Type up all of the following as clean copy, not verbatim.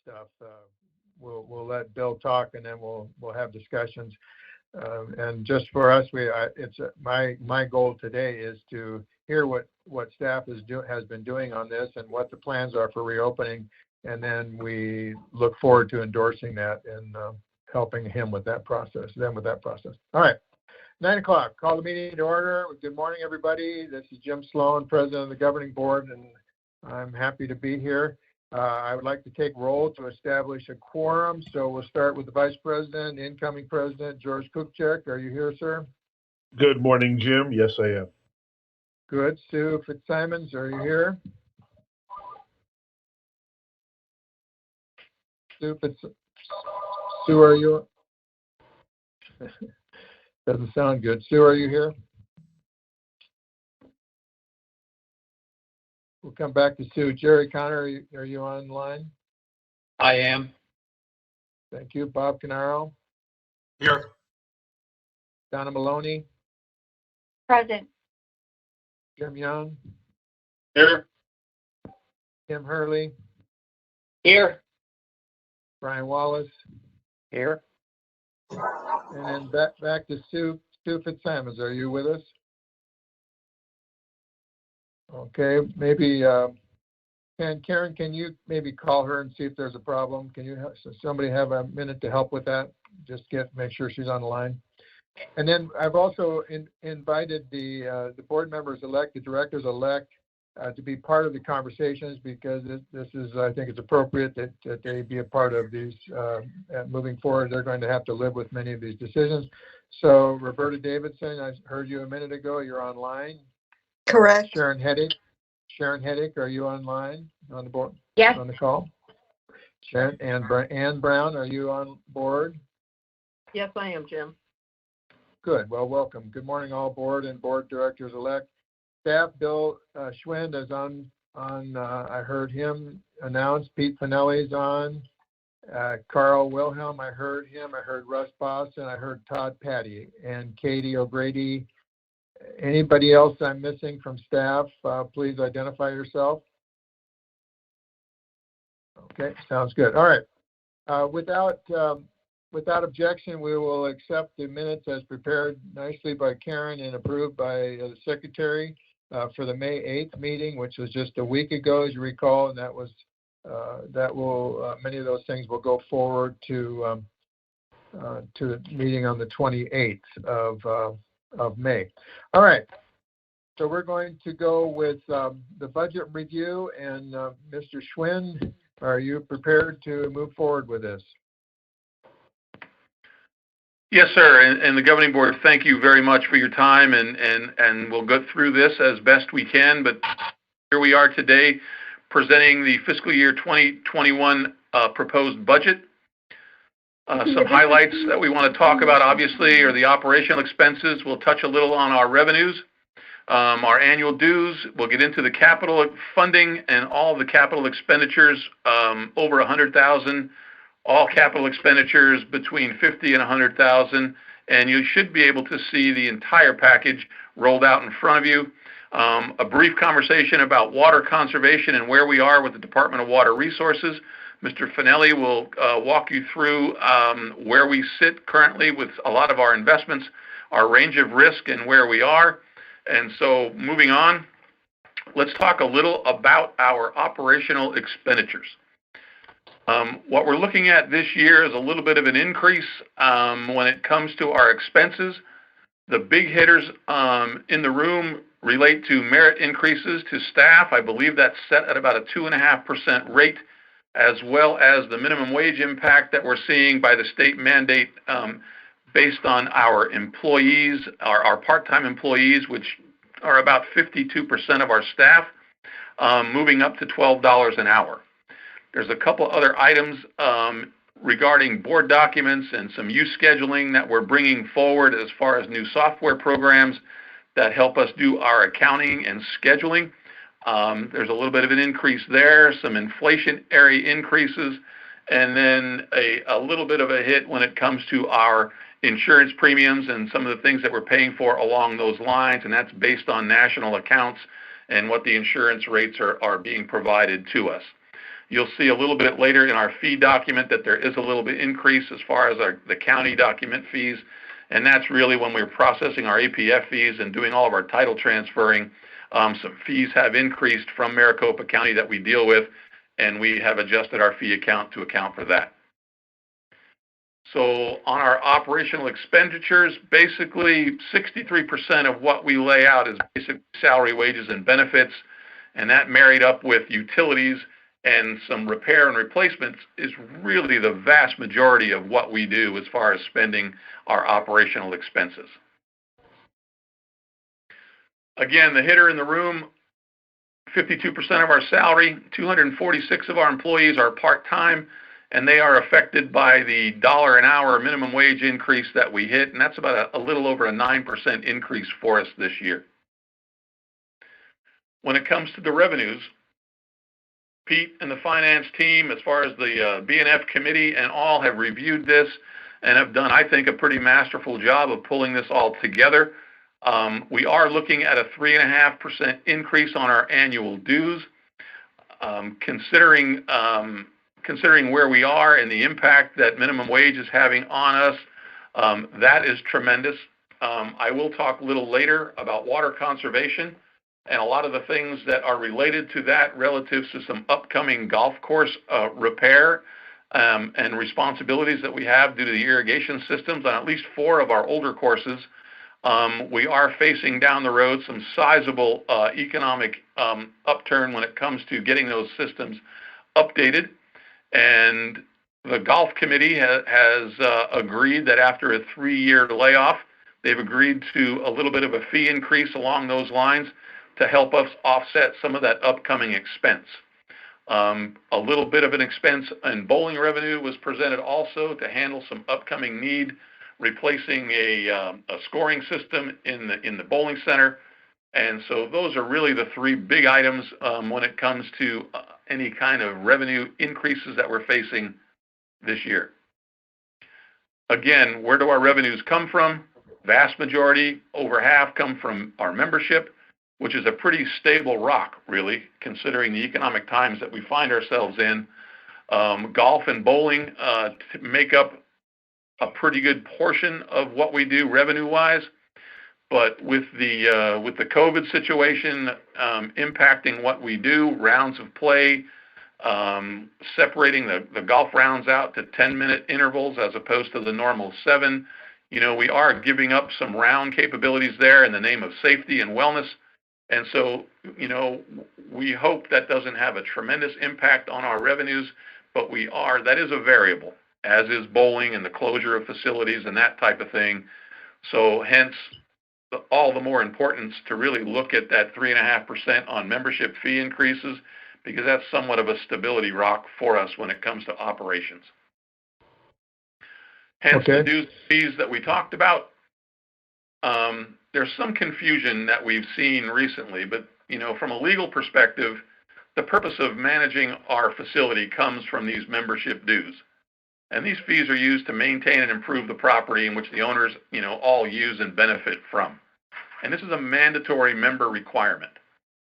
stuff. We'll let Bill talk, and then we'll have discussions. And just for us, it's my goal today is to hear what staff has been doing on this and what the plans are for reopening, and then we look forward to endorsing that and helping him with that process. All right, 9 o'clock. Call the meeting to order. Good morning, everybody. This is Jim Sloan, President of the Governing Board, and I'm happy to be here. I would like to take roll to establish a quorum. So we'll start with the Vice President, incoming President, George Kupchak. Are you here, sir? Good morning, Jim. Yes, I am. Good. Sue Fitzsimons, are you here? Sue, are you? Doesn't sound good. Sue, are you here? We'll come back to Sue. Jerry Connor, are you online? I am. Thank you. Bob Canaro? Here. Donna Maloney? Present. Jim Young? Here. Tim Hurley? Here. Brian Wallace? Here. And then back to Sue Fitzsimons. Are you with us? Okay, maybe, Karen, can you maybe call her and see if there's a problem? Can you somebody have a minute to help with that? Just make sure she's on the line. And then I've also invited the board members-elect, the directors-elect, to be part of the conversations, because this is, I think it's appropriate that they be a part of these moving forward. They're going to have to live with many of these decisions. So Roberta Davidson, I heard you a minute ago. You're online. Correct. Sharon Heddick, are you online on the board? Yes. On the call? Sharon, Ann Brown, are you on board? Yes, I am, Jim. Good. Well, welcome. Good morning, all board and board directors-elect. Staff, Bill Schwind is on. I heard him announce. Pete Finelli's on. Carl Wilhelm, I heard him. I heard Russ Boston. I heard Todd Patty and Katie O'Grady. Anybody else I'm missing from staff, please identify yourself. Okay, sounds good. All right. Without objection, we will accept the minutes as prepared nicely by Karen and approved by the secretary for the May 8th meeting, which was just a week ago, as you recall, and many of those things will go forward to the meeting on the 28th of May. All right, so we're going to go with the budget review, and Mr. Schwind, are you prepared to move forward with this? Yes, sir, and the governing board, thank you very much for your time, and we'll go through this as best we can, but here we are today presenting the fiscal year 2021 proposed budget. Some highlights that we want to talk about, obviously, are the operational expenses. We'll touch a little on our revenues, our annual dues. We'll get into the capital funding and all the capital expenditures over 100,000, all capital expenditures between 50 and 100,000, and you should be able to see the entire package rolled out in front of you. A brief conversation about water conservation and where we are with the Department of Water Resources. Mr. Finelli will walk you through where we sit currently with a lot of our investments, our range of risk, and where we are. And so moving on, let's talk a little about our operational expenditures. What we're looking at this year is a little bit of an increase when it comes to our expenses. The big hitters in the room relate to merit increases to staff. I believe that's set at about a 2.5% rate, as well as the minimum wage impact that we're seeing by the state mandate based on our employees, our part-time employees, which are about 52% of our staff, moving up to $12 an hour. There's a couple other items regarding board documents and some use scheduling that we're bringing forward as far as new software programs that help us do our accounting and scheduling. There's a little bit of an increase there, some inflationary increases, and then a little bit of a hit when it comes to our insurance premiums and some of the things that we're paying for along those lines, and that's based on national accounts and what the insurance rates are being provided to us. You'll see a little bit later in our fee document that there is a little bit increase as far as the county document fees, and that's really when we're processing our APF fees and doing all of our title transferring. Some fees have increased from Maricopa County that we deal with, and we have adjusted our fee account to account for that. So on our operational expenditures, basically 63% of what we lay out is basic salary, wages, and benefits, and that married up with utilities and some repair and replacements is really the vast majority of what we do as far as spending our operational expenses. Again, the hitter in the room, 52% of our salary, 246 of our employees are part-time, and they are affected by the $1 an hour minimum wage increase that we hit, and that's about a little over a 9% increase for us this year. When it comes to the revenues, Pete and the finance team, as far as the B&F committee and all, have reviewed this and have done, I think, a pretty masterful job of pulling this all together. We are looking at a 3.5% increase on our annual dues. Considering where we are and the impact that minimum wage is having on us, that is tremendous. I will talk a little later about water conservation and a lot of the things that are related to that relative to some upcoming golf course repair and responsibilities that we have due to the irrigation systems on at least 4 of our older courses. We are facing down the road some sizable economic upturn when it comes to getting those systems updated. And the golf committee has agreed that after a 3-year layoff, they've agreed to a little bit of a fee increase along those lines to help us offset some of that upcoming expense. A little bit of an expense in bowling revenue was presented also to handle some upcoming need, replacing a scoring system in the bowling center. And so those are really the 3 big items when it comes to any kind of revenue increases that we're facing this year. Again, where do our revenues come from? Vast majority, over half, come from our membership, which is a pretty stable rock, really, considering the economic times that we find ourselves in. Golf and bowling make up a pretty good portion of what we do revenue-wise. But with the COVID situation impacting what we do, rounds of play, separating the golf rounds out to 10-minute intervals as opposed to the normal 7, we are giving up some round capabilities there in the name of safety and wellness. And so, we hope that doesn't have a tremendous impact on our revenues, but that is a variable, as is bowling and the closure of facilities and that type of thing. So hence, all the more importance to really look at that 3.5% on membership fee increases, because that's somewhat of a stability rock for us when it comes to operations. Hence the dues fees that we talked about. There's some confusion that we've seen recently, but from a legal perspective, the purpose of managing our facility comes from these membership dues. And these fees are used to maintain and improve the property in which the owners, all use and benefit from. And this is a mandatory member requirement.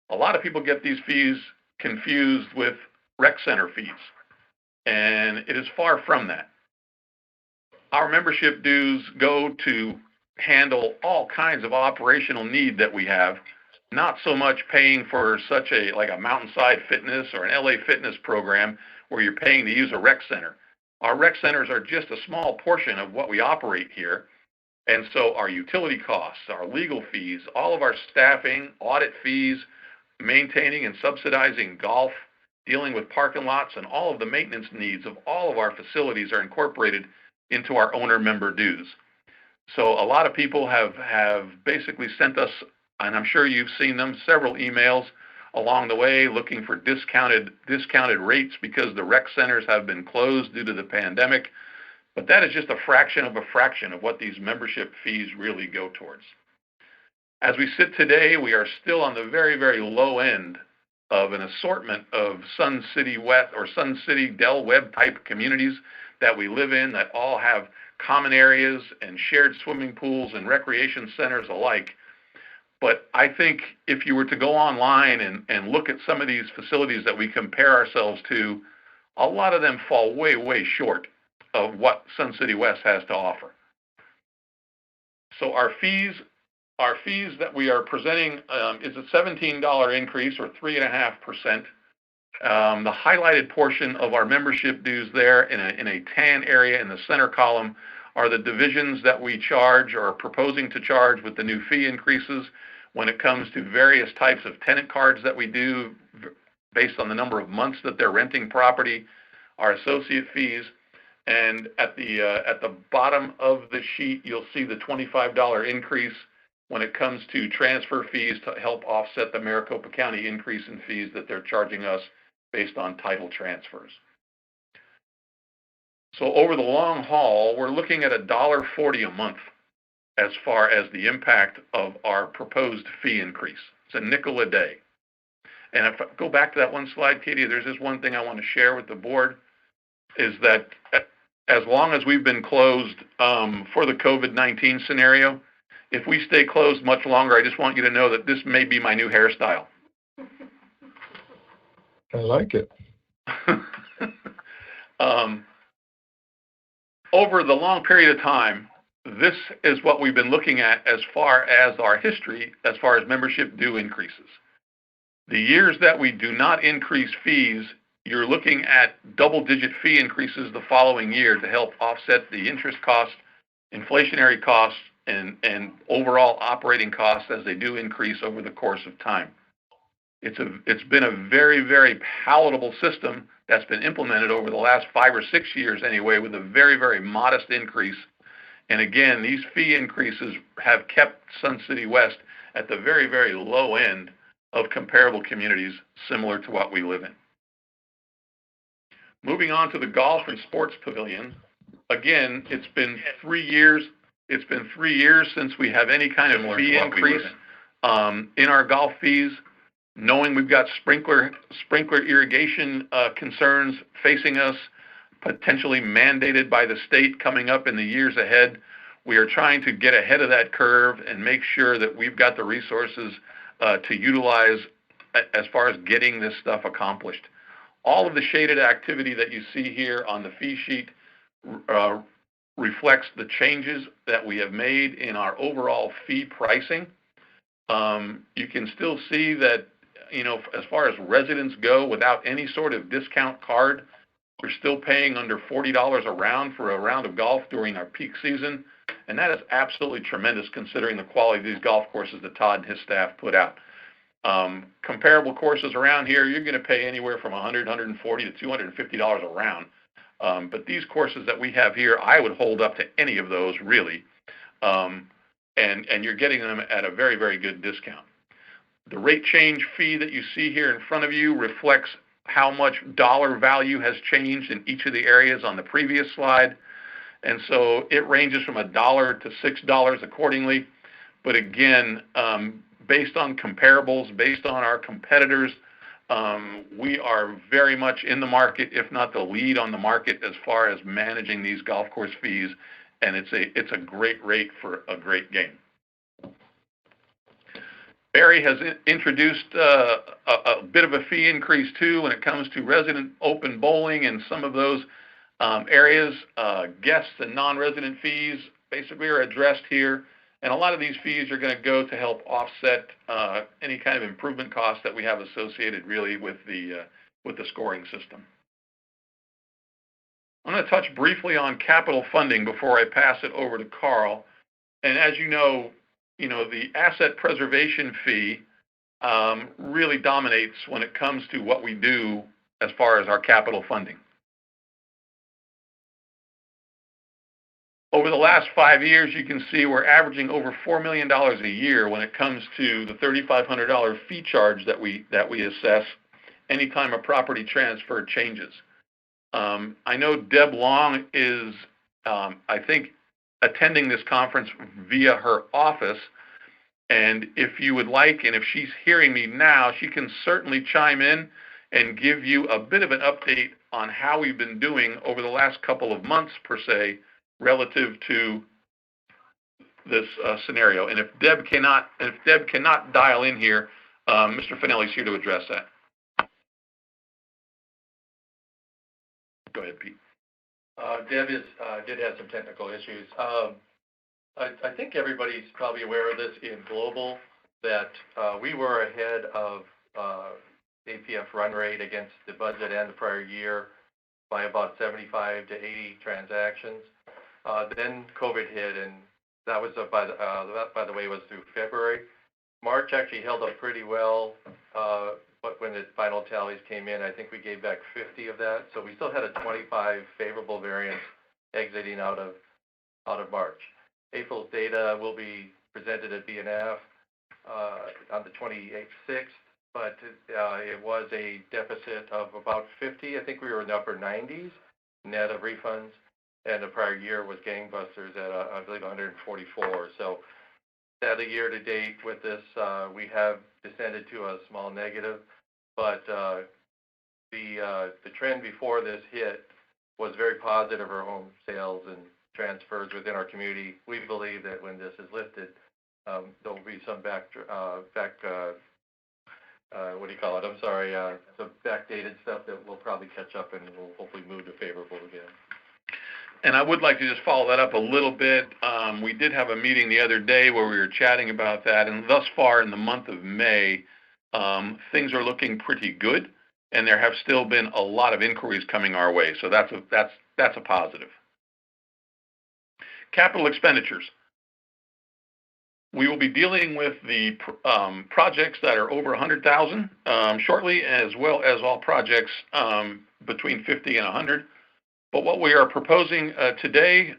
A lot of people get these fees confused with rec center fees, and it is far from that. Our membership dues go to handle all kinds of operational need that we have, not so much paying for such like a Mountainside Fitness or an LA Fitness program where you're paying to use a rec center. Our rec centers are just a small portion of what we operate here. And so our utility costs, our legal fees, all of our staffing, audit fees, maintaining and subsidizing golf, dealing with parking lots, and all of the maintenance needs of all of our facilities are incorporated into our owner member dues. So a lot of people have basically sent us, and I'm sure you've seen them, several emails along the way looking for discounted rates because the rec centers have been closed due to the pandemic. But that is just a fraction of what these membership fees really go towards. As we sit today, we are still on the very, very low end of an assortment of Sun City West or Sun City Del Webb type communities that we live in that all have common areas and shared swimming pools and recreation centers alike. But I think if you were to go online and look at some of these facilities that we compare ourselves to, a lot of them fall way, way short of what Sun City West has to offer. So our fees that we are presenting is a $17 increase or 3.5%. The highlighted portion of our membership dues there in a tan area in the center column are the divisions that we charge or are proposing to charge with the new fee increases when it comes to various types of tenant cards that we do based on the number of months that they're renting property, our associate fees. And at the bottom of the sheet, you'll see the $25 increase when it comes to transfer fees to help offset the Maricopa County increase in fees that they're charging us based on title transfers. So over the long haul, we're looking at $1.40 a month as far as the impact of our proposed fee increase. It's a nickel a day. And if I go back to that one slide, Katie, there's just one thing I want to share with the board, is that as long as we've been closed for the COVID-19 scenario, if we stay closed much longer, I just want you to know that this may be my new hairstyle. I like it. Over the long period of time, this is what we've been looking at as far as our history, as far as membership due increases. The years that we do not increase fees, you're looking at double-digit fee increases the following year to help offset the interest costs, inflationary costs, and overall operating costs as they do increase over the course of time. It's been a very, very palatable system that's been implemented over the last 5 or 6 years anyway, with a very, very modest increase. And again, these fee increases have kept Sun City West at the very, very low end of comparable communities similar to what we live in. Moving on to the golf and sports pavilion. Again, it's been 3 years. It's been 3 years since we have any kind of fee increase in our golf fees, knowing we've got sprinkler irrigation concerns facing us, potentially mandated by the state coming up in the years ahead. We are trying to get ahead of that curve and make sure that we've got the resources to utilize as far as getting this stuff accomplished. All of the shaded activity that you see here on the fee sheet reflects the changes that we have made in our overall fee pricing. You can still see that, you know, as far as residents go, without any sort of discount card, we're still paying under $40 a round for a round of golf during our peak season. And that is absolutely tremendous considering the quality of these golf courses that Todd and his staff put out. Comparable courses around here, you're going to pay anywhere from $100, $140 to $250 a round. But these courses that we have here, I would hold up to any of those, really. And you're getting them at a very, very good discount. The rate change fee that you see here in front of you reflects how much dollar value has changed in each of the areas on the previous slide. And so it ranges from $1 to $6 accordingly. But again, based on comparables, based on our competitors, we are very much in the market, if not the lead on the market, as far as managing these golf course fees. And it's a great rate for a great game. Barry has introduced a bit of a fee increase too when it comes to resident open bowling and some of those areas. Guests and non-resident fees basically are addressed here. And a lot of these fees are going to go to help offset any kind of improvement costs that we have associated really with the scoring system. I'm going to touch briefly on capital funding before I pass it over to Carl. And as you know, the asset preservation fee really dominates when it comes to what we do as far as our capital funding. Over the last 5 years, you can see we're averaging over $4 million a year when it comes to the $3,500 fee charge that we assess anytime a property transfer changes. I know Deb Long is, I think, attending this conference via her office. And if you would like, and if she's hearing me now, she can certainly chime in and give you a bit of an update on how we've been doing over the last couple of months, per se, relative to scenario. And if Deb cannot dial in here, Mr. Finelli's here to address that. Go ahead, Pete. Deb did have some technical issues. I think everybody's probably aware of this in global, that we were ahead of APF run rate against the budget and the prior year by about 75 to 80 transactions. Then COVID hit, and that was by the way was through February. March actually held up pretty well, but when the final tallies came in, I think we gave back 50 of that. So we still had a 25 favorable variance exiting out of March. April's data will be presented at BNF on the 26th, but it was a deficit of about 50. I think we were in the upper 90s net of refunds, and the prior year was gangbusters at I believe 144. So that a year to date with this, we have descended to a small negative, but the trend before this hit was very positive for home sales and transfers within our community. We believe that when this is lifted, there'll be some some backdated stuff that will probably catch up and will hopefully move to favorable again. And I would like to just follow that up a little bit. We did have a meeting the other day where we were chatting about that, and thus far in the month of May, things are looking pretty good, and there have still been a lot of inquiries coming our way. So that's a positive. Capital expenditures. We will be dealing with the projects that are over 100,000 shortly, as well as all projects between 50 and 100. But what we are proposing today,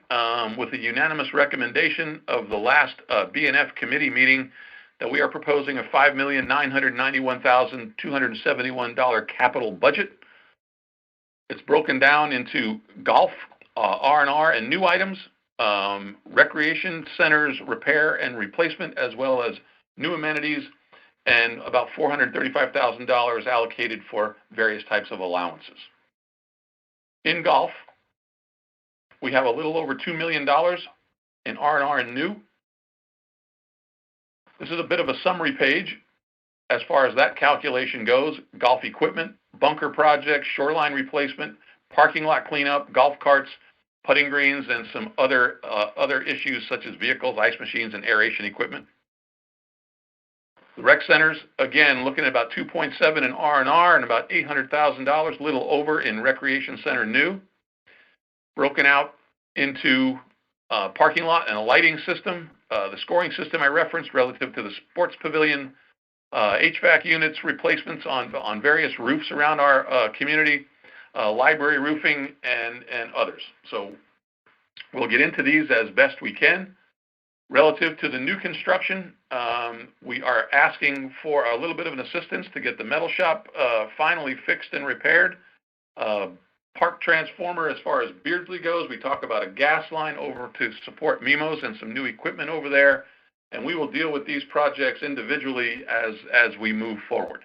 with the unanimous recommendation of the last BNF committee meeting, that we are proposing a $5,991,271 capital budget. It's broken down into golf, R&R, and new items, recreation centers, repair and replacement, as well as new amenities, and about $435,000 allocated for various types of allowances. In golf, we have a little over $2 million in R&R and new. This is a bit of a summary page as far as that calculation goes. Golf equipment, bunker projects, shoreline replacement, parking lot cleanup, golf carts, putting greens, and some other issues such as vehicles, ice machines, and aeration equipment. The rec centers, again, looking at about 2.7 in R&R and about $800,000, little over in recreation center new. Broken out into parking lot and a lighting system, the scoring system I referenced relative to the sports pavilion, HVAC units, replacements on various roofs around our community, library roofing, and others. So we'll get into these as best we can. Relative to the new construction, we are asking for a little bit of an assistance to get the metal shop finally fixed and repaired. Park transformer, as far as Beardsley goes, we talk about a gas line over to support MIMOs and some new equipment over there. And we will deal with these projects individually as we move forward.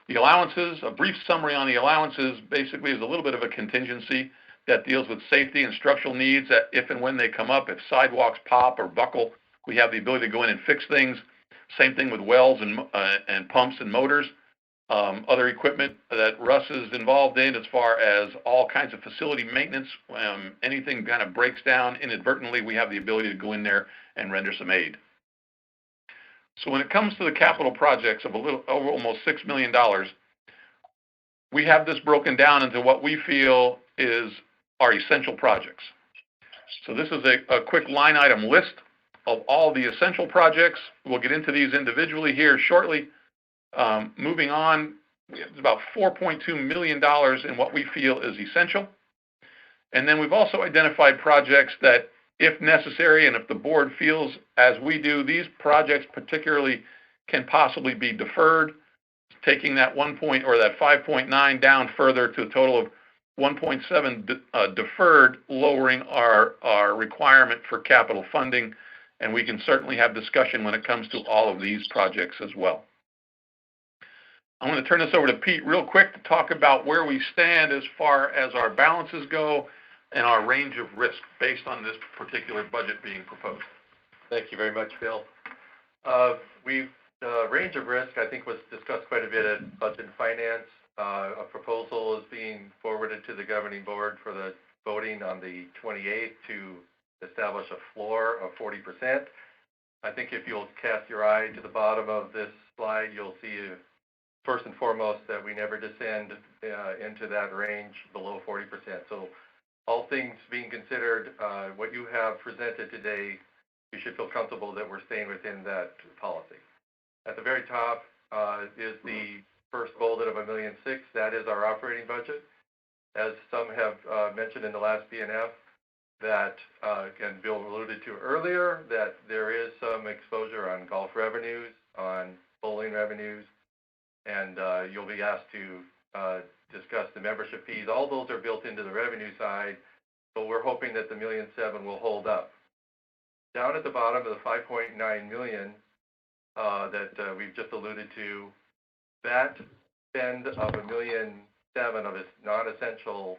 The allowances, a brief summary on the allowances, basically is a little bit of a contingency that deals with safety and structural needs that if and when they come up. If sidewalks pop or buckle, we have the ability to go in and fix things. Same thing with wells and pumps and motors. Other equipment that Russ is involved in as far as all kinds of facility maintenance. Anything kind of breaks down inadvertently, we have the ability to go in there and render some aid. So when it comes to the capital projects of a little over almost $6 million, we have this broken down into what we feel is our essential projects. So this is a quick line item list of all the essential projects. We'll get into these individually here shortly. Moving on, it's about $4.2 million in what we feel is essential. And then we've also identified projects that, if necessary, and if the board feels as we do, these projects particularly can possibly be deferred, taking that 5.9 down further to a total of 1.7 deferred, lowering our requirement for capital funding. And we can certainly have discussion when it comes to all of these projects as well. I'm going to turn this over to Pete real quick to talk about where we stand as far as our balances go and our range of risk based on this particular budget being proposed. Thank you very much, Bill. Range of risk, I think, was discussed quite a bit at Budget and Finance. A proposal is being forwarded to the governing board for the voting on the 28th to establish a floor of 40%. I think if you'll cast your eye to the bottom of this slide, you'll see first and foremost that we never descend into that range below 40%. So all things being considered, what you have presented today, you should feel comfortable that we're staying within that policy. At the very top is the first bullet of $1.6 million. That is our operating budget. As some have mentioned in the last BNF, that, and Bill alluded to earlier, that there is some exposure on golf revenues, on bowling revenues, and you'll be asked to discuss the membership fees. All those are built into the revenue side, but we're hoping that the $1.7 million will hold up. Down at the bottom of the $5.9 million that we've just alluded to, that spend of $1.7 million of its non-essential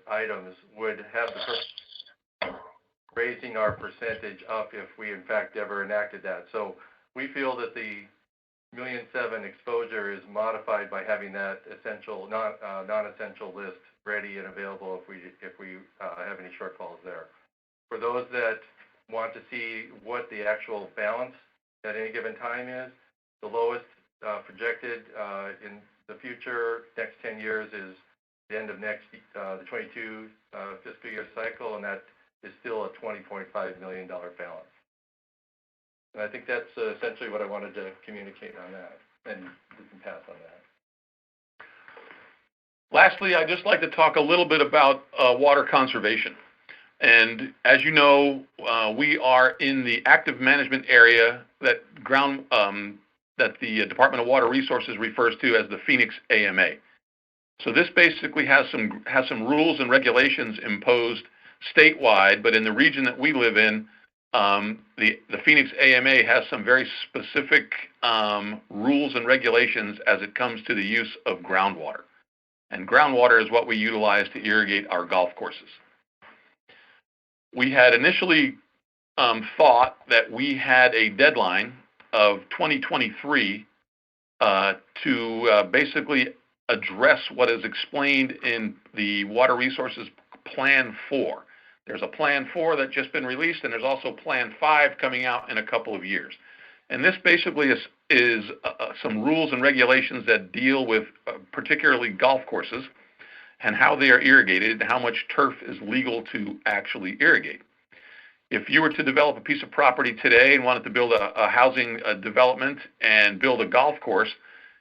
items would have the purpose of raising our percentage up if we in fact ever enacted that. So we feel that the $1.7 million exposure is modified by having that essential, non-essential list ready and available if we have any shortfalls there. For those that want to see what the actual balance at any given time is, the lowest projected in the future next 10 years is the end of the 22 fiscal year cycle, and that is still a $20.5 million balance. And I think that's essentially what I wanted to communicate on that, and we can pass on that. Lastly, I'd just like to talk a little bit about water conservation. And as you know, we are in the active management area that the Department of Water Resources refers to as the Phoenix AMA. So this basically has some rules and regulations imposed statewide, but in the region that we live in, the Phoenix AMA has some very specific rules and regulations as it comes to the use of groundwater. And groundwater is what we utilize to irrigate our golf courses. We had initially thought that we had a deadline of 2023 to basically address what is explained in the Water Resources Plan 4. There's a Plan 4 that's just been released, and there's also Plan 5 coming out in a couple of years. And this basically is some rules and regulations that deal with particularly golf courses and how they are irrigated and how much turf is legal to actually irrigate. If you were to develop a piece of property today and wanted to build a housing development and build a golf course,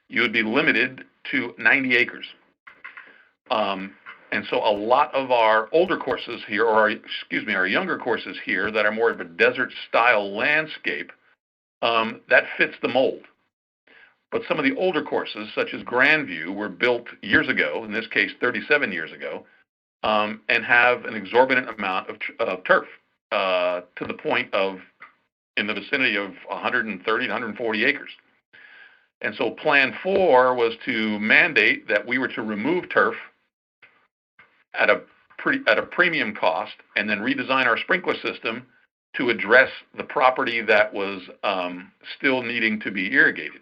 you would be limited to 90 acres. And so a lot of our older courses here, or our younger courses here that are more of a desert-style landscape, that fits the mold. But some of the older courses, such as Grandview, were built years ago, in this case 37 years ago, and have an exorbitant amount of turf to the point of in the vicinity of 130 to 140 acres. And so Plan 4 was to mandate that we were to remove turf at a premium cost and then redesign our sprinkler system to address the property that was still needing to be irrigated.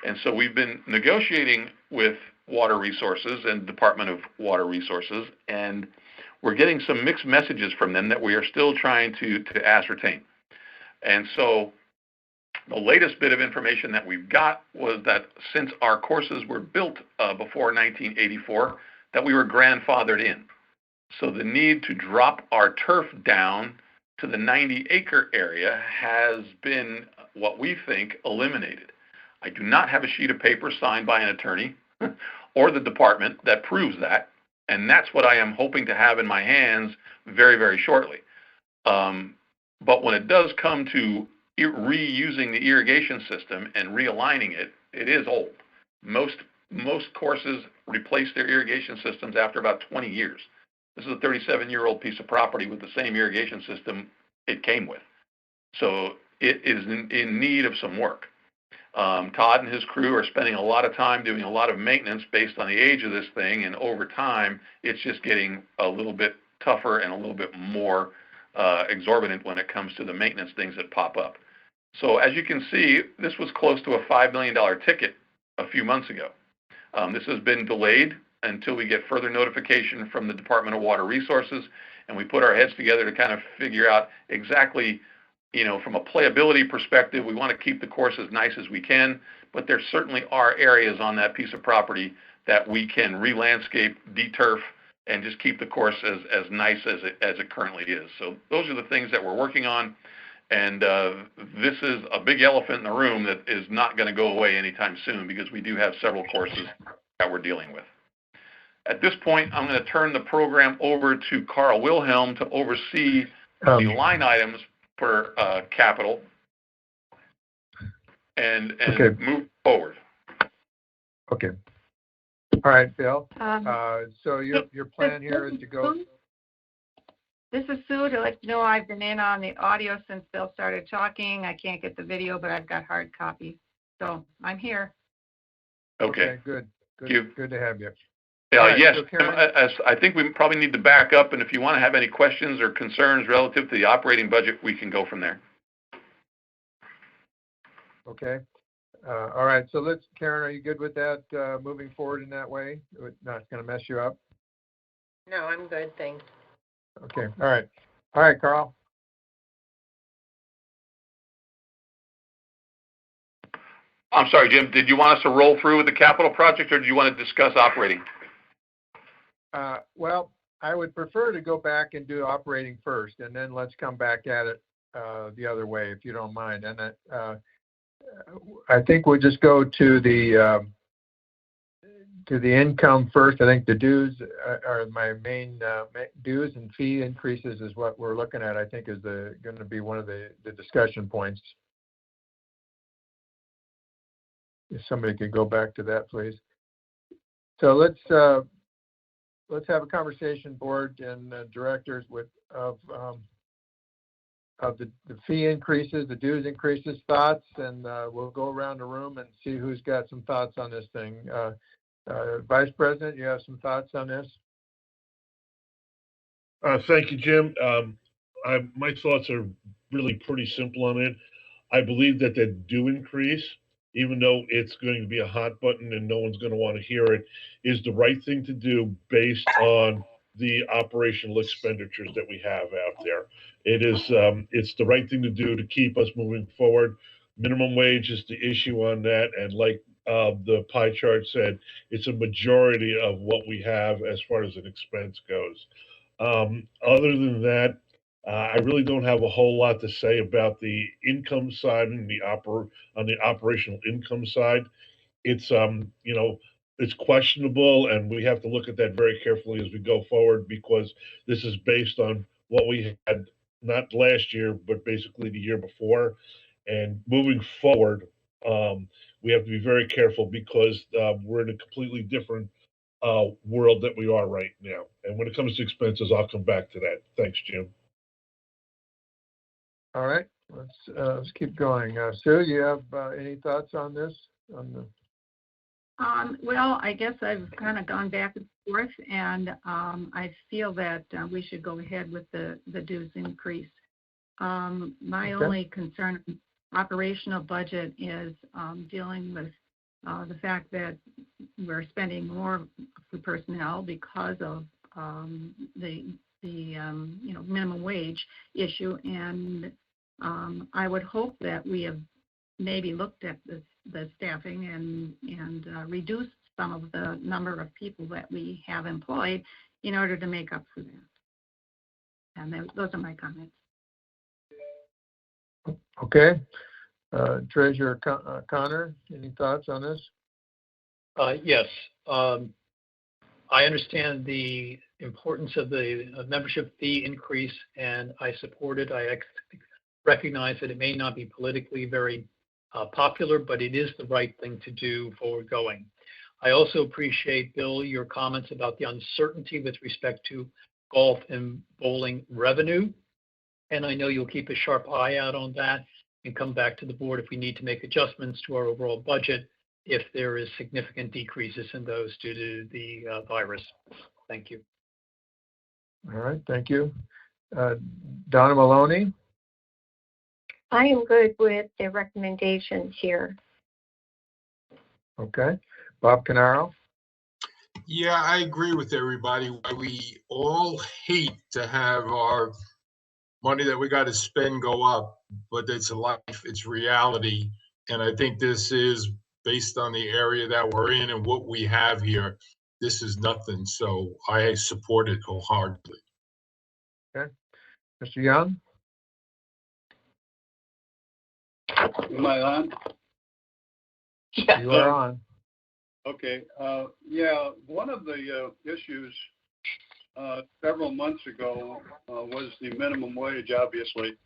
And so we've been negotiating with Water Resources and Department of Water Resources, and we're getting some mixed messages from them that we are still trying to ascertain. And so the latest bit of information that we've got was that since our courses were built before 1984, that we were grandfathered in. So the need to drop our turf down to the 90-acre area has been, what we think, eliminated. I do not have a sheet of paper signed by an attorney or the department that proves that, and that's what I am hoping to have in my hands very, very shortly. But when it does come to reusing the irrigation system and realigning it, it is old. Most courses replace their irrigation systems after about 20 years. This is a 37-year-old piece of property with the same irrigation system it came with. So it is in need of some work. Todd and his crew are spending a lot of time doing a lot of maintenance based on the age of this thing, and over time, it's just getting a little bit tougher and a little bit more exorbitant when it comes to the maintenance things that pop up. So as you can see, this was close to a $5 million ticket a few months ago. This has been delayed until we get further notification from the Department of Water Resources, and we put our heads together to kind of figure out exactly, from a playability perspective, we want to keep the course as nice as we can, but there certainly are areas on that piece of property that we can re-landscape, de-turf, and just keep the course as nice as it currently is. So those are the things that we're working on, and this is a big elephant in the room that is not going to go away anytime soon because we do have several courses that we're dealing with. At this point, I'm going to turn the program over to Carl Wilhelm to oversee the line items for capital and Okay. move forward. Okay. All right, Bill. Um, So your plan here is to go. This is Sue to let you know I've been in on the audio since Bill started talking. I can't get the video, but I've got hard copies. So I'm here. Okay. Good. Thank you. Good to have you. All right, Yes, so Karen- as I think we probably need to back up, and if you want to have any questions or concerns relative to the operating budget, we can go from there. Okay. All right. So Karen, are you good with that, moving forward in that way? Not going to mess you up? No, I'm good, thanks. Okay. All right. All right, Carl. I'm sorry, Jim, did you want us to roll through with the capital project, or do you want to discuss operating? Well, I would prefer to go back and do operating first, and then let's come back at it the other way, if you don't mind. And I think we'll just go to the income first. I think the dues are my main dues and fee increases is what we're looking at. I think is going to be one of the discussion points. If somebody could go back to that, please. So let's have a conversation, board and directors, of the fee increases, the dues increases, thoughts, and we'll go around the room and see who's got some thoughts on this thing. Vice President, you have some thoughts on this? Thank you, Jim. My thoughts are really pretty simple on it. I believe that they do increase, even though it's going to be a hot button and no one's going to want to hear it, is the right thing to do based on the operational expenditures that we have out there. It's the right thing to do to keep us moving forward. Minimum wage is the issue on that, and like the pie chart said, it's a majority of what we have as far as an expense goes. Other than that, I really don't have a whole lot to say about the income side and on the operational income side. It's it's questionable, and we have to look at that very carefully as we go forward, because this is based on what we had not last year, but basically the year before. And moving forward, we have to be very careful because we're in a completely different world that we are right now. And when it comes to expenses, I'll come back to that. Thanks, Jim. All right, let's keep going. Sue, you have any thoughts on this? Well, I guess I've kind of gone back and forth, and I feel that we should go ahead with the dues increase. My only concern with operational budget is dealing with the fact that we're spending more for personnel because of the minimum wage issue, and I would hope that we have maybe looked at the staffing and reduced some of the number of people that we have employed in order to make up for that. And those are my comments. Okay. Treasurer Connor, any thoughts on this? Yes. I understand the importance of the membership fee increase, and I support it. I recognize that it may not be politically very popular, but it is the right thing to do forward going. I also appreciate, Bill, your comments about the uncertainty with respect to golf and bowling revenue. And I know you'll keep a sharp eye out on that and come back to the board if we need to make adjustments to our overall budget if there is significant decreases in those due to the virus. Thank you. All right, thank you. Donna Maloney? I am good with the recommendations here. Okay. Bob Canaro? Yeah, I agree with everybody. We all hate to have our money that we got to spend go up, but it's life, it's reality. And I think this is based on the area that we're in and what we have here. This is nothing. So I support it wholeheartedly. Okay. Mr. Young? Am I on? You are on. Okay. Yeah, one of the issues several months ago was the minimum wage, obviously.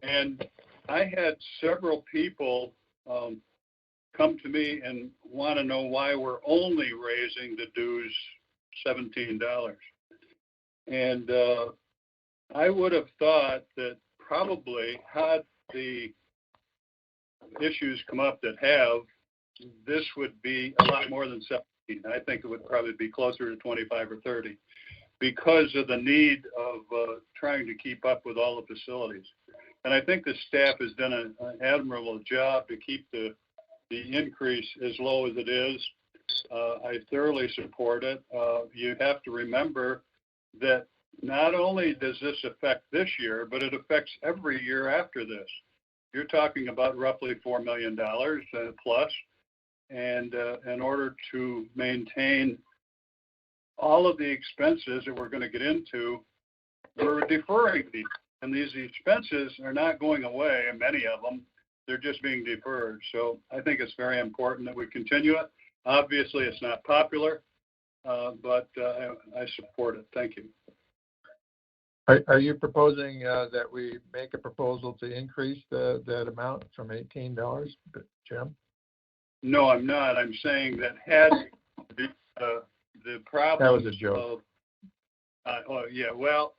And I had several people come to me and want to know why we're only raising the dues $17. And I would have thought that probably had the issues come up that have, this would be a lot more than 17. I think it would probably be closer to 25 or 30 because of the need of trying to keep up with all the facilities. And I think the staff has done an admirable job to keep the increase as low as it is. I thoroughly support it. You have to remember that not only does this affect this year, but it affects every year after this. You're talking about roughly $4 million plus. And in order to maintain all of the expenses that we're going to get into, we're deferring these. And these expenses are not going away, and many of them, they're just being deferred. So I think it's very important that we continue it. Obviously, it's not popular, but I support it. Thank you. Are you proposing that we make a proposal to increase that amount from $18, Jim? No, I'm not. I'm saying that had the problem. That was a joke. Oh, yeah. Well,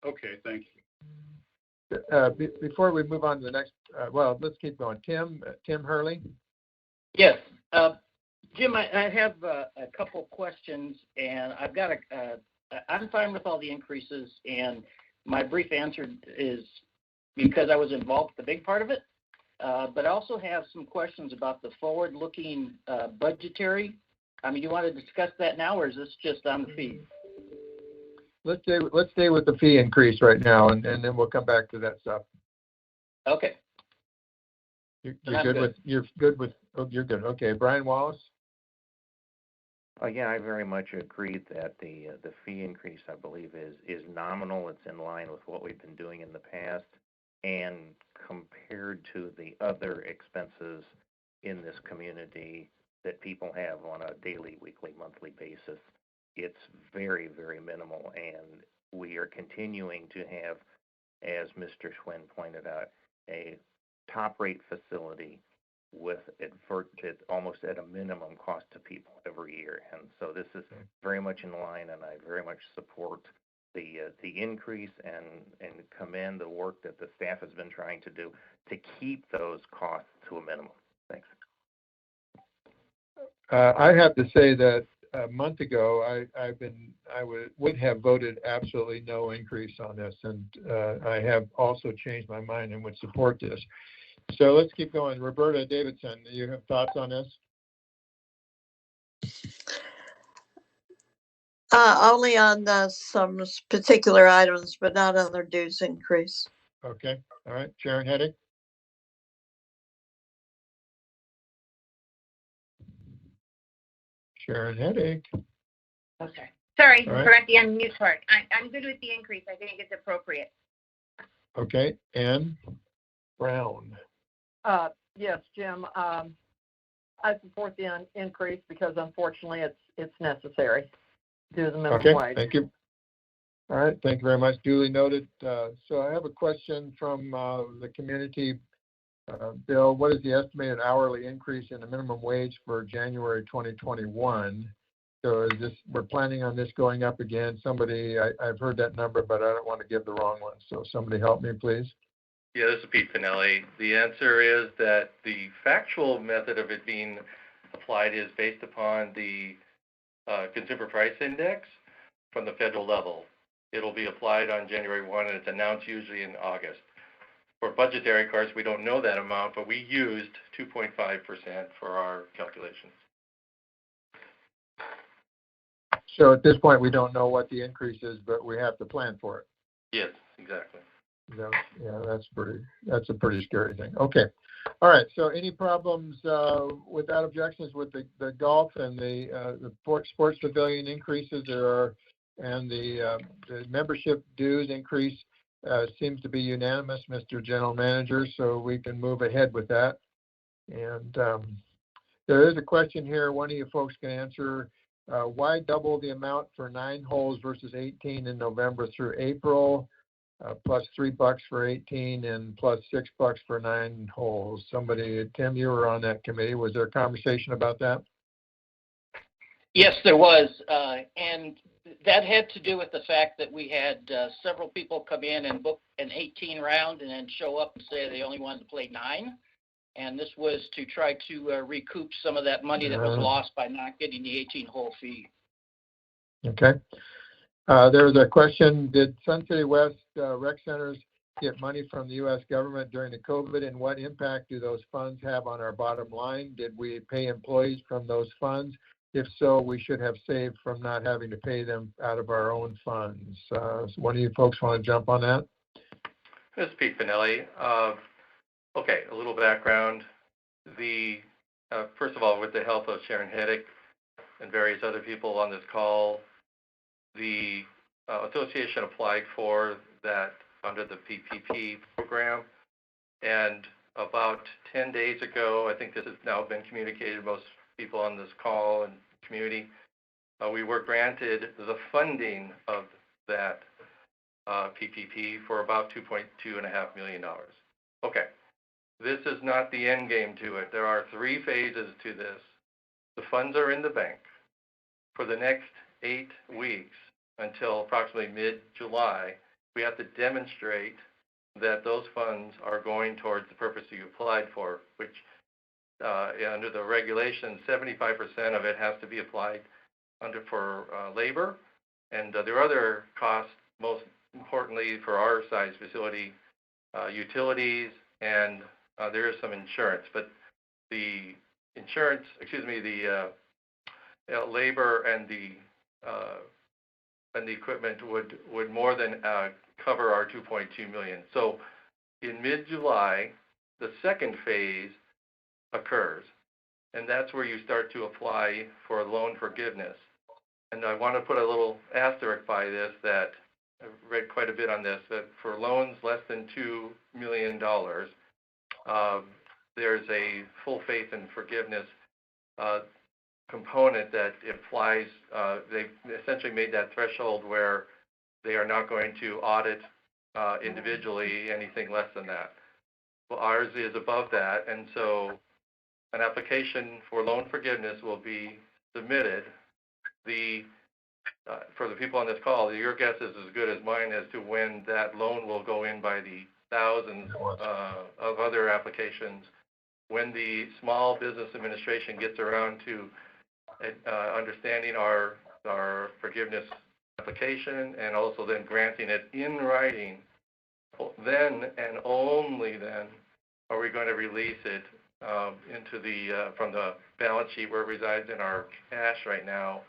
okay. Thank you. Before we move on to the next, well, let's keep going. Tim Hurley? Yes. Jim, I have a couple questions, and I've got I'm fine with all the increases, and my brief answer is because I was involved with the big part of it. But I also have some questions about the forward-looking budgetary. I mean, do you want to discuss that now, or is this just on the fee? Let's stay with the fee increase right now, and then we'll come back to that stuff. Okay. You're good. Okay, Brian Wallace? Yeah, I very much agree that the fee increase, I believe, is nominal. It's in line with what we've been doing in the past, and compared to the other expenses in this community that people have on a daily, weekly, monthly basis, it's very, very minimal. And we are continuing to have, as Mr. Schwinn pointed out, a top-rate facility with it almost at a minimum cost to people every year. And so this is very much in line, and I very much support the increase and commend the work that the staff has been trying to do to keep those costs to a minimum. Thanks. I have to say that a month ago, I would have voted absolutely no increase on this, and I have also changed my mind and would support this. So let's keep going. Roberta Davidson, do you have thoughts on this? Only on some particular items, but not on their dues increase. Okay. All right. Sharon Heddick? Sharon Heddick. Okay. Sorry, All right. we're at the unmute part. I'm good with the increase. I think it's appropriate. Okay. Ann Brown. Yes, Jim. I support the increase because unfortunately it's necessary due to the minimum wage. Thank you. All right, thank you very much. Duly noted. So I have a question from the community. Bill, what is the estimated hourly increase in the minimum wage for January 2021? So is this, we're planning on this going up again? Somebody, I've heard that number, but I don't want to give the wrong one. So somebody help me, please. Yeah, this is Pete Finelli. The answer is that the factual method of it being applied is based upon the Consumer Price Index from the federal level. it'll be applied on January 1, and it's announced usually in August. For budgetary, of course, we don't know that amount, but we used 2.5% for our calculations. So at this point, we don't know what the increase is, but we have to plan for it. Yes, exactly. Yeah, that's a pretty scary thing. Okay. All right. So any problems without objections with the golf and the sports pavilion increases and the membership dues increase seems to be unanimous, Mr. General Manager, so we can move ahead with that. And there is a question here one of you folks can answer. Why double the amount for 9 holes versus 18 in November through April, plus $3 for 18 and plus $6 for 9 holes? Somebody, Tim, you were on that committee. Was there a conversation about that? Yes, there was, and that had to do with the fact that we had several people come in and book an 18 round and then show up and say they only wanted to play 9. And this was to try to recoup some of that money that was lost by not getting the 18-hole fee. Okay. There's a question, did Sun City West rec centers get money from the U.S. government during the COVID, and what impact do those funds have on our bottom line? Did we pay employees from those funds? If so, we should have saved from not having to pay them out of our own funds. So one of you folks want to jump on that? This is Pete Finelli. Okay, a little background. First of all, with the help of Sharon Heddick and various other people on this call, the association applied for that under the PPP program. And about 10 days ago, I think this has now been communicated to most people on this call and community, we were granted the funding of that PPP for about $2.5 million. Okay. This is not the end game to it. There are 3 phases to this. The funds are in the bank. For the next 8 weeks until approximately mid-July, we have to demonstrate that those funds are going towards the purpose you applied for, which under the regulations, 75% of it has to be applied for labor. And there are other costs, most importantly for our size facility, utilities, and there is some insurance, but the insurance, the labor and the equipment would more than cover our $2.2 million. So in mid-July, the second phase occurs, and that's where you start to apply for loan forgiveness. And I want to put a little asterisk by this that I've read quite a bit on this, that for loans less than $2 million, there's a full faith and forgiveness component that applies. They've essentially made that threshold where they are not going to audit individually anything less than that. Well, ours is above that, and so an application for loan forgiveness will be submitted. For the people on this call, your guess is as good as mine as to when that loan will go in by the thousands of other applications. When the Small Business Administration gets around to understanding our forgiveness application and also then granting it in writing, then and only then are we going to release it into from the balance sheet where it resides in our cash right now,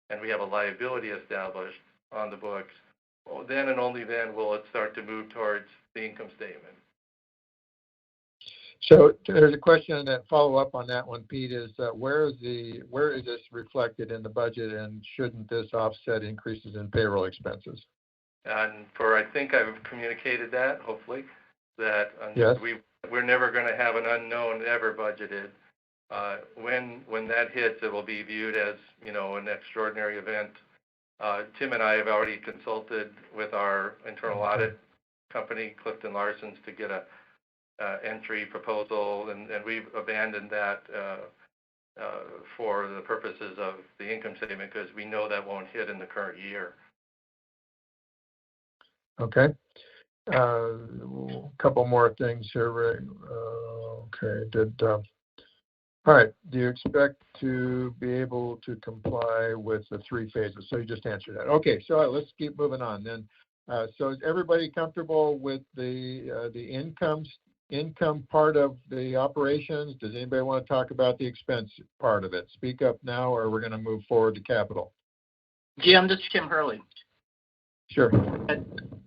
and we have a liability established on the books. Well, then and only then will it start to move towards the income statement. So there's a question that follow up on that one, Pete, is where is this reflected in the budget, and shouldn't this offset increases in payroll expenses? And I think I've communicated that, hopefully, that yes. We're never going to have an unknown ever budgeted. When that hits, it will be viewed as, an extraordinary event. Tim and I have already consulted with our internal audit company, Clifton Larson's, to get a entry proposal, and we've abandoned that for the purposes of the income statement because we know that won't hit in the current year. Okay. A couple more things here. Okay. All right. Do you expect to be able to comply with the 3 phases? So you just answered that. Okay. So let's keep moving on then. So is everybody comfortable with the income part of the operations? Does anybody want to talk about the expense part of it? Speak up now, or we're going to move forward to capital. Jim, this is Tim Hurley. Sure.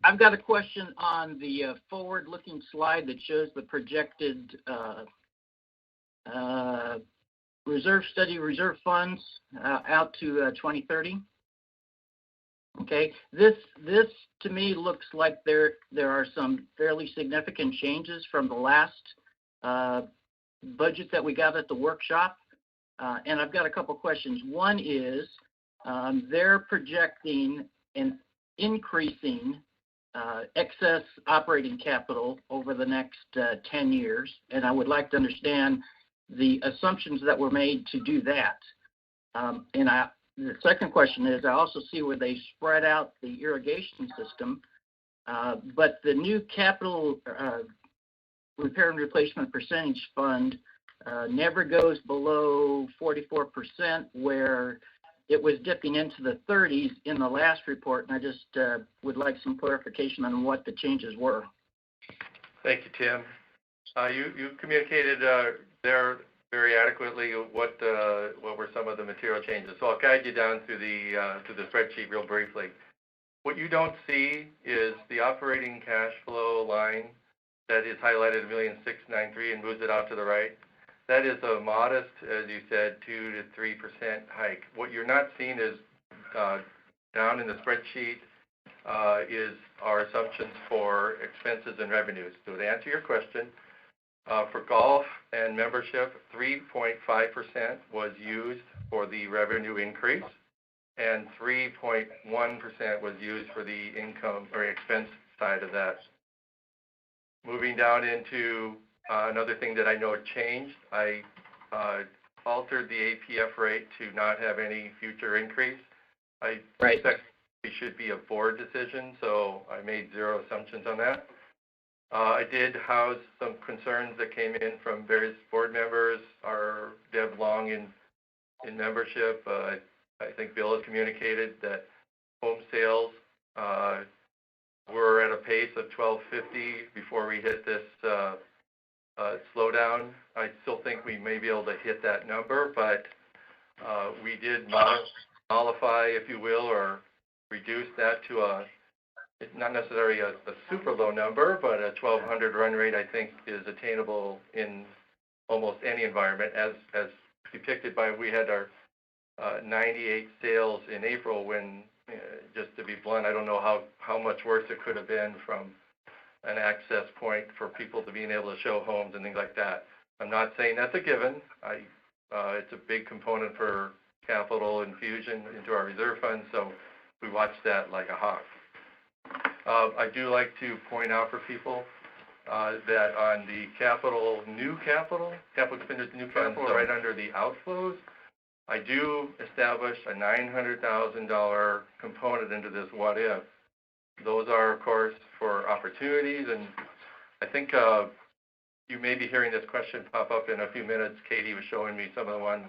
I've got a question on the forward-looking slide that shows the projected reserve funds out to 2030. Okay, this to me looks like there are some fairly significant changes from the last budget that we got at the workshop, and I've got a couple questions. One is they're projecting an increasing excess operating capital over the next 10 years, and I would like to understand the assumptions that were made to do that. The second question is, I also see where they spread out the irrigation system, but the new capital repair and replacement percentage fund never goes below 44%, where it was dipping into the 30s in the last report, and I just would like some clarification on what the changes were. Thank you, Tim. You communicated there very adequately what were some of the material changes. So I'll guide you down through the spreadsheet real briefly. What you don't see is the operating cash flow line that is highlighted $1,693,000 and moves it out to the right. That is a modest, as you said, 2 to 3% hike. What you're not seeing is down in the spreadsheet is our assumptions for expenses and revenues. So to answer your question, for golf and membership, 3.5% was used for the revenue increase, and 3.1% was used for the income or expense side of that. Moving down into another thing that I know changed, I altered the APF rate to not have any future increase. I expect it should be a board decision, so I made 0 assumptions on that. I did house some concerns that came in from various board members, our Deb Long in membership. I think Bill has communicated that home sales were at a pace of 1,250 before we hit this slowdown. I still think we may be able to hit that number, but we did mollify, if you will, or reduce that to it's not necessarily a super low number, but a 1,200 run rate, I think, is attainable in almost any environment, as depicted by we had our 98 sales in April when, just to be blunt, I don't know how much worse it could have been from an access point for people to being able to show homes and things like that. I'm not saying that's a given. It's a big component for capital infusion into our reserve fund, so we watch that like a hawk. I do like to point out for people that on the capital expenditures, new capital, right under the outflows, I do establish a $900,000 component into this what if. Those are, of course, for opportunities, and I think you may be hearing this question pop up in a few minutes. Katie was showing me some of the ones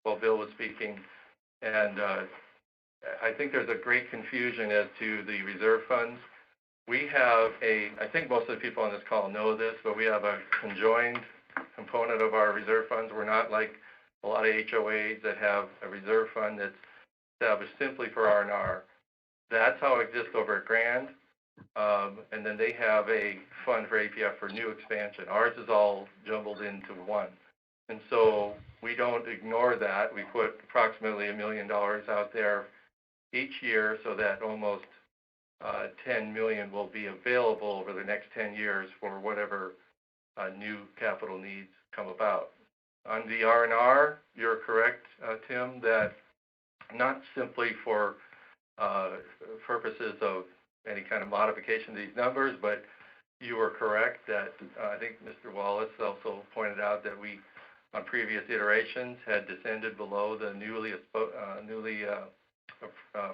while Bill was speaking, and I think there's a great confusion as to the reserve funds. We have I think most of the people on this call know this, but we have a conjoined component of our reserve funds. We're not like a lot of HOAs that have a reserve fund that's established simply for R&R. That's how it exists over at Grand, and then they have a fund for APF for new expansion. Ours is all jumbled into one, and so we don't ignore that. We put approximately $1 million out there each year so that almost $10 million will be available over the next 10 years for whatever new capital needs come about. On the R&R, you're correct, Tim, that not simply for purposes of any kind of modification of these numbers, but you were correct that I think Mr. Wallace also pointed out that we, on previous iterations, had descended below the newly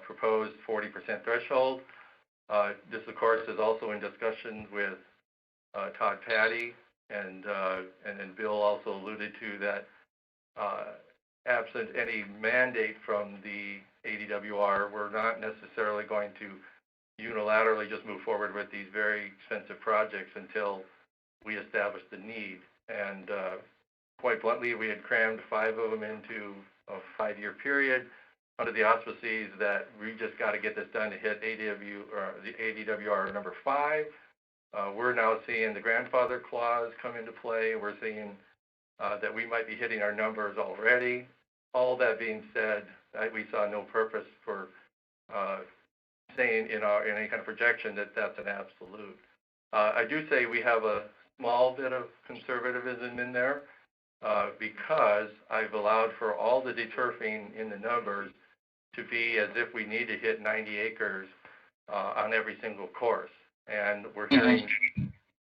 proposed 40% threshold. This, of course, is also in discussion with Todd Patty, and then Bill also alluded to that absent any mandate from the ADWR, we're not necessarily going to unilaterally just move forward with these very expensive projects until we establish the need. And quite bluntly, we had crammed 5 of them into a 5-year period under the auspices that we just got to get this done to hit the ADWR number 5. We're now seeing the grandfather clause come into play. We're seeing that we might be hitting our numbers already. All that being said, we saw no purpose for saying in any kind of projection that that's an absolute. I do say we have a small bit of conservatism in there because I've allowed for all the deturfing in the numbers to be as if we need to hit 90 acres on every single course. And we're hearing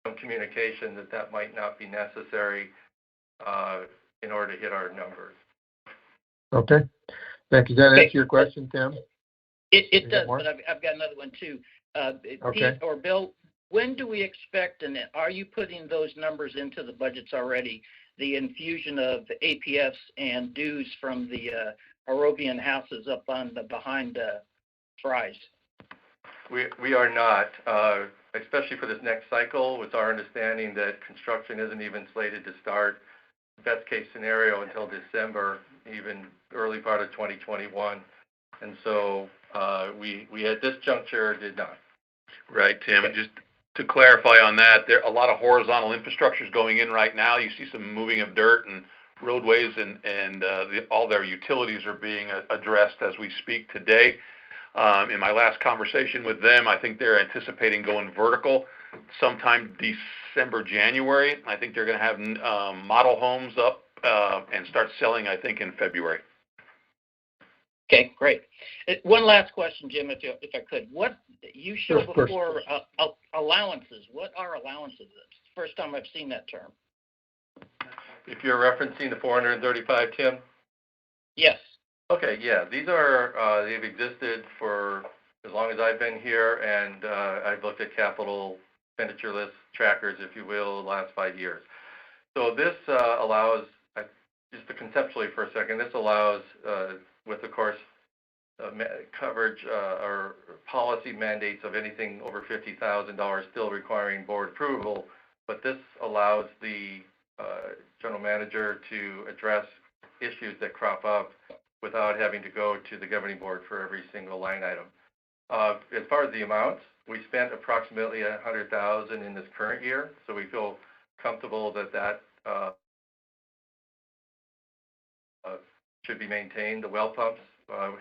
some communication that that might not be necessary in order to hit our numbers. Okay. Thank you. Does that answer your question, Tim? It does, but I've got another one too. Okay. Pete or Bill, when do we expect, and are you putting those numbers into the budgets already, the infusion of APFs and dues from the Arovian houses up on the behind Fry's? We are not, especially for this next cycle. It's our understanding that construction isn't even slated to start, best case scenario, until December, even early part of 2021. And so we at this juncture did not. Right, Tim. And just to clarify on that, there are a lot of horizontal infrastructures going in right now. You see some moving of dirt and roadways, and all their utilities are being addressed as we speak today. In my last conversation with them, I think they're anticipating going vertical sometime December, January. I think they're going to have model homes up and start selling, I think, in February. Okay, great. One last question, Jim, if I could. What you showed before allowances? What are allowances? It's the first time I've seen that term. If you're referencing the 435, Tim? Yes. Okay, yeah. These are they've existed for as long as I've been here, and I've looked at capital expenditure list trackers, if you will, the last 5 years. So this allows, just to conceptually for a second, this allows, with of course coverage or policy mandates of anything over $50,000 still requiring board approval, but this allows the general manager to address issues that crop up without having to go to the governing board for every single line item. As far as the amounts, we spent approximately $100,000 in this current year, so we feel comfortable that that should be maintained. The well pumps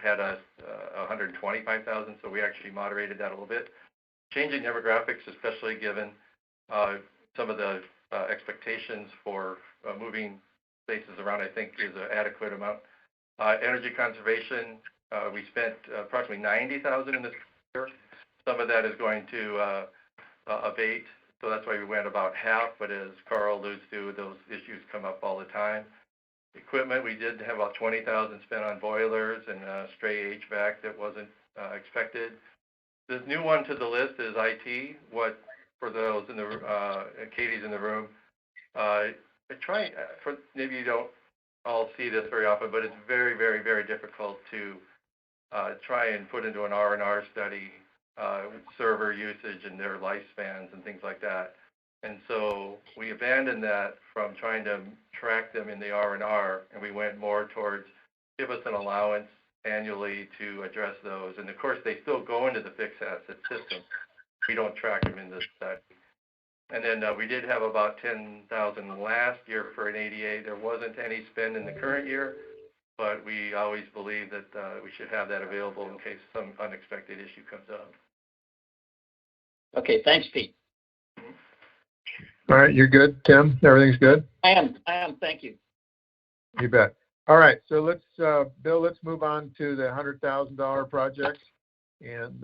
had a $125,000, so we actually moderated that a little bit. Changing demographics, especially given some of the expectations for moving spaces around, I think is an adequate amount. Energy conservation, we spent approximately $90,000 in this year. Some of that is going to abate, so that's why we went about half, but as Carl alludes to, those issues come up all the time. Equipment, we did have about $20,000 spent on boilers and stray HVAC that wasn't expected. The new one to the list is IT. What, for those in the, Katie's in the room, maybe you don't all see this very often, but it's very, very, very difficult to try and put into an R&R study server usage and their lifespans and things like that. And so we abandoned that from trying to track them in the R&R, and we went more towards give us an allowance annually to address those. And of course, they still go into the fixed asset system. We don't track them in this study. And then we did have about $10,000 last year for an ADA. There wasn't any spend in the current year, but we always believe that we should have that available in case some unexpected issue comes up. Okay, thanks, Pete. All right, you're good, Tim? Everything's good? I am. Thank you. You bet. All right, so let's, Bill, let's move on to the $100,000 projects and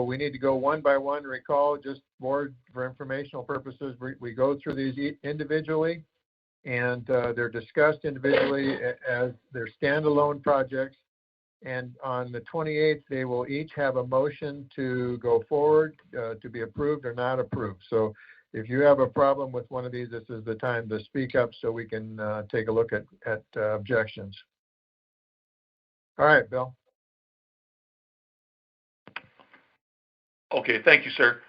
we need to go one by one. Recall, just more for informational purposes, we go through these individually, and they're discussed individually as their standalone projects. And on the 28th, they will each have a motion to go forward, to be approved or not approved. So if you have a problem with one of these, this is the time to speak up so we can take a look at objections. All right, Bill. Okay, thank you, sir.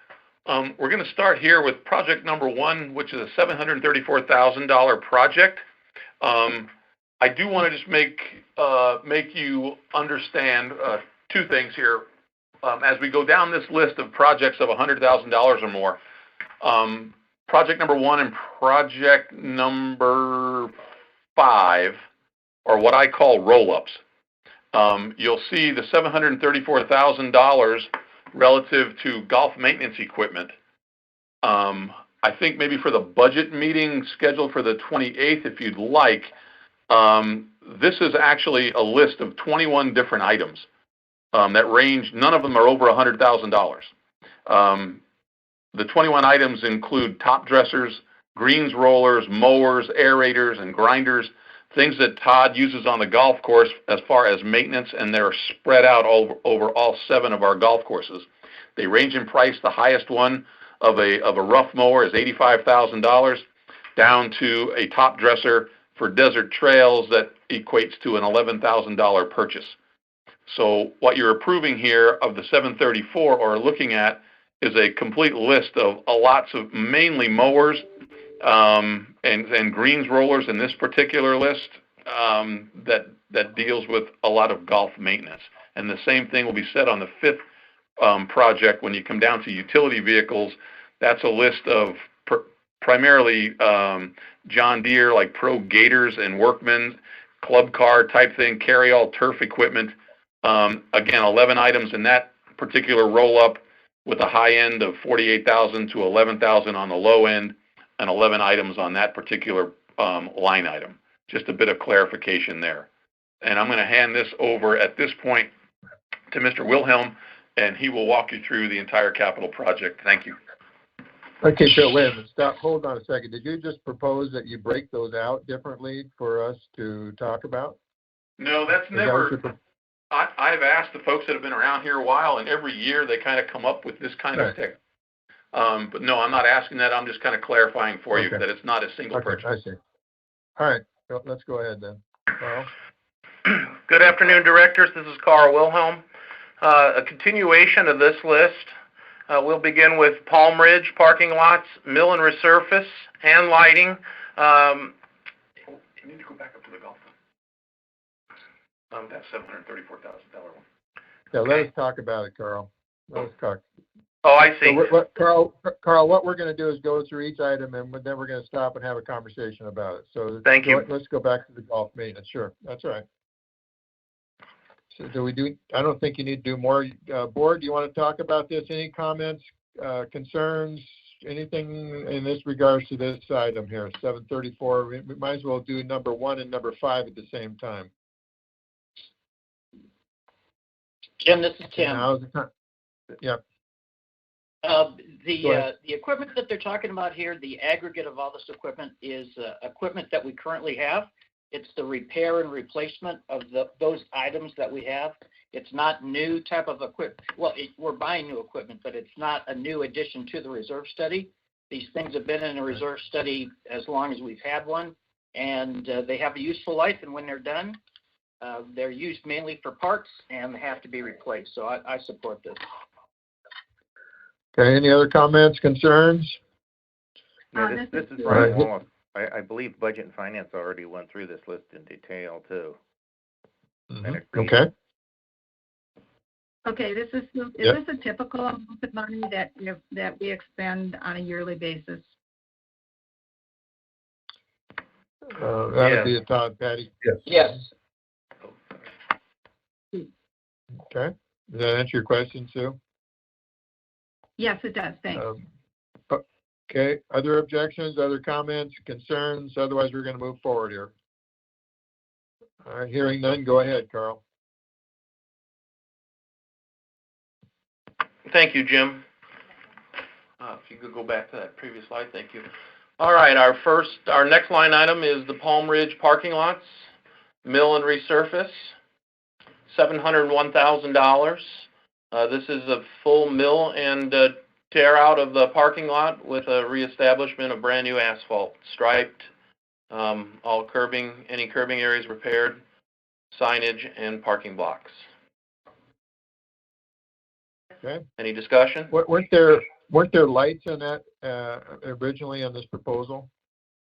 We're going to start here with project number 1, which is a $734,000 project. I do want to just make you understand 2 things here. As we go down this list of projects of $100,000 or more, project number 1 and project number 5 are what I call roll-ups. You'll see the $734,000 relative to golf maintenance equipment. I think maybe for the budget meeting scheduled for the 28th, if you'd like, this is actually a list of 21 different items that range, none of them are over $100,000. The 21 items include top dressers, greens rollers, mowers, aerators, and grinders, things that Todd uses on the golf course as far as maintenance, and they're spread out over all 7 of our golf courses. They range in price. The highest one of a rough mower is $85,000, down to a top dresser for desert trails that equates to an $11,000 purchase. So what you're approving here of the 734 or looking at is a complete list of lots of mainly mowers and greens rollers in this particular list that deals with a lot of golf maintenance. And the same thing will be said on the 5th project when you come down to utility vehicles. That's a list of primarily John Deere, like Pro Gators and Workman, club car type thing, carry-all turf equipment. Again, 11 items in that particular roll-up with a high end of $48,000 to $11,000 on the low end, and 11 items on that particular line item. Just a bit of clarification there. And I'm going to hand this over at this point to Mr. Wilhelm, and he will walk you through the entire capital project. Thank you. Okay, so wait a minute. Stop. Hold on a second. Did you just propose that you break those out differently for us to talk about? No, that's never. I've asked the folks that have been around here a while, and every year they kind of come up with this kind of tech. But no, I'm not asking that. I'm just kind of clarifying for you that it's not a single purchase. I see. All right, let's go ahead then. Carl? Good afternoon, directors. This is Carl Wilhelm. A continuation of this list. We'll begin with Palm Ridge parking lots, mill and resurface, and lighting. You need to go back up to the golf one. That $734,000 one. Yeah, let us talk about it, Carl. Let us talk. Oh, I see. So Carl, what we're going to do is go through each item, and then we're going to stop and have a conversation about it. So thank you. Let's go back to the golf maintenance. Sure, that's all right. So I don't think you need to do more. Board, do you want to talk about this? Any comments, concerns, anything in this regards to this item here, 734? We might as well do number 1 and number 5 at the same time. Jim, this is Tim. Now's the time. Yeah. The equipment that they're talking about here, the aggregate of all this equipment is equipment that we currently have. It's the repair and replacement of those items that we have. It's not new type of equipment. Well, we're buying new equipment, but it's not a new addition to the reserve study. These things have been in a reserve study as long as we've had one, and they have a useful life, and when they're done, they're used mainly for parts and have to be replaced. So I support this. Okay, any other comments, concerns? Yeah, this is Brian Wallace. I believe Budget and Finance already went through this list in detail, too. Mm-hmm. Okay. Okay, is this a typical amount of money that we expend on a yearly basis? That would be a Todd, Patty. Yes. Okay. Does that answer your question, Sue? Yes, it does. Thanks. Okay. Other objections, other comments, concerns? Otherwise, we're going to move forward here. All right. Hearing none, go ahead, Carl. Thank you, Jim. If you could go back to that previous slide, thank you. All right, our next line item is the Palm Ridge parking lots, mill and resurface, $701,000. This is a full mill and tear out of the parking lot with a reestablishment of brand new asphalt, striped, all curbing, any curbing areas repaired, signage, and parking blocks. Okay. Any discussion? Weren't there lights in that originally on this proposal?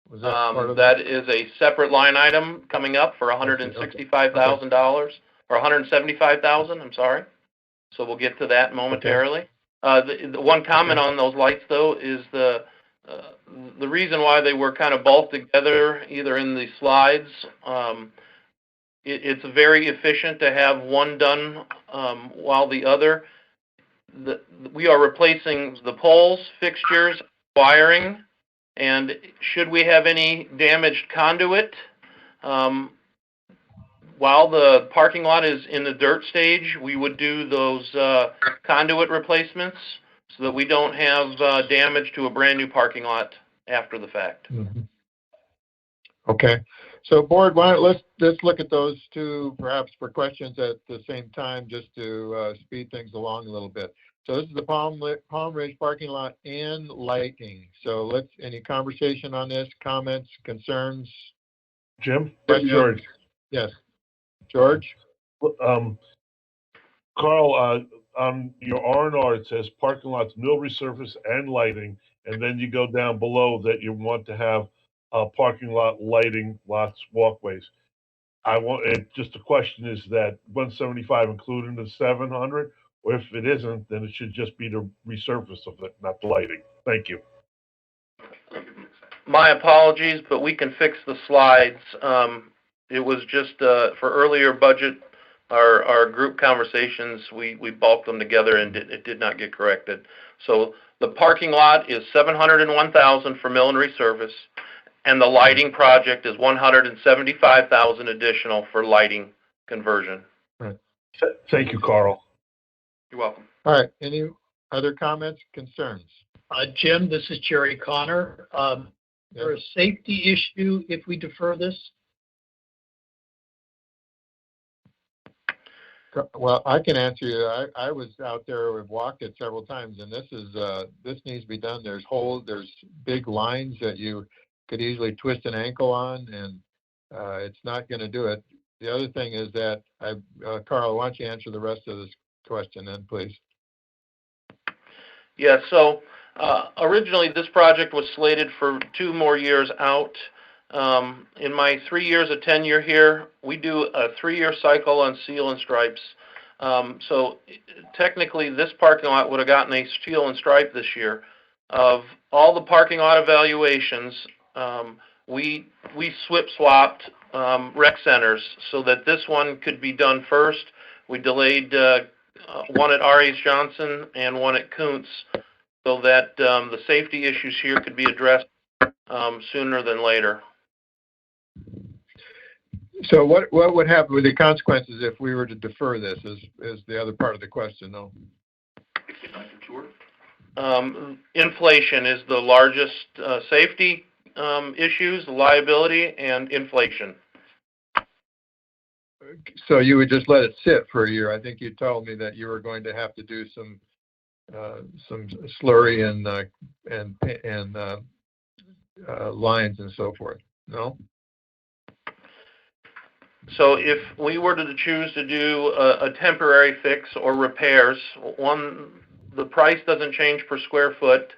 Was that part of That is a separate line item coming up for $165,000 or $175,000. I'm sorry. So we'll get to that momentarily. The one comment on those lights, though, is the reason why they were kind of bulked together, either in the slides. It's very efficient to have one done while the other. We are replacing the poles, fixtures, wiring, and should we have any damaged conduit, while the parking lot is in the dirt stage, we would do those conduit replacements so that we don't have damage to a brand new parking lot after the fact. Mm-hmm. Okay. So board, let's look at those two perhaps for questions at the same time, just to speed things along a little bit. So this is the Palm Ridge parking lot and lighting. So any conversation on this, comments, concerns? Jim? That's George. Yes. George? Carl, on your R&R, it says parking lots, mill resurface and lighting, and then you go down below that you want to have parking lot lighting, lots, walkways. Just the question is that 175 including the 700, or if it isn't, then it should just be the resurface of it, not the lighting. Thank you. My apologies, but we can fix the slides. It was just for earlier budget, our group conversations, we bulked them together and it did not get corrected. So the parking lot is $701,000 for mill and resurface, and the lighting project is $175,000 additional for lighting conversion. Right. Thank you, Carl. You're welcome. All right. Any other comments, concerns? Jim, this is Jerry Connor. Is there a safety issue if we defer this? Well, I can answer you. I was out there, we've walked it several times, and this needs to be done. There's big lines that you could easily twist an ankle on, and it's not going to do it. The other thing is that, Carl, why don't you answer the rest of this question then, please? Yeah, so originally this project was slated for 2 more years out. In my 3 years of tenure here, we do a 3-year cycle on seal and stripes. So technically this parking lot would have gotten a seal and stripe this year. Of all the parking lot evaluations, we swapped rec centers so that this one could be done first. We delayed one at R.H. Johnson and one at Kuntz so that the safety issues here could be addressed sooner than later. So what would happen with the consequences if we were to defer this is the other part of the question, though? Inflation is the largest safety issues, liability, and inflation. So you would just let it sit for a year. I think you told me that you were going to have to do some slurry and lines and so forth. No? So if we were to choose to do a temporary fix or repairs, the price doesn't change per square foot.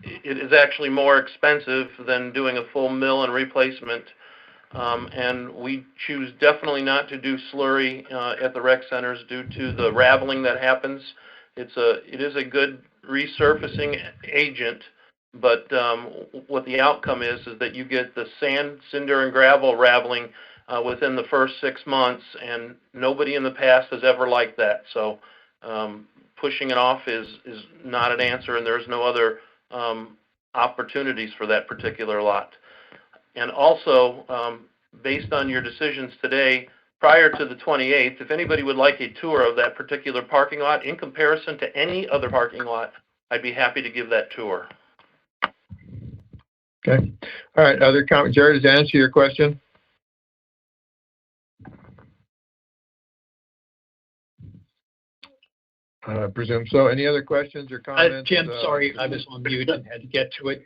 It is actually more expensive than doing a full mill and replacement. And we choose definitely not to do slurry at the rec centers due to the raveling that happens. It is a good resurfacing agent, but what the outcome is that you get the sand, cinder, and gravel raveling within the first 6 months, and nobody in the past has ever liked that. So pushing it off is not an answer, and there's no other opportunities for that particular lot. And also, based on your decisions today, prior to the 28th, if anybody would like a tour of that particular parking lot in comparison to any other parking lot, I'd be happy to give that tour. Okay. All right. Other comments? Jerry, does that answer your question? I presume so. Any other questions or comments? Jim, sorry, I was on mute and had to get to it.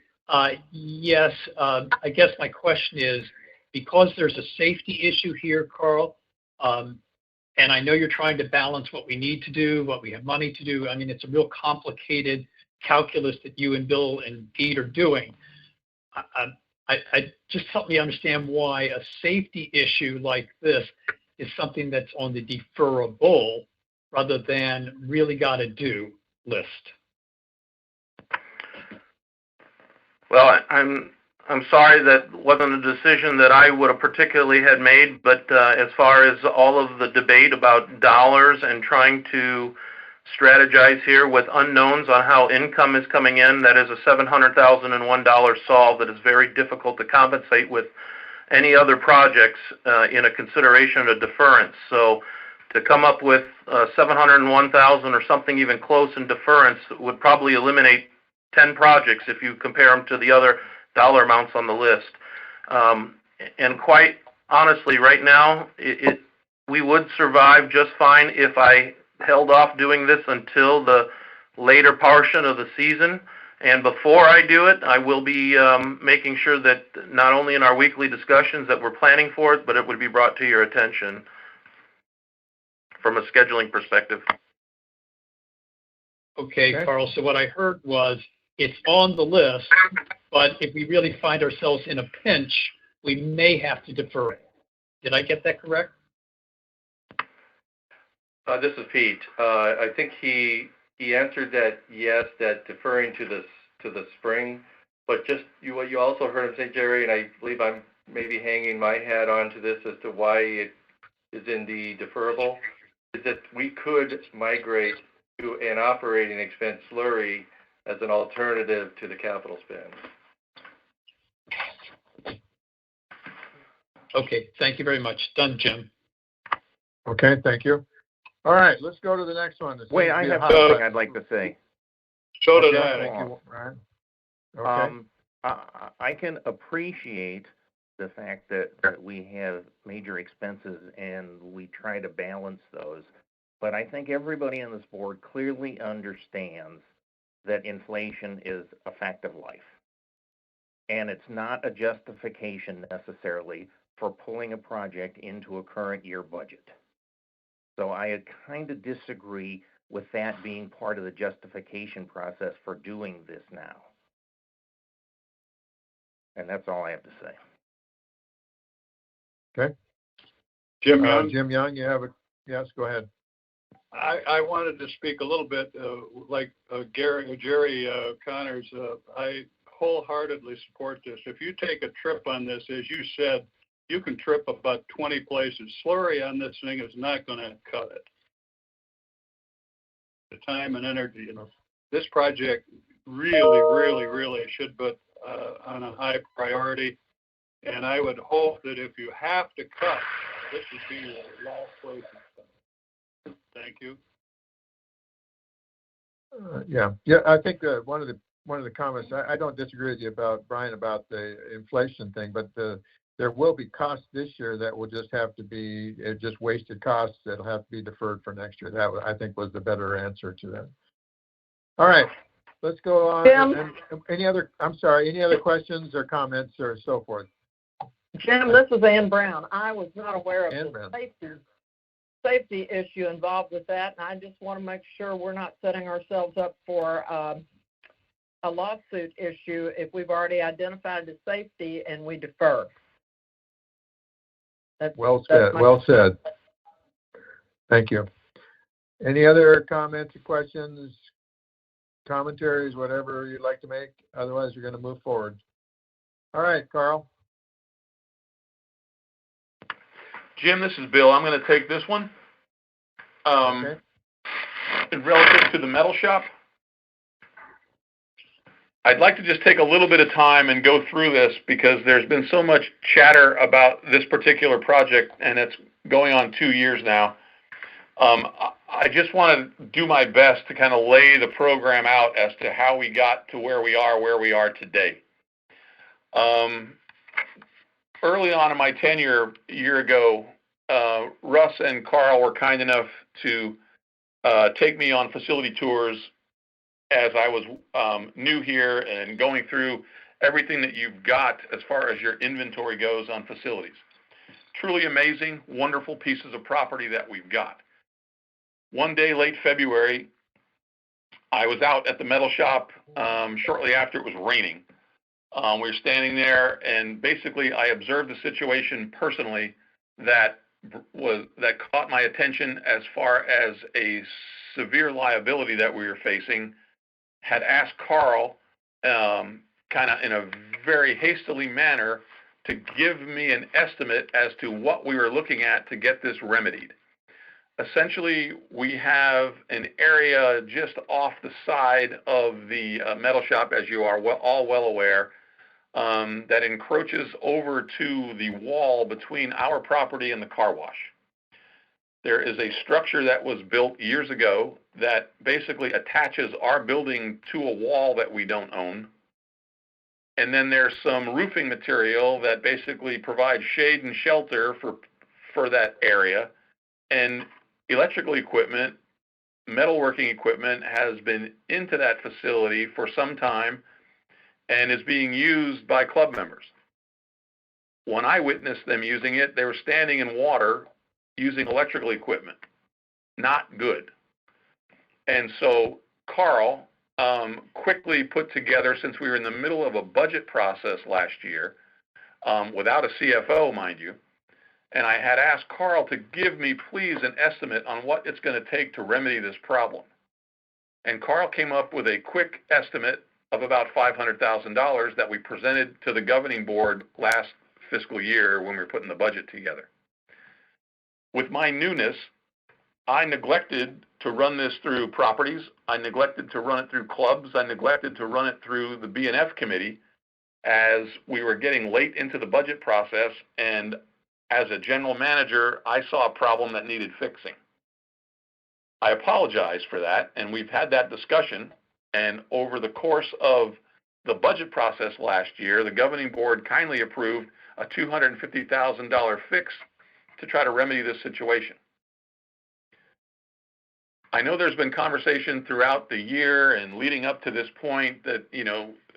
Yes, I guess my question is, because there's a safety issue here, Carl, and I know you're trying to balance what we need to do, what we have money to do. I mean, it's a real complicated calculus that you and Bill and Pete are doing. I just help me understand why a safety issue like this is something that's on the deferrable rather than really got to do list. Well, I'm sorry that wasn't a decision that I would have particularly had made, but as far as all of the debate about dollars and trying to strategize here with unknowns on how income is coming in, that is a $700,001 solve that is very difficult to compensate with any other projects in a consideration of deference. So to come up with 701,000 or something even close in deference would probably eliminate 10 projects if you compare them to the other dollar amounts on the list. And quite honestly, right now, we would survive just fine if I held off doing this until the later portion of the season. And before I do it, I will be making sure that not only in our weekly discussions that we're planning for it, but it would be brought to your attention from a scheduling perspective. Okay, Carl, so what I heard was it's on the list, but if we really find ourselves in a pinch, we may have to defer it. Did I get that correct? This is Pete. I think he answered that yes, that deferring to the spring, but just what you also heard him say, Jerry, and I believe I'm maybe hanging my hat onto this as to why it is in the deferrable, is that we could migrate to an operating expense slurry as an alternative to the capital spend. Okay, thank you very much. Done, Jim. Okay, thank you. All right, let's go to the next one. Wait, I have something I'd like to say. So did Okay, I. thank you, Ryan. Okay. I can appreciate the fact that we have major expenses and we try to balance those, but I think everybody on this board clearly understands that inflation is a fact of life. And it's not a justification necessarily for pulling a project into a current year budget. So I kind of disagree with that being part of the justification process for doing this now. And that's all I have to say. Okay. Jim Young? Jim Young, you have a, yes, go ahead. I wanted to speak a little bit like Jerry Connors. I wholeheartedly support this. If you take a trip on this, as you said, you can trip about 20 places. Slurry on this thing is not going to cut it. The time and energy. This project really should put on a high priority. And I would hope that if you have to cut, this would be the last place to cut. Thank you. Yeah. I think one of the comments. I don't disagree with you Brian, about the inflation thing, but there will be costs this year that will just have to be just wasted costs that'll have to be deferred for next year. That I think was the better answer to that. All right, let's go on. Jim? Any other questions or comments or so forth? Jim, this is Ann Brown. I was not aware of Ann the Brown. safety issue involved with that, and I just want to make sure we're not setting ourselves up for a lawsuit issue if we've already identified the safety and we defer. Well said. Thank you. Any other comments or questions, commentaries, whatever you'd like to make? Otherwise, we're going to move forward. All right, Carl. Jim, this is Bill. I'm going to take this one. Okay. Relative to the metal shop, I'd like to just take a little bit of time and go through this because there's been so much chatter about this particular project, and it's going on 2 years now. I just want to do my best to kind of lay the program out as to how we got to where we are today. Early on in my tenure a year ago, Russ and Carl were kind enough to take me on facility tours as I was new here and going through everything that you've got as far as your inventory goes on facilities. Truly amazing, wonderful pieces of property that we've got. One day, late February, I was out at the metal shop shortly after it was raining. We were standing there, and basically I observed the situation personally that caught my attention as far as a severe liability that we were facing. Had asked Carl, kind of in a very hastily manner, to give me an estimate as to what we were looking at to get this remedied. Essentially, we have an area just off the side of the metal shop, as you are all well aware, that encroaches over to the wall between our property and the car wash. There is a structure that was built years ago that basically attaches our building to a wall that we don't own. And then there's some roofing material that basically provides shade and shelter for that area. And electrical equipment, metalworking equipment has been into that facility for some time and is being used by club members. When I witnessed them using it, they were standing in water using electrical equipment. Not good. And so Carl quickly put together, since we were in the middle of a budget process last year, without a CFO, mind you, and I had asked Carl to give me, please, an estimate on what it's going to take to remedy this problem. And Carl came up with a quick estimate of about $500,000 that we presented to the governing board last fiscal year when we were putting the budget together. With my newness, I neglected to run this through properties. I neglected to run it through clubs. I neglected to run it through the B&F committee as we were getting late into the budget process. And as a general manager, I saw a problem that needed fixing. I apologize for that, and we've had that discussion. And over the course of the budget process last year, the governing board kindly approved a $250,000 fix to try to remedy this situation. I know there's been conversation throughout the year and leading up to this point that,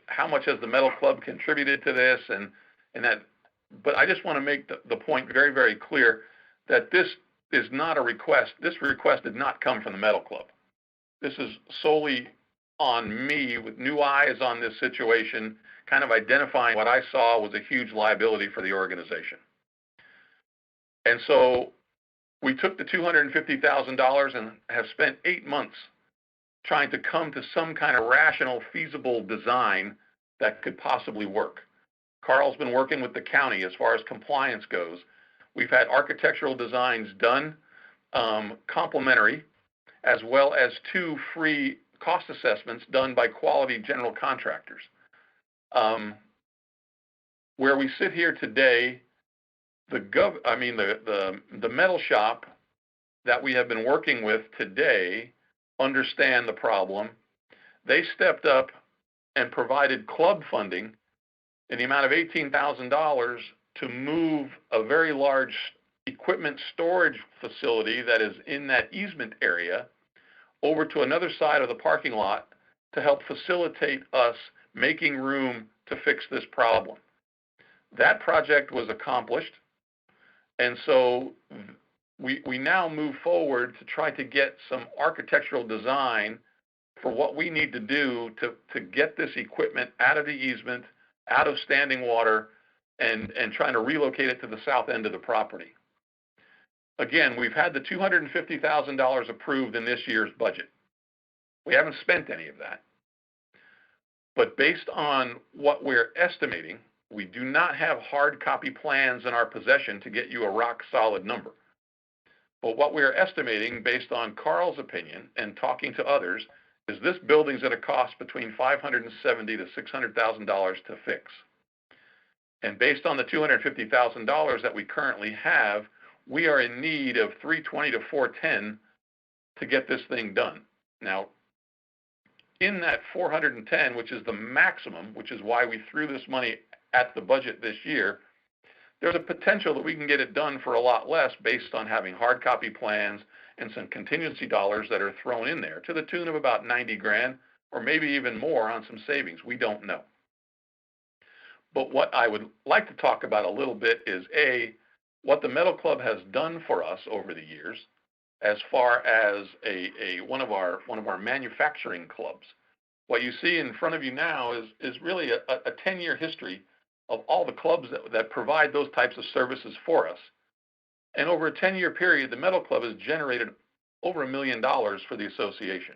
how much has the Metal Club contributed to this and that, but I just want to make the point very, very clear that this is not a request. This request did not come from the Metal Club. This is solely on me with new eyes on this situation, kind of identifying what I saw was a huge liability for the organization. And so we took the $250,000 and have spent 8 months trying to come to some kind of rational, feasible design that could possibly work. Carl's been working with the county as far as compliance goes. We've had architectural designs done, complimentary, as well as 2 free cost assessments done by quality general contractors. Where we sit here today, the metal shop that we have been working with today understand the problem. They stepped up and provided club funding in the amount of $18,000 to move a very large equipment storage facility that is in that easement area over to another side of the parking lot to help facilitate us making room to fix this problem. That project was accomplished. And so we now move forward to try to get some architectural design for what we need to do to get this equipment out of the easement, out of standing water, and trying to relocate it to the south end of the property. Again, we've had the $250,000 approved in this year's budget. We haven't spent any of that. But based on what we're estimating, we do not have hard copy plans in our possession to get you a rock solid number. But what we're estimating, based on Carl's opinion and talking to others, is this building's at a cost between $570,000 to $600,000 to fix. And based on the $250,000 that we currently have, we are in need of $320,000 to $410,000 to get this thing done. Now, in that $410,000, which is the maximum, which is why we threw this money at the budget this year, there's a potential that we can get it done for a lot less based on having hard copy plans and some contingency dollars that are thrown in there to the tune of about 90 grand or maybe even more on some savings. We don't know. But what I would like to talk about a little bit is what the Metal Club has done for us over the years as far as one of our manufacturing clubs. What you see in front of you now is really a 10-year history of all the clubs that provide those types of services for us. And over a 10-year period, the Metal Club has generated over $1 million for the association.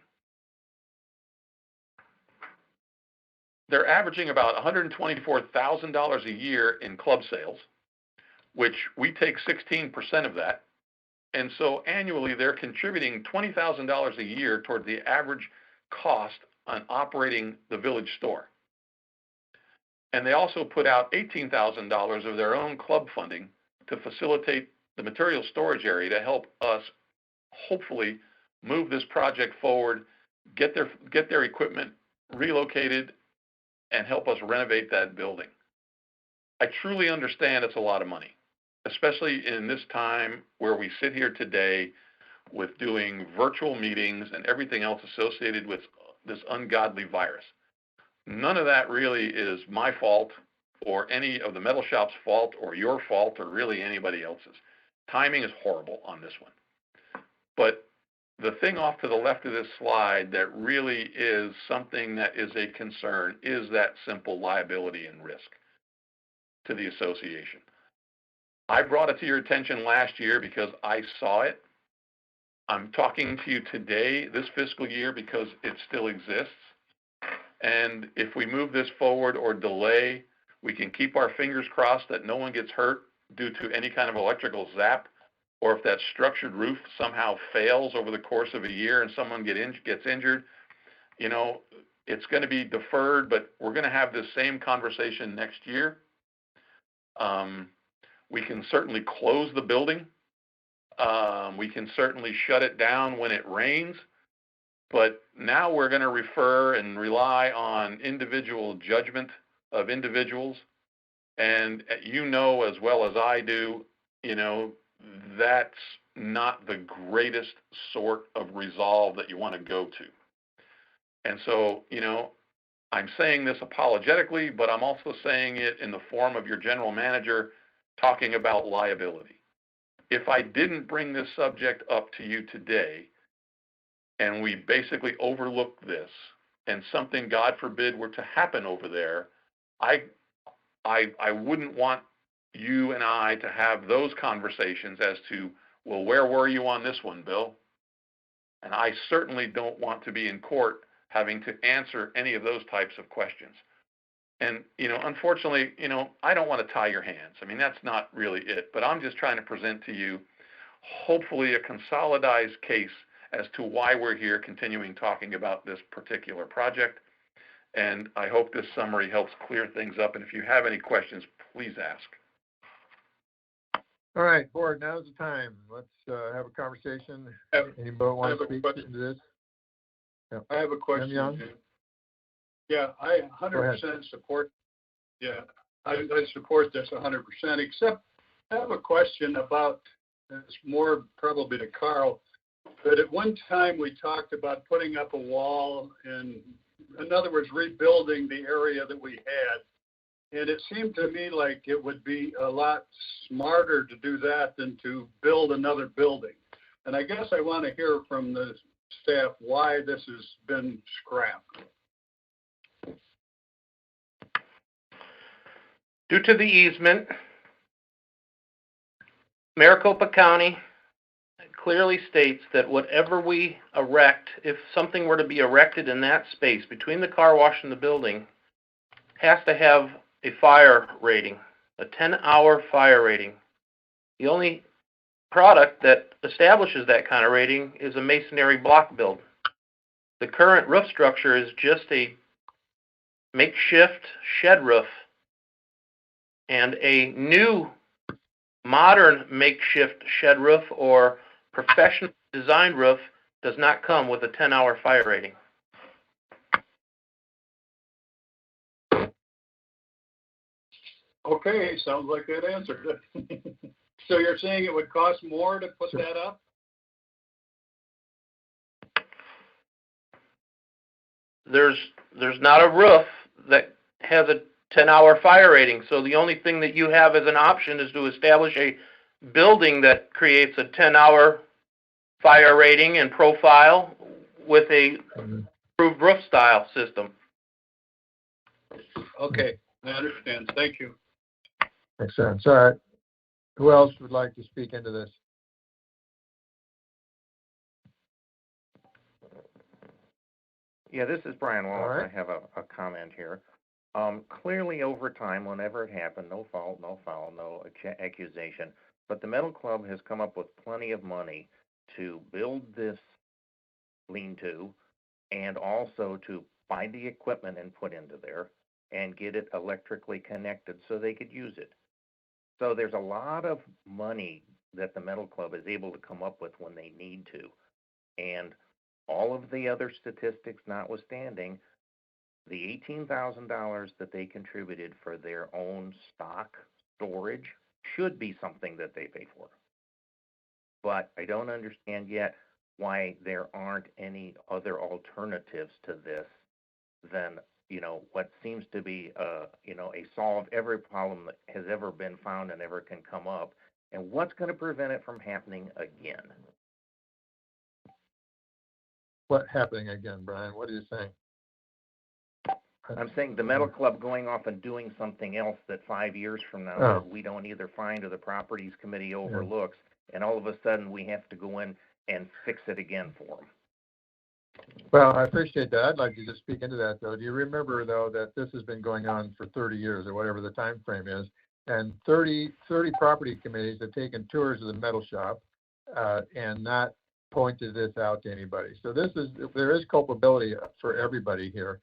They're averaging about $124,000 a year in club sales, which we take 16% of that. And so annually, they're contributing $20,000 a year toward the average cost on operating the village store. And they also put out $18,000 of their own club funding to facilitate the material storage area to help us hopefully move this project forward, get their equipment relocated, and help us renovate that building. I truly understand it's a lot of money, especially in this time where we sit here today with doing virtual meetings and everything else associated with this ungodly virus. None of that really is my fault or any of the metal shop's fault or your fault or really anybody else's. Timing is horrible on this one. But the thing off to the left of this slide that really is something that is a concern is that simple liability and risk to the association. I brought it to your attention last year because I saw it. I'm talking to you today, this fiscal year, because it still exists. And if we move this forward or delay, we can keep our fingers crossed that no one gets hurt due to any kind of electrical zap, or if that structured roof somehow fails over the course of a year and someone gets injured, it's going to be deferred, but we're going to have this same conversation next year. We can certainly close the building. We can certainly shut it down when it rains. But now we're going to refer and rely on individual judgment of individuals. And as well as I do, that's not the greatest sort of resolve that you want to go to. And so, I'm saying this apologetically, but I'm also saying it in the form of your general manager talking about liability. If I didn't bring this subject up to you today, and we basically overlooked this, and something, God forbid, were to happen over there, I wouldn't want you and I to have those conversations as to, well, where were you on this one, Bill? And I certainly don't want to be in court having to answer any of those types of questions. And, unfortunately, I don't want to tie your hands. I mean, that's not really it. But I'm just trying to present to you, hopefully, a consolidated case as to why we're here continuing talking about this particular project. And I hope this summary helps clear things up. And if you have any questions, please ask. All right, board, now's the time. Let's have a conversation. Anybody want to speak to this? Yep. I have a question. Young? Yeah, I 100% support. Yeah, I support this 100%, except I have a question about, it's more probably to Carl, but at one time we talked about putting up a wall and, in other words, rebuilding the area that we had. And it seemed to me like it would be a lot smarter to do that than to build another building. And I guess I want to hear from the staff why this has been scrapped. Due to the easement, Maricopa County clearly states that whatever we erect, if something were to be erected in that space between the car wash and the building, has to have a fire rating, a 10-hour fire rating. The only product that establishes that kind of rating is a masonry block build. The current roof structure is just a makeshift shed roof, and a new modern makeshift shed roof or professional designed roof does not come with a 10-hour fire rating. Okay, sounds like that answered it. So you're saying it would cost more to put that up? There's not a roof that has a 10-hour fire rating, so the only thing that you have as an option is to establish a building that creates a 10-hour fire rating and profile with a approved roof style system. Okay, I understand. Thank you. Makes sense. All right. Who else would like to speak into this? Yeah, this is Brian Wallace. All right. I have a comment here. Clearly, over time, whenever it happened, no fault, no foul, no accusation, but the Metal Club has come up with plenty of money to build this lean-to and also to buy the equipment and put into there and get it electrically connected so they could use it. So there's a lot of money that the Metal Club is able to come up with when they need to. And all of the other statistics notwithstanding, the $18,000 that they contributed for their own stock storage should be something that they pay for. But I don't understand yet why there aren't any other alternatives to this than, what seems to be, a solve every problem that has ever been found and ever can come up. And what's going to prevent it from happening again? What happening again, Brian? What are you saying? I'm saying the Metal Club going off and doing something else that 5 years from now we don't either find or the Properties Committee overlooks, and all of a sudden we have to go in and fix it again for them. Well, I appreciate that. I'd like to just speak into that, though. Do you remember, though, that this has been going on for 30 years or whatever the time frame is, and 30 property committees have taken tours of the metal shop and not pointed this out to anybody. So there is culpability for everybody here,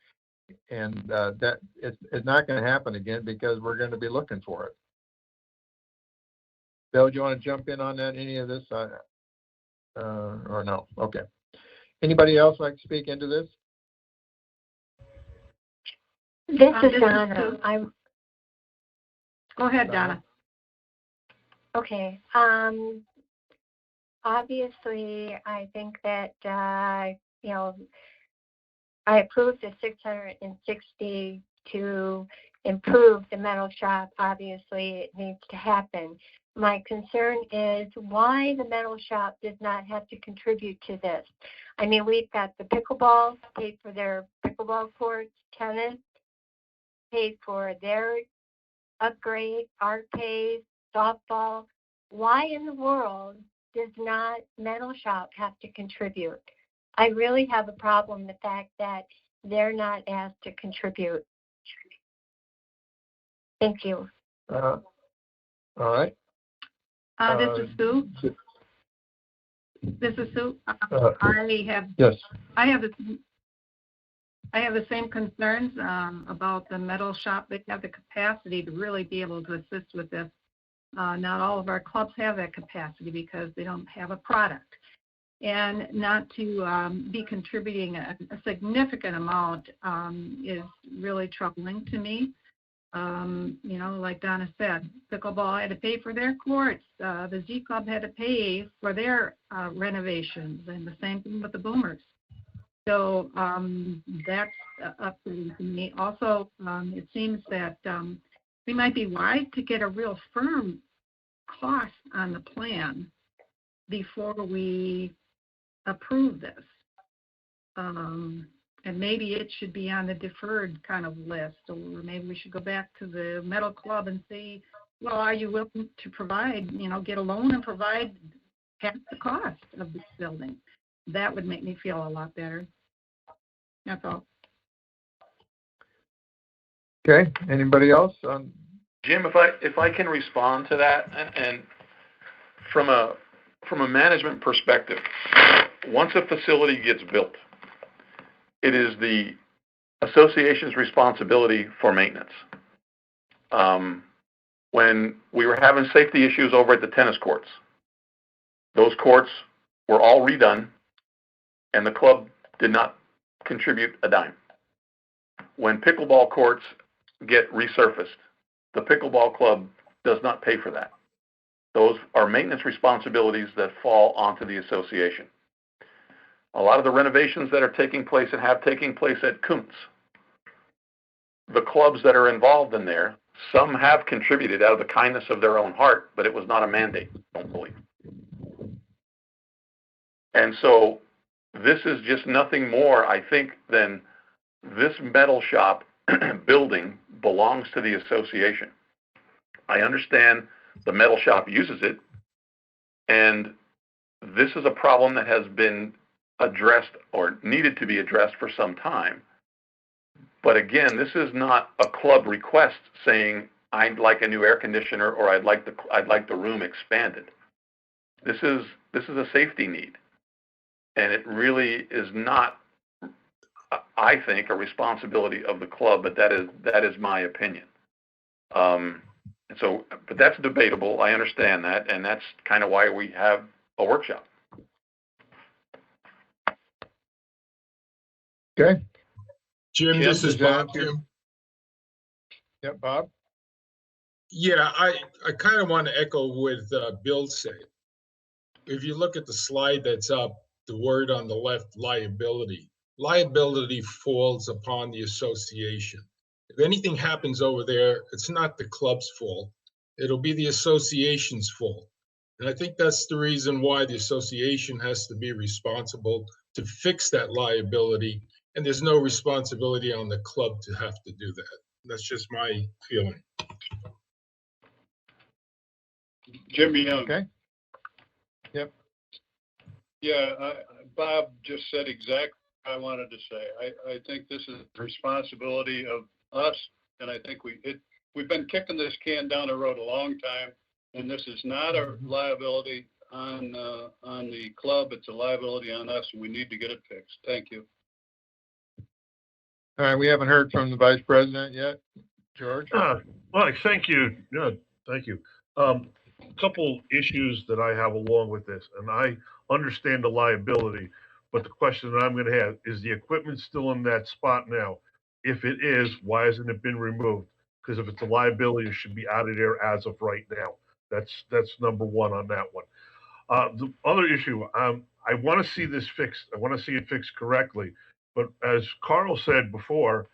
and that it's not going to happen again because we're going to be looking for it. Bill, do you want to jump in on that, any of this, or no? Okay. Anybody else like to speak into this? This is Donna. Go ahead, Donna. Okay. Obviously, I think that, I approved the $660 to improve the metal shop. Obviously, it needs to happen. My concern is why the metal shop does not have to contribute to this. I mean, we've got the pickleball, paid for their pickleball courts, tennis, paid for their upgrade, arcade, softball. Why in the world does not metal shop have to contribute? I really have a problem with the fact that they're not asked to contribute. Thank you. All right. This is Sue. This is Sue. Yes. I have the same concerns about the metal shop. They have the capacity to really be able to assist with this. Not all of our clubs have that capacity because they don't have a product. And not to be contributing a significant amount is really troubling to me. Like Donna said, pickleball had to pay for their courts. The Z Club had to pay for their renovations, and the same thing with the Boomers. So that's upsetting to me. Also, it seems that we might be wise to get a real firm cost on the plan before we approve this. And maybe it should be on the deferred kind of list, or maybe we should go back to the Metal Club and say, well, are you willing to provide, get a loan and provide half the cost of this building? That would make me feel a lot better. That's all. Okay. Anybody else? Jim, if I can respond to that, and from a management perspective, once a facility gets built, it is the association's responsibility for maintenance. When we were having safety issues over at the tennis courts, those courts were all redone, and the club did not contribute a dime. When pickleball courts get resurfaced, The pickleball club does not pay for that. Those are maintenance responsibilities that fall onto the association. A lot of the renovations that are taking place and have taken place at Kuntz, the clubs that are involved in there, some have contributed out of the kindness of their own heart, but it was not a mandate, I don't believe. And so this is just nothing more, I think, than this metal shop building belongs to the association. I understand the metal shop uses it, and this is a problem that has been addressed or needed to be addressed for some time. But again, this is not a club request saying, I'd like a new air conditioner or I'd like the room expanded. This is a safety need. And it really is not, I think, a responsibility of the club, but that is my opinion. But that's debatable. I understand that, and that's kind of why we have a workshop. Okay. Jim, this is Bob. Jim. Yep, Bob. Yeah, I kind of want to echo what Bill said. If you look at the slide that's up, the word on the left, liability. Liability falls upon the association. If anything happens over there, it's not the club's fault. It'll be the association's fault. And I think that's the reason why the association has to be responsible to fix that liability. And there's no responsibility on the club to have to do that. That's just my feeling. Jimmy Young. Okay. Yep. Yeah, Bob just said exactly what I wanted to say. I think this is the responsibility of us, and I think we've been kicking this can down the road a long time, and this is not a liability on the club. It's a liability on us, and we need to get it fixed. Thank you. All right, we haven't heard from the Vice President yet. George? Well, thank you. Yeah, thank you. Couple issues that I have along with this, and I understand the liability, but the question that I'm going to have is the equipment still in that spot now? If it is, why hasn't it been removed? Because if it's a liability, it should be out of there as of right now. That's number one on that one. The other issue, I want to see this fixed. I want to see it fixed correctly. But as Carl said before,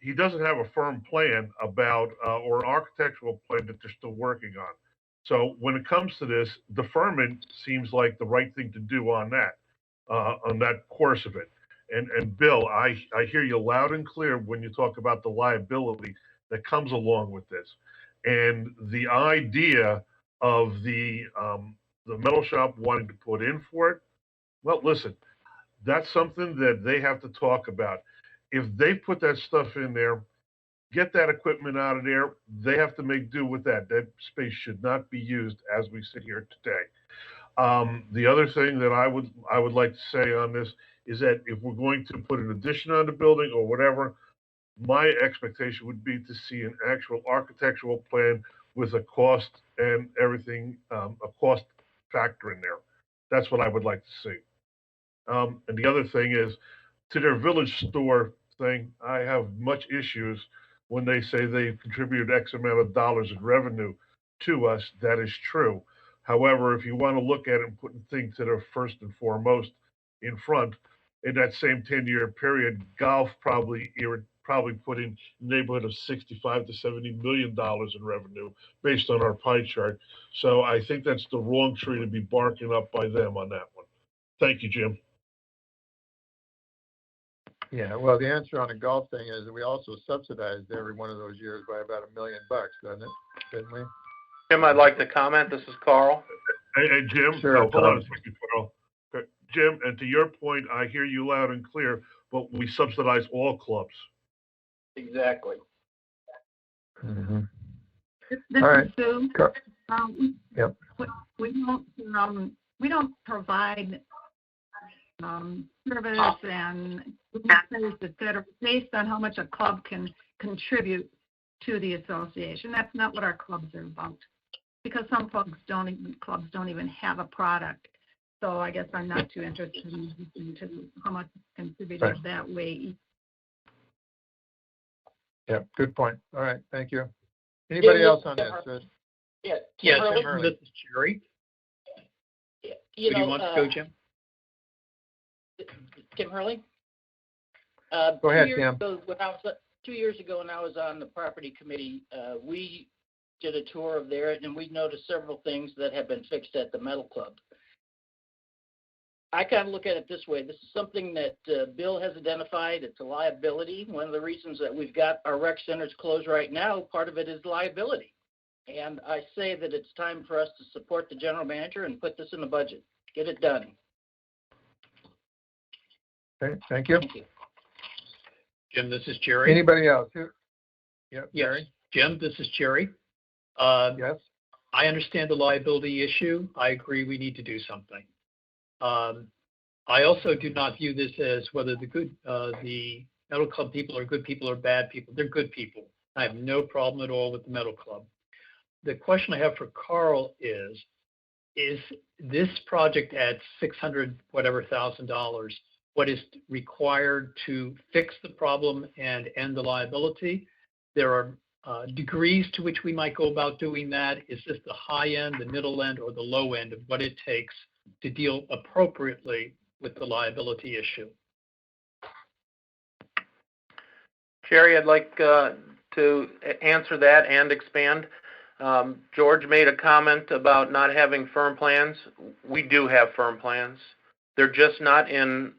he doesn't have a firm plan about or an architectural plan that they're still working on. So when it comes to this, deferment seems like the right thing to do on that course of it. And Bill, I hear you loud and clear when you talk about the liability that comes along with this, and the idea of the metal shop wanting to put in for it. Well, listen, that's something that they have to talk about. If they put that stuff in there, get that equipment out of there, they have to make do with that. That space should not be used as we sit here today. The other thing that I would like to say on this is that if we're going to put an addition on the building or whatever, my expectation would be to see an actual architectural plan with a cost and everything, a cost factor in there. That's what I would like to see. And the other thing is, to their village store thing, I have much issues when they say they contributed X amount of dollars in revenue to us. That is true. However, if you want to look at it and putting things that are first and foremost in front, in that same 10-year period, golf probably put in the neighborhood of $65 to $70 million in revenue based on our pie chart. So I think that's the wrong tree to be barking up by them on that one. Thank you, Jim. Yeah, well, the answer on the golf thing is that we also subsidized every one of those years by about $1 million, doesn't it? Didn't we? Jim, I'd like to comment. This is Carl. Hey, Jim. Sure, hold on a second, Carl. Okay. Jim, and to your point, I hear you loud and clear, but we subsidize all clubs. Exactly. Mm-hmm. This All is right. Sue. Yep. We don't provide service and et cetera, based on how much a club can contribute to the association. That's not what our clubs are about, because some clubs don't even have a product. So I guess I'm not too interested in into how much is contributed that way. Yeah, good point. All right, thank you. Anybody else on this? Yeah, Yes, Hurley? this is Jerry. You Do know, you want to go, Jim? Tim Hurley? Go ahead, Tim. 2 years ago, when I was on the property committee, we did a tour of there, and we noticed several things that have been fixed at the Metal Club. I kind of look at it this way. This is something that Bill has identified. It's a liability. One of the reasons that we've got our rec centers closed right now, part of it is liability. And I say that it's time for us to support the general manager and put this in the budget. Get it done. Okay, thank you. Thank you. Jim, this is Jerry. Anybody else? Yep, Yes. Jerry. Jim, this is Jerry. Yes. I understand the liability issue. I agree we need to do something. I also do not view this as whether the Metal Club people are good people or bad people. They're good people. I have no problem at all with the Metal Club. The question I have for Carl is this project at $600,000 what is required to fix the problem and end the liability? There are degrees to which we might go about doing that. Is this the high end, the middle end, or the low end of what it takes to deal appropriately with the liability issue? Jerry, I'd like to answer that and expand. George made a comment about not having firm plans. We do have firm plans. They're just not in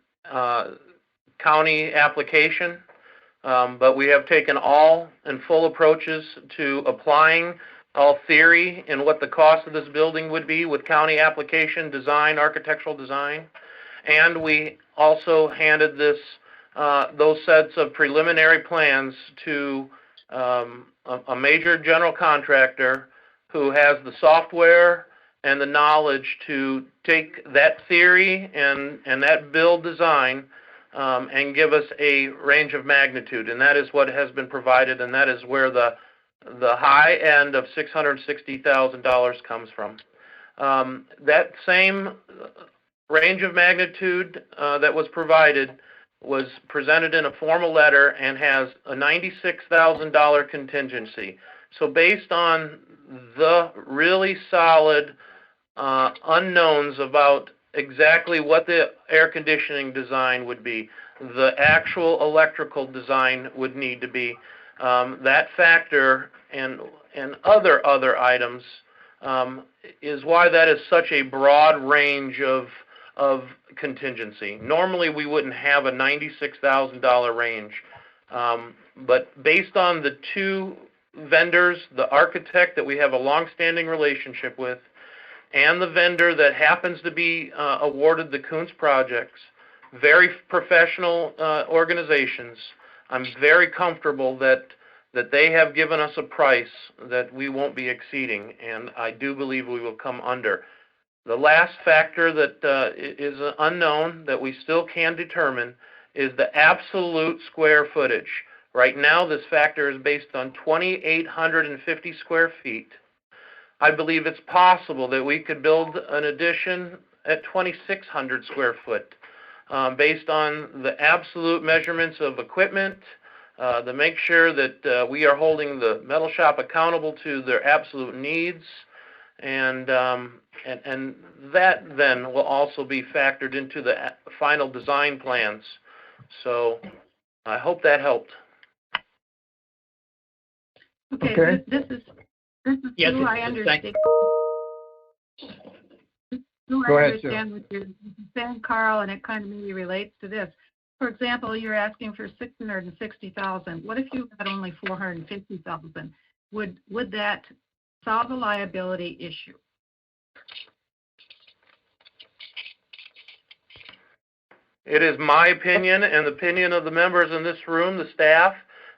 county application, but we have taken all and full approaches to applying all theory and what the cost of this building would be with county application, design, architectural design. And we also handed those sets of preliminary plans to a major general contractor who has the software and the knowledge to take that theory and that build design and give us a range of magnitude. And that is what has been provided, and that is where the high end of $660,000 comes from. That same range of magnitude that was provided was presented in a formal letter and has a $96,000 contingency. So based on the really solid unknowns about exactly what the air conditioning design would be, the actual electrical design would need to be, that factor and other items is why that is such a broad range of contingency. Normally, we wouldn't have a $96,000 range, but based on the two vendors, the architect that we have a long-standing relationship with, and the vendor that happens to be awarded the Kuntz projects, very professional organizations, I'm very comfortable that they have given us a price that we won't be exceeding, and I do believe we will come under. The last factor that is unknown that we still can determine is the absolute square footage. Right now, this factor is based on 2,850 square feet. I believe it's possible that we could build an addition at 2,600 square foot based on the absolute measurements of equipment, to make sure that we are holding the metal shop accountable to their absolute needs, and that then will also be factored into the final design plans. So I hope that helped. Okay. This is Yes, who I understand. I understand what you're saying, Carl, and it kind of maybe relates to this. For example, you're asking for $660,000. What if you had only $450,000? Would that solve a liability issue? It is my opinion and the opinion of the members in this room, the staff,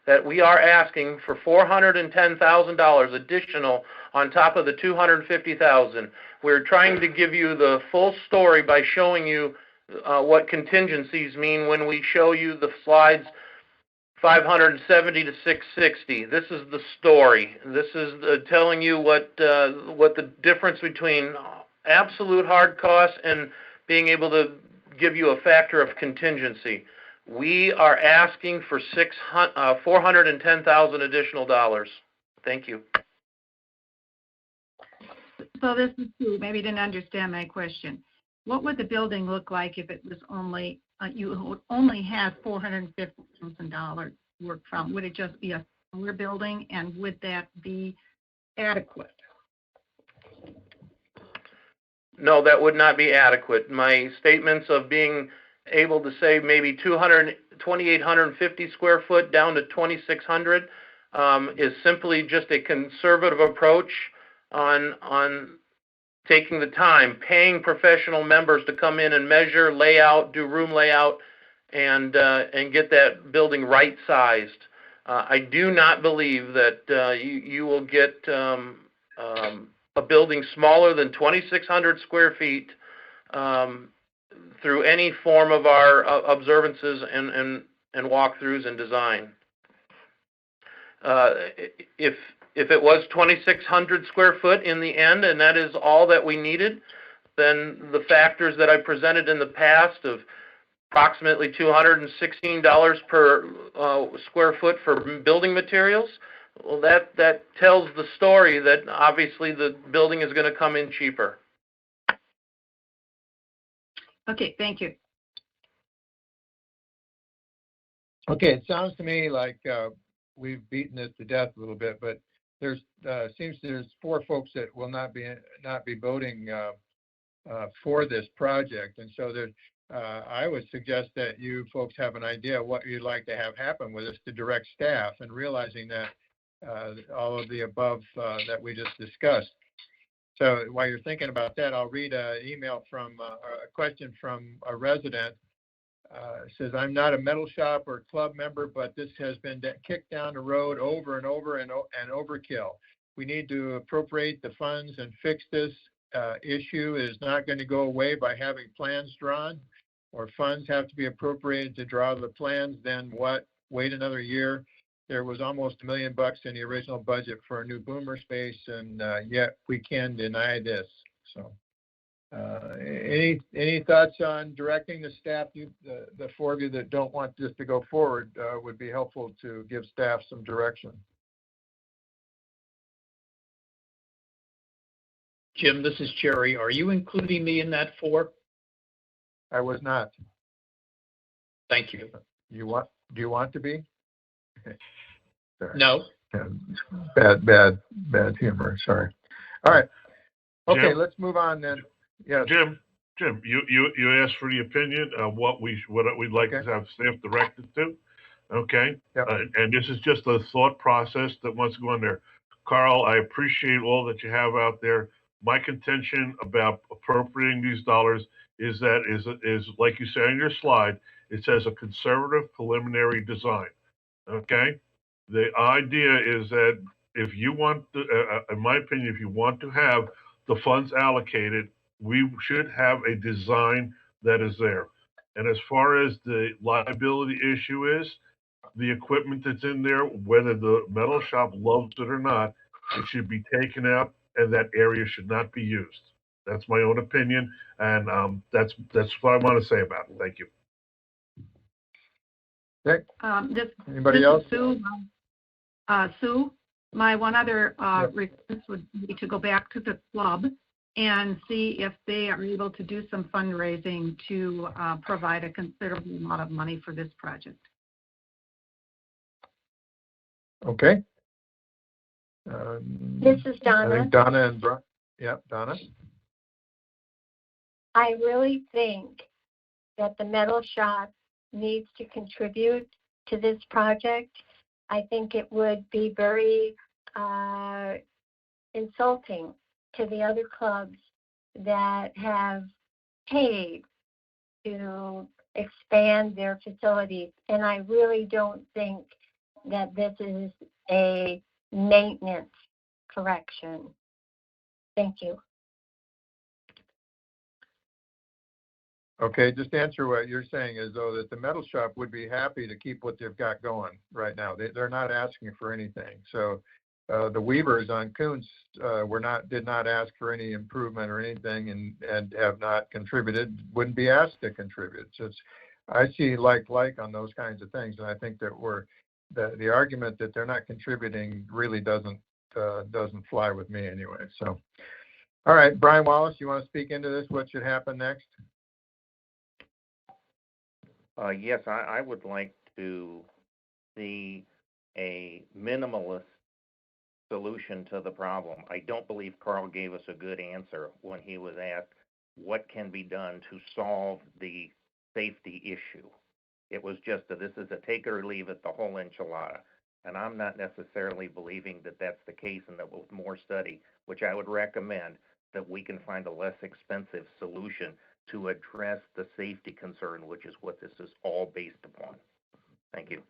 that we are asking for $410,000 additional on top of the $250,000. We're trying to give you the full story by showing you what contingencies mean when we show you the slides 570 to 660. This is the story. This is telling you what the difference between absolute hard costs and being able to give you a factor of contingency. We are asking for $410,000 additional dollars. Thank you. so this is Sue. Maybe you didn't understand my question. What would the building look like if it was only, you only had $450,000 work from? Would it just be a smaller building, and would that be adequate? No, that would not be adequate. My statements of being able to save maybe 2,850 square foot down to 2,600 is simply just a conservative approach on taking the time, paying professional members to come in and measure, layout, do room layout, and get that building right-sized. I do not believe that you will get a building smaller than 2,600 square feet through any form of our observances and walkthroughs and design. If it was 2,600 square foot in the end, and that is all that we needed, then the factors that I presented in the past of approximately $216 per square foot for building materials, well, that tells the story that obviously the building is going to come in cheaper. Okay, thank you. Okay, it sounds to me like we've beaten this to death a little bit, but there's seems there's 4 folks that will not be voting for this project, and so there's I would suggest that you folks have an idea of what you'd like to have happen with this to direct staff, and realizing that all of the above that we just discussed. So while you're thinking about that, I'll read an email from a question from a resident. It says, I'm not a metal shop or club member, but this has been kicked down the road over and over and overkill. We need to appropriate the funds and fix this issue. It is not going to go away by having plans drawn, or funds have to be appropriated to draw the plans. Then what? Wait another year. There was almost $1 million in the original budget for a new boomer space, and yet we can deny this. So. Any thoughts on directing the staff? The 4 of you that don't want this to go forward would be helpful to give staff some direction. Jim, this is Jerry. Are you including me in that 4? I was not. Thank you. Do you want to be? No. Bad humor. Sorry. All right. Okay, Jim? Let's move on then. Yeah, Jim, you asked for the opinion of what we'd like to have staff directed to. Okay. Yep. And this is just a thought process that wants to go in there. Carl, I appreciate all that you have out there. My contention about appropriating these dollars is that is like you say on your slide, it says a conservative preliminary design. Okay. The idea is that if you want to, in my opinion, if you want to have the funds allocated, we should have a design that is there. And as far as the liability issue is, the equipment that's in there, whether the metal shop loves it or not, it should be taken out, and that area should not be used. That's my own opinion, and that's what I want to say about it. Thank you. Okay. Anybody this else? Sue. Sue, my one other request would be to go back to the club and see if they are able to do some fundraising to provide a considerable amount of money for this project. Okay. This is Donna. I think Donna and Brian. Yeah, Donna. I really think that the metal shop needs to contribute to this project. I think it would be very insulting to the other clubs that have paid to expand their facilities. And I really don't think that this is a maintenance correction. Thank you. Okay, just answer what you're saying is, though, that the metal shop would be happy to keep what they've got going right now. They're not asking for anything. So the Weavers on Kuntz did not ask for any improvement or anything, and have not contributed, wouldn't be asked to contribute. So I see like on those kinds of things, and I think that the argument that they're not contributing really doesn't fly with me anyway. So All right, Brian Wallace, you want to speak into this? What should happen next? Yes, I would like to see a minimalist solution to the problem. I don't believe Carl gave us a good answer when he was asked what can be done to solve the safety issue. It was just this is a take it or leave it, the whole enchilada. And I'm not necessarily believing that that's the case, and that with more study, which I would recommend, that we can find a less expensive solution to address the safety concern, which is what this is all based upon. Thank you.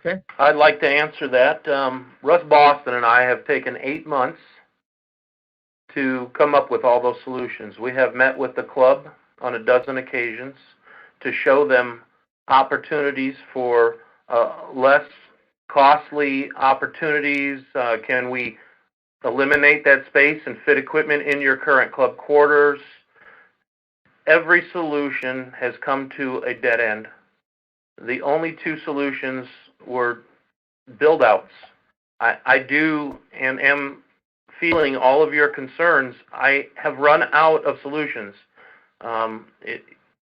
Okay. I'd like to answer that. Russ Boston and I have taken 8 months to come up with all those solutions. We have met with the club on a dozen occasions to show them opportunities for less costly opportunities. Can we eliminate that space and fit equipment in your current club quarters? Every solution has come to a dead end. The only 2 solutions were build-outs. I do and am feeling all of your concerns. I have run out of solutions.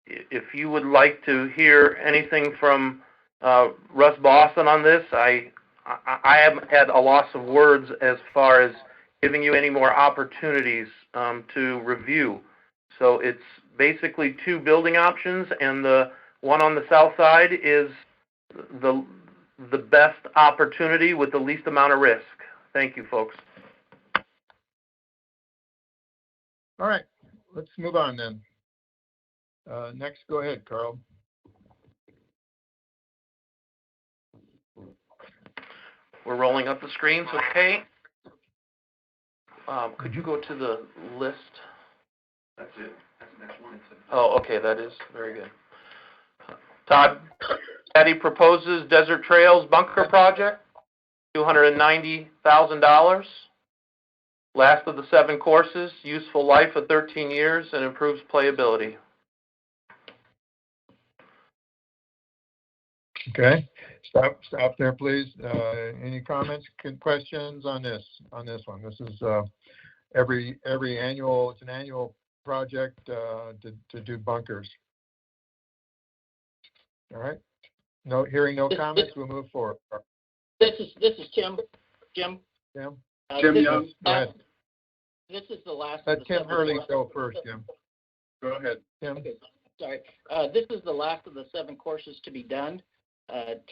If you would like to hear anything from Russ Boston on this, I haven't had a loss of words as far as giving you any more opportunities to review. So it's basically 2 building options, and the one on the south side is the best opportunity with the least amount of risk. Thank you, folks. All right, let's move on then. Next, go ahead, Carl. We're rolling up the screens, okay? Could you go to the list? That's it. That's the next one. Oh, okay, that is very good. Todd, Patty proposes Desert Trails Bunker Project, $290,000. Last of the 7 courses, useful life of 13 years, and improves playability. Okay, stop there, please. Any comments, questions on this one? This is every annual. It's an annual project to do bunkers. All right. No, hearing no comments, we'll move forward. This is Tim. Jim. Tim. Jim Young. Go ahead. This is the last. Let of the Tim 7 Hurley courses. go first, Jim. Go ahead. Tim. Okay, sorry. This is the last of the 7 courses to be done.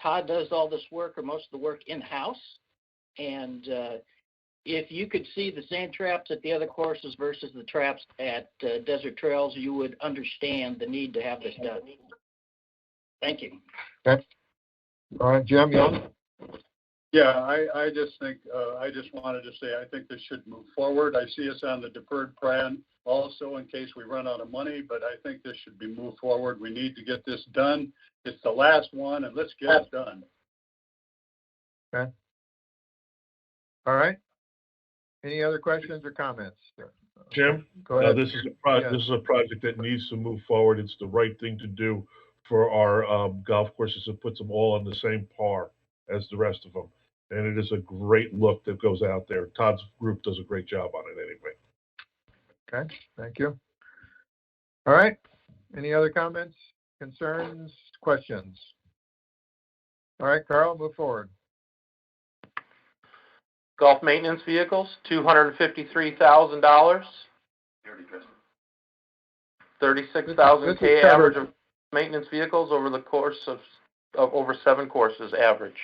Todd does all this work, or most of the work, in-house. And if you could see the sand traps at the other courses versus the traps at Desert Trails, you would understand the need to have this done. Thank you. Okay. All right, Jim Young. Yeah, I just think, I just wanted to say, I think this should move forward. I see us on the deferred plan also in case we run out of money, but I think this should be moved forward. We need to get this done. It's the last one, and let's get it done. Okay. All right. Any other questions or comments? Jim, Go ahead. this is a project that needs to move forward. It's the right thing to do for our golf courses. It puts them all on the same par as the rest of them. And it is a great look that goes out there. Todd's group does a great job on it anyway. Okay, thank you. All right. Any other comments, concerns, questions? All right, Carl, move forward. Golf maintenance vehicles, $253,000. 36,000 K average of maintenance vehicles over the course of over 7 courses average.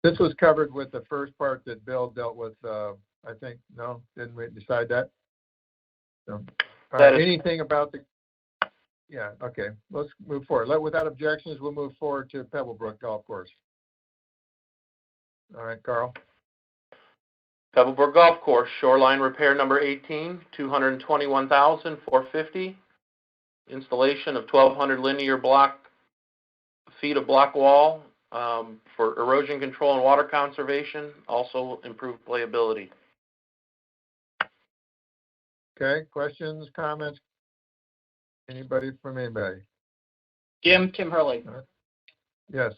This was covered with the first part that Bill dealt with, I think. No, didn't we decide that? So, anything about the, yeah, okay, let's move forward. Without objections, we'll move forward to Pebble Brook Golf Course. All right, Carl. Pebble Brook Golf Course, shoreline repair number 18, $221,450. Installation of 1,200 linear feet of block wall for erosion control and water conservation, also improved playability. Okay, questions, comments? Anybody from anybody? Tim Hurley. Yes.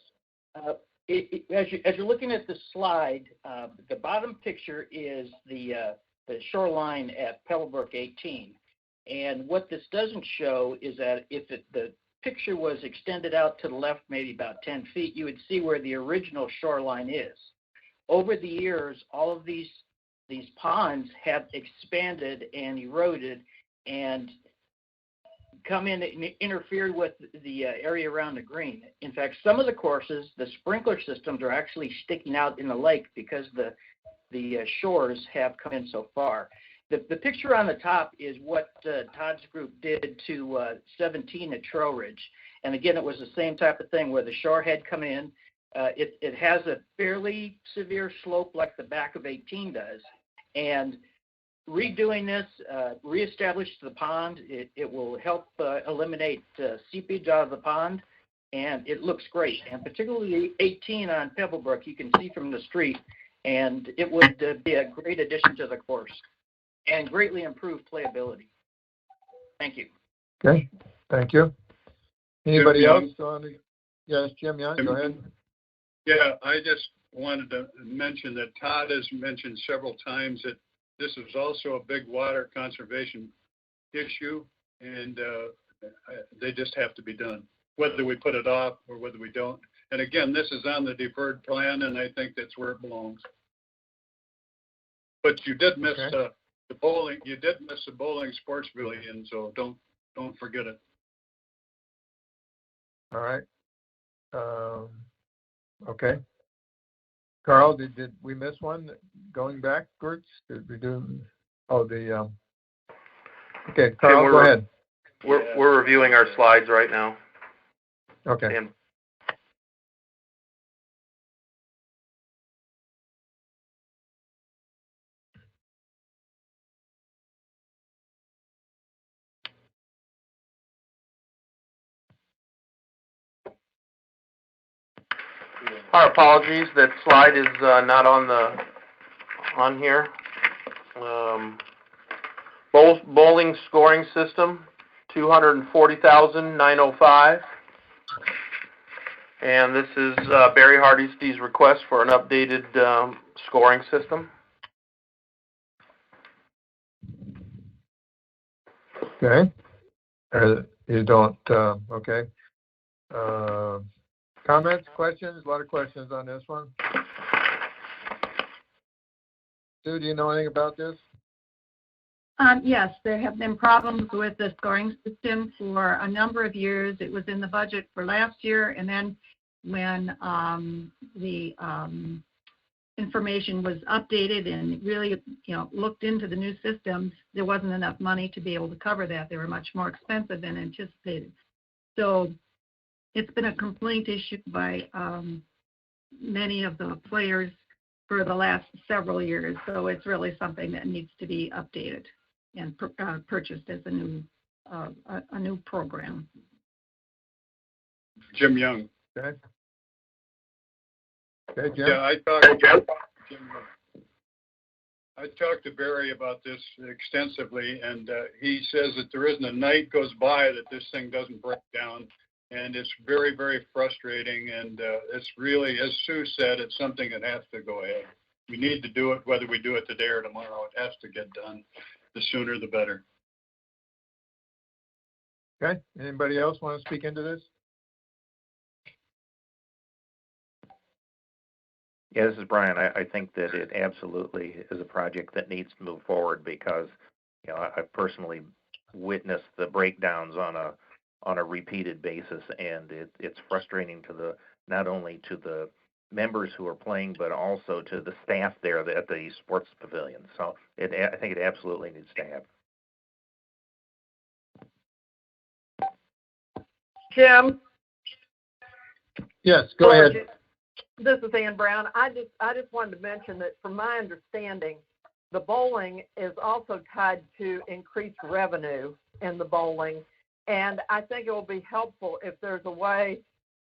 as you're looking at the slide, the bottom picture is the shoreline at Pebble Brook 18. And what this doesn't show is that if the picture was extended out to the left maybe about 10 feet, you would see where the original shoreline is. Over the years, all of these ponds have expanded and eroded and come in and interfered with the area around the green. In fact, some of the courses, the sprinkler systems are actually sticking out in the lake because the shores have come in so far. The picture on the top is what Todd's group did to 17 at Trail Ridge. And again, it was the same type of thing where the shore had come in. It has a fairly severe slope like the back of 18 does. And redoing this, reestablish the pond, it will help eliminate seepage out of the pond, and it looks great. And particularly 18 on Pebble Brook, you can see from the street, and it would be a great addition to the course and greatly improve playability. Thank you. Okay, thank you. Anybody Jim else Young. on the, yes, Jim Young, go ahead. Yeah, I just wanted to mention that Todd has mentioned several times that this is also a big water conservation issue, and they just have to be done, whether we put it off or whether we don't. And again, this is on the deferred plan, and I think that's where it belongs. But you did miss the bowling. You did miss the bowling sports pavilion, so don't forget it. All right. Okay. Carl, did we miss one going backwards? Did we do? Oh, the okay, Carl, go ahead. We're reviewing our slides right now. Okay. And our apologies, that slide is not on here. Bowling scoring system, $240,905. And this is Barry Hardesty's request for an updated scoring system. Okay. You don't, okay. Comments, questions? A lot of questions on this one. Sue, do you know anything about this? Yes, there have been problems with the scoring system for a number of years. It was in the budget for last year, and then when the information was updated and really, looked into the new systems, there wasn't enough money to be able to cover that. They were much more expensive than anticipated. So it's been a complaint issue by many of the players for the last several years. So it's really something that needs to be updated and purchased as a new program. Jim Young. Okay. Okay, Jim. Yeah, I talked to Barry about this extensively, and he says that there isn't a night goes by that this thing doesn't break down, and it's very, very frustrating. And it's really, as Sue said, it's something that has to go ahead. We need to do it, whether we do it today or tomorrow. It has to get done. The sooner, the better. Okay. Anybody else want to speak into this? Yeah, this is Brian. I think that it absolutely is a project that needs to move forward because, I personally witnessed the breakdowns on a repeated basis, and it's frustrating to not only to the members who are playing, but also to the staff there at the sports pavilion. So I think it absolutely needs to happen. Jim? Yes, go ahead. This is Ann Brown. I just wanted to mention that from my understanding, the bowling is also tied to increased revenue in the bowling. And I think it will be helpful if there's a way,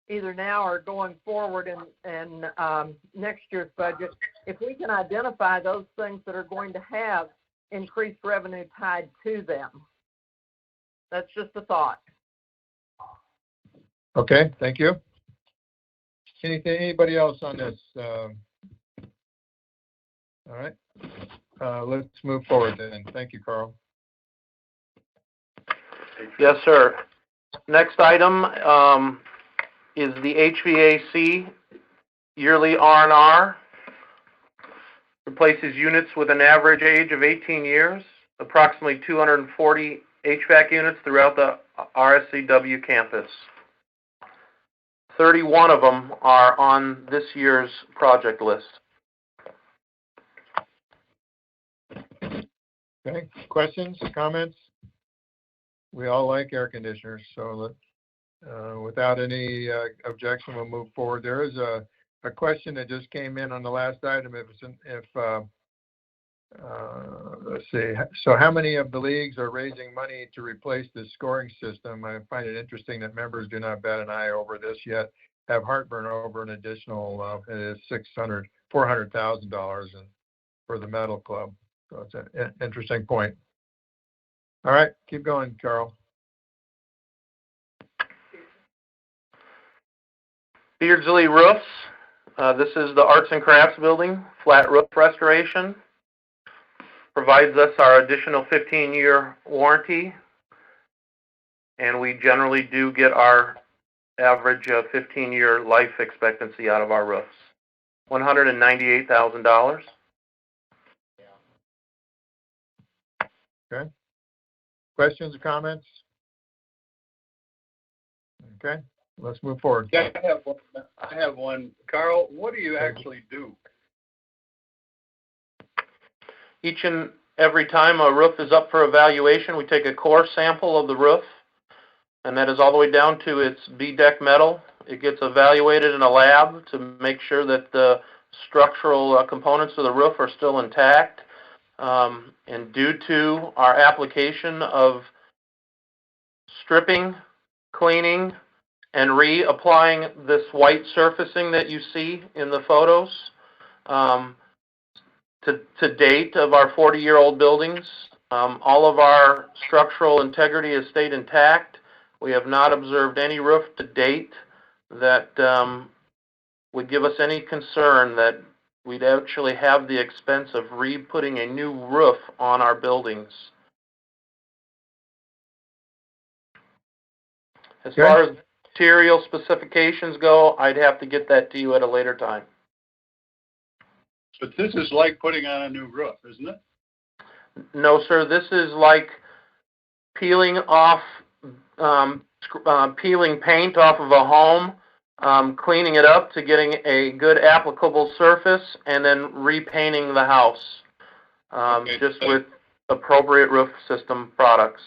either now or going forward in next year's budget, if we can identify those things that are going to have increased revenue tied to them. That's just a thought. Okay, thank you. Anybody else on this? All right. Let's move forward then. Thank you, Carl. Yes, sir. Next item is the HVAC yearly R&R. Replaces units with an average age of 18 years, approximately 240 HVAC units throughout the RCSCW campus. 31 of them are on this year's project list. Okay, questions, comments? We all like air conditioners, so without any objection, we'll move forward. There is a question that just came in on the last item. Let's see. So how many of the leagues are raising money to replace the scoring system? I find it interesting that members do not bat an eye over this yet, have heartburn over an additional, it is $400,000 for the Metal Club. So it's an interesting point. All right, keep going, Carl. Beardsley Roofs. This is the Arts and Crafts building, flat roof restoration. Provides us our additional 15-year warranty, and we generally do get our average 15-year life expectancy out of our roofs. $198,000. Okay. Questions or comments? Okay, let's move forward. Yeah, I have one. Carl, what do you actually do? Each and every time a roof is up for evaluation, we take a core sample of the roof, and that is all the way down to its B-deck metal. It gets evaluated in a lab to make sure that the structural components of the roof are still intact. And due to our application of stripping, cleaning, and reapplying this white surfacing that you see in the photos, to date of our 40-year-old buildings, all of our structural integrity has stayed intact. We have not observed any roof to date that would give us any concern that we'd actually have the expense of re-putting a new roof on our buildings. As far as material specifications go, I'd have to get that to you at a later time. But this is like putting on a new roof, isn't it? No, sir. This is like peeling off, peeling paint off of a home, cleaning it up to getting a good applicable surface, and then repainting the house, just with appropriate roof system products.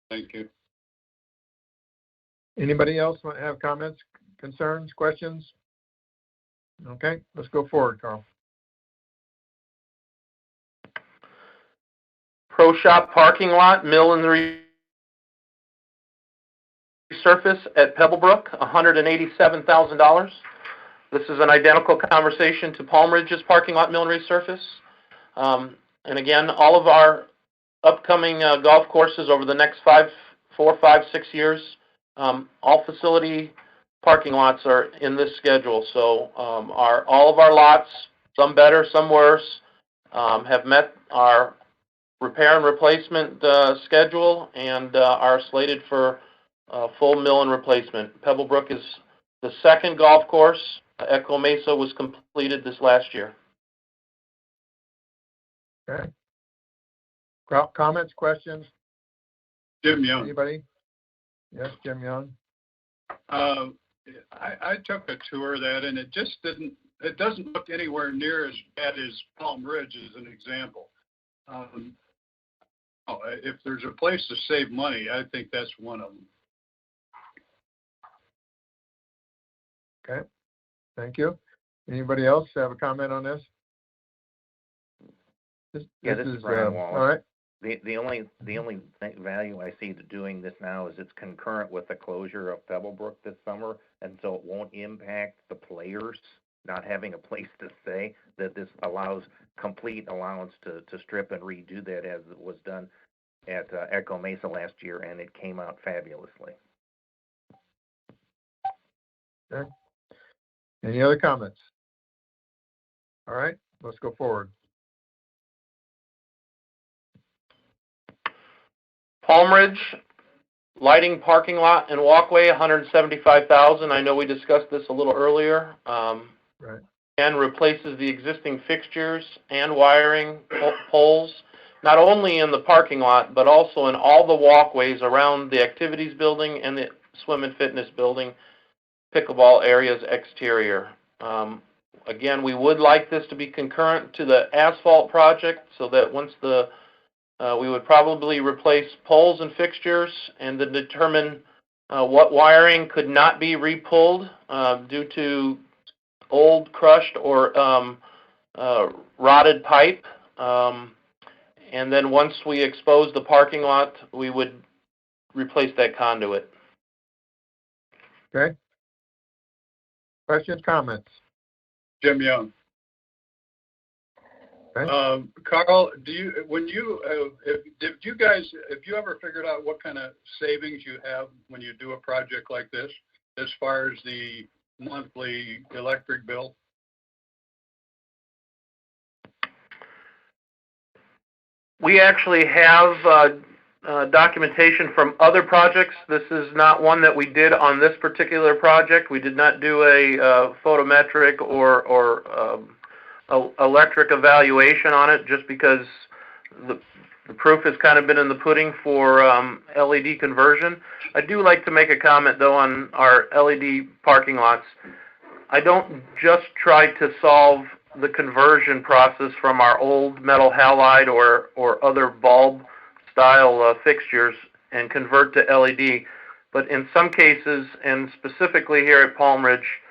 Thank you. Anybody else want to have comments, concerns, questions? Okay, let's go forward, Carl. Pro Shop parking lot, mill and resurface at Pebble Brook, $187,000. This is an identical conversation to Palm Ridge's parking lot, mill and resurface. And again, all of our upcoming golf courses over the next 4, 5, 6 years, all facility parking lots are in this schedule. So all of our lots, some better, some worse, have met our repair and replacement schedule and are slated for full mill and replacement. Pebble Brook is the second golf course. Echo Mesa was completed this last year. Okay. Comments, questions? Jim Young. Anybody? Yes, Jim Young. I took a tour of that, and it doesn't look anywhere near as bad as Palm Ridge as an example. If there's a place to save money, I think that's one of them. Okay, thank you. Anybody else have a comment on this? This is Brian Wallace. All right. The only value I see to doing this now is it's concurrent with the closure of Pebble Brook this summer, and so it won't impact the players not having a place to stay. That this allows complete allowance to strip and redo that as it was done at Echo Mesa last year, and it came out fabulously. Okay. Any other comments? All right, let's go forward. Palm Ridge, lighting parking lot and walkway, $175,000. I know we discussed this a little earlier. Right. And replaces the existing fixtures and wiring poles, not only in the parking lot, but also in all the walkways around the activities building and the swim and fitness building, pickleball areas exterior. Again, we would like this to be concurrent to the asphalt project so that once we would probably replace poles and fixtures and then determine what wiring could not be repulled due to old crushed or rotted pipe. And then once we expose the parking lot, we would replace that conduit. Okay. Questions, comments? Jim Young. Okay. Carl, have you ever figured out what kind of savings you have when you do a project like this, as far as the monthly electric bill? We actually have documentation from other projects. This is not one that we did on this particular project. We did not do a photometric or electric evaluation on it, just because the proof has kind of been in the pudding for LED conversion. I do like to make a comment, though, on our LED parking lots. I don't just try to solve the conversion process from our old metal halide or other bulb style fixtures and convert to LED. But in some cases, and specifically here at Palm Ridge,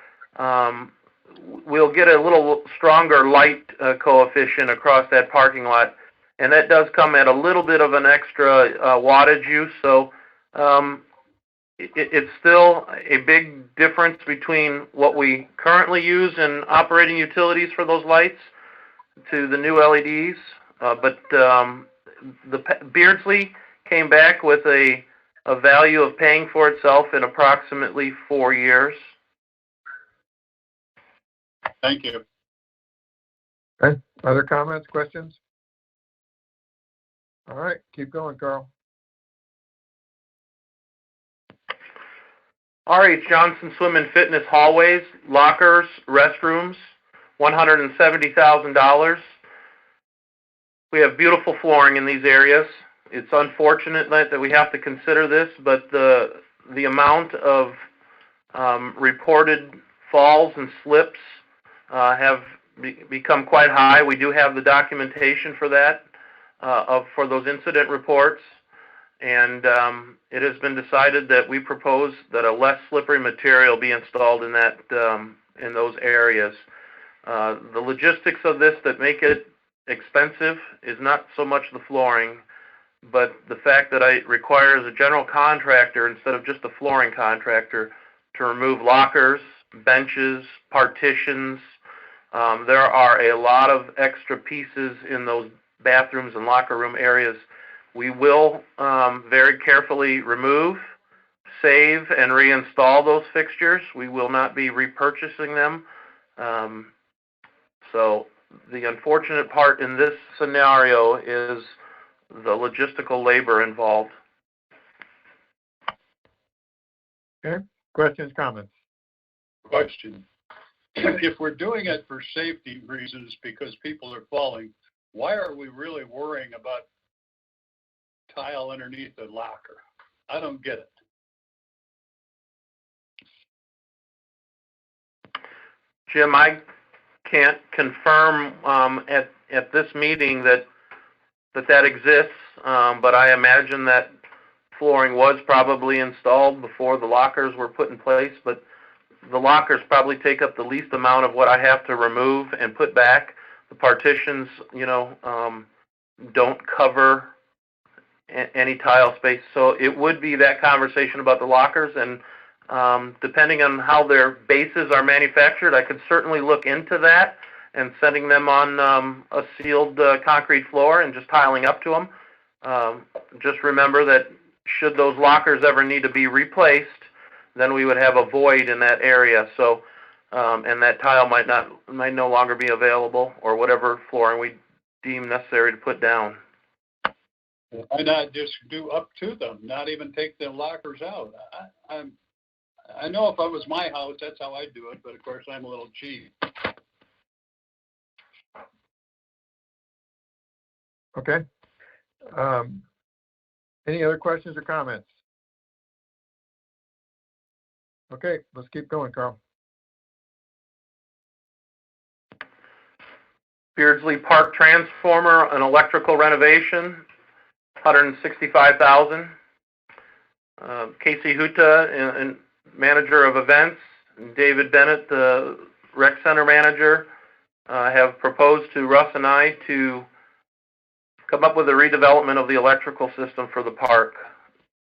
we'll get a little stronger light coefficient across that parking lot, and that does come at a little bit of an extra wattage use. So it's still a big difference between what we currently use in operating utilities for those lights to the new LEDs. But the Beardsley came back with a value of paying for itself in approximately 4 years. Thank you. Okay. Other comments, questions? All right, keep going, Carl. R.H. Johnson Swim and Fitness hallways, lockers, restrooms, $170,000. We have beautiful flooring in these areas. It's unfortunate that we have to consider this, but the amount of reported falls and slips have become quite high. We do have the documentation for that, for those incident reports. And it has been decided that we propose that a less slippery material be installed in that in those areas. The logistics of this that make it expensive is not so much the flooring, but the fact that it requires a general contractor instead of just a flooring contractor to remove lockers, benches, partitions. There are a lot of extra pieces in those bathrooms and locker room areas. We will very carefully remove, save, and reinstall those fixtures. We will not be repurchasing them. So the unfortunate part in this scenario is the logistical labor involved. Okay, questions, comments? Question. If we're doing it for safety reasons because people are falling, why are we really worrying about tile underneath the locker? I don't get it. Jim, I can't confirm at this meeting that exists, but I imagine that flooring was probably installed before the lockers were put in place, but the lockers probably take up the least amount of what I have to remove and put back. The partitions, don't cover any tile space. So it would be that conversation about the lockers, and depending on how their bases are manufactured, I could certainly look into that and setting them on a sealed concrete floor and just tiling up to them. Just remember that should those lockers ever need to be replaced, then we would have a void in that area. So and that tile might no longer be available, or whatever flooring we deem necessary to put down. Why not just do up to them, not even take the lockers out? I know if it was my house, that's how I'd do it, but of course I'm a little cheap. Okay. Any other questions or comments? Okay, let's keep going, Carl. Beardsley Park transformer and electrical renovation, $165,000. Casey Huta, and manager of events, and David Bennett, the rec center manager, have proposed to Russ and I to come up with a redevelopment of the electrical system for the park.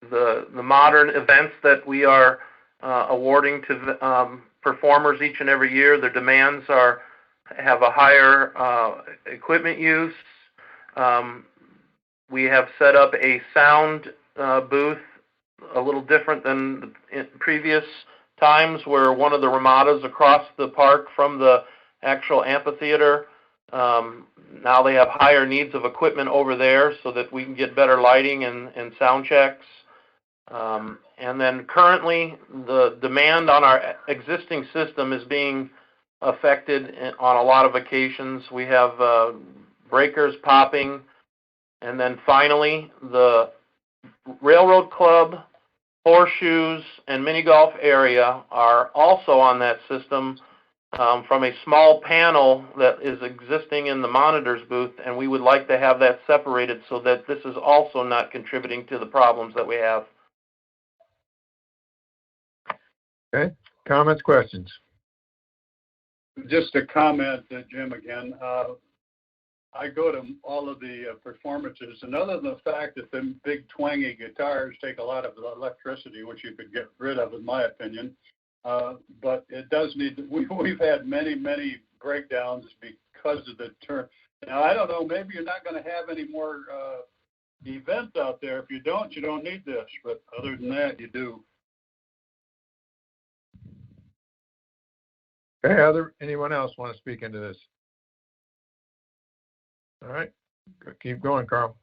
The modern events that we are awarding to performers each and every year, their demands have a higher equipment use. We have set up a sound booth a little different than in previous times, where one of the ramadas across the park from the actual amphitheater, now they have higher needs of equipment over there so that we can get better lighting and sound checks. And then currently, the demand on our existing system is being affected on a lot of occasions. We have breakers popping, and then finally, the Railroad Club, Horseshoes, and Mini Golf area are also on that system from a small panel that is existing in the monitors booth, and we would like to have that separated so that this is also not contributing to the problems that we have. Okay, comments, questions? Just a comment, Jim, again. I go to all of the performances, and other than the fact that the big twangy guitars take a lot of electricity, which you could get rid of, in my opinion, but it does need. We've had many breakdowns because of the turn. Now I don't know. Maybe you're not going to have any more events out there. If you don't need this. But other than that, you do. Okay, anyone else want to speak into this? All right, keep going, Carl.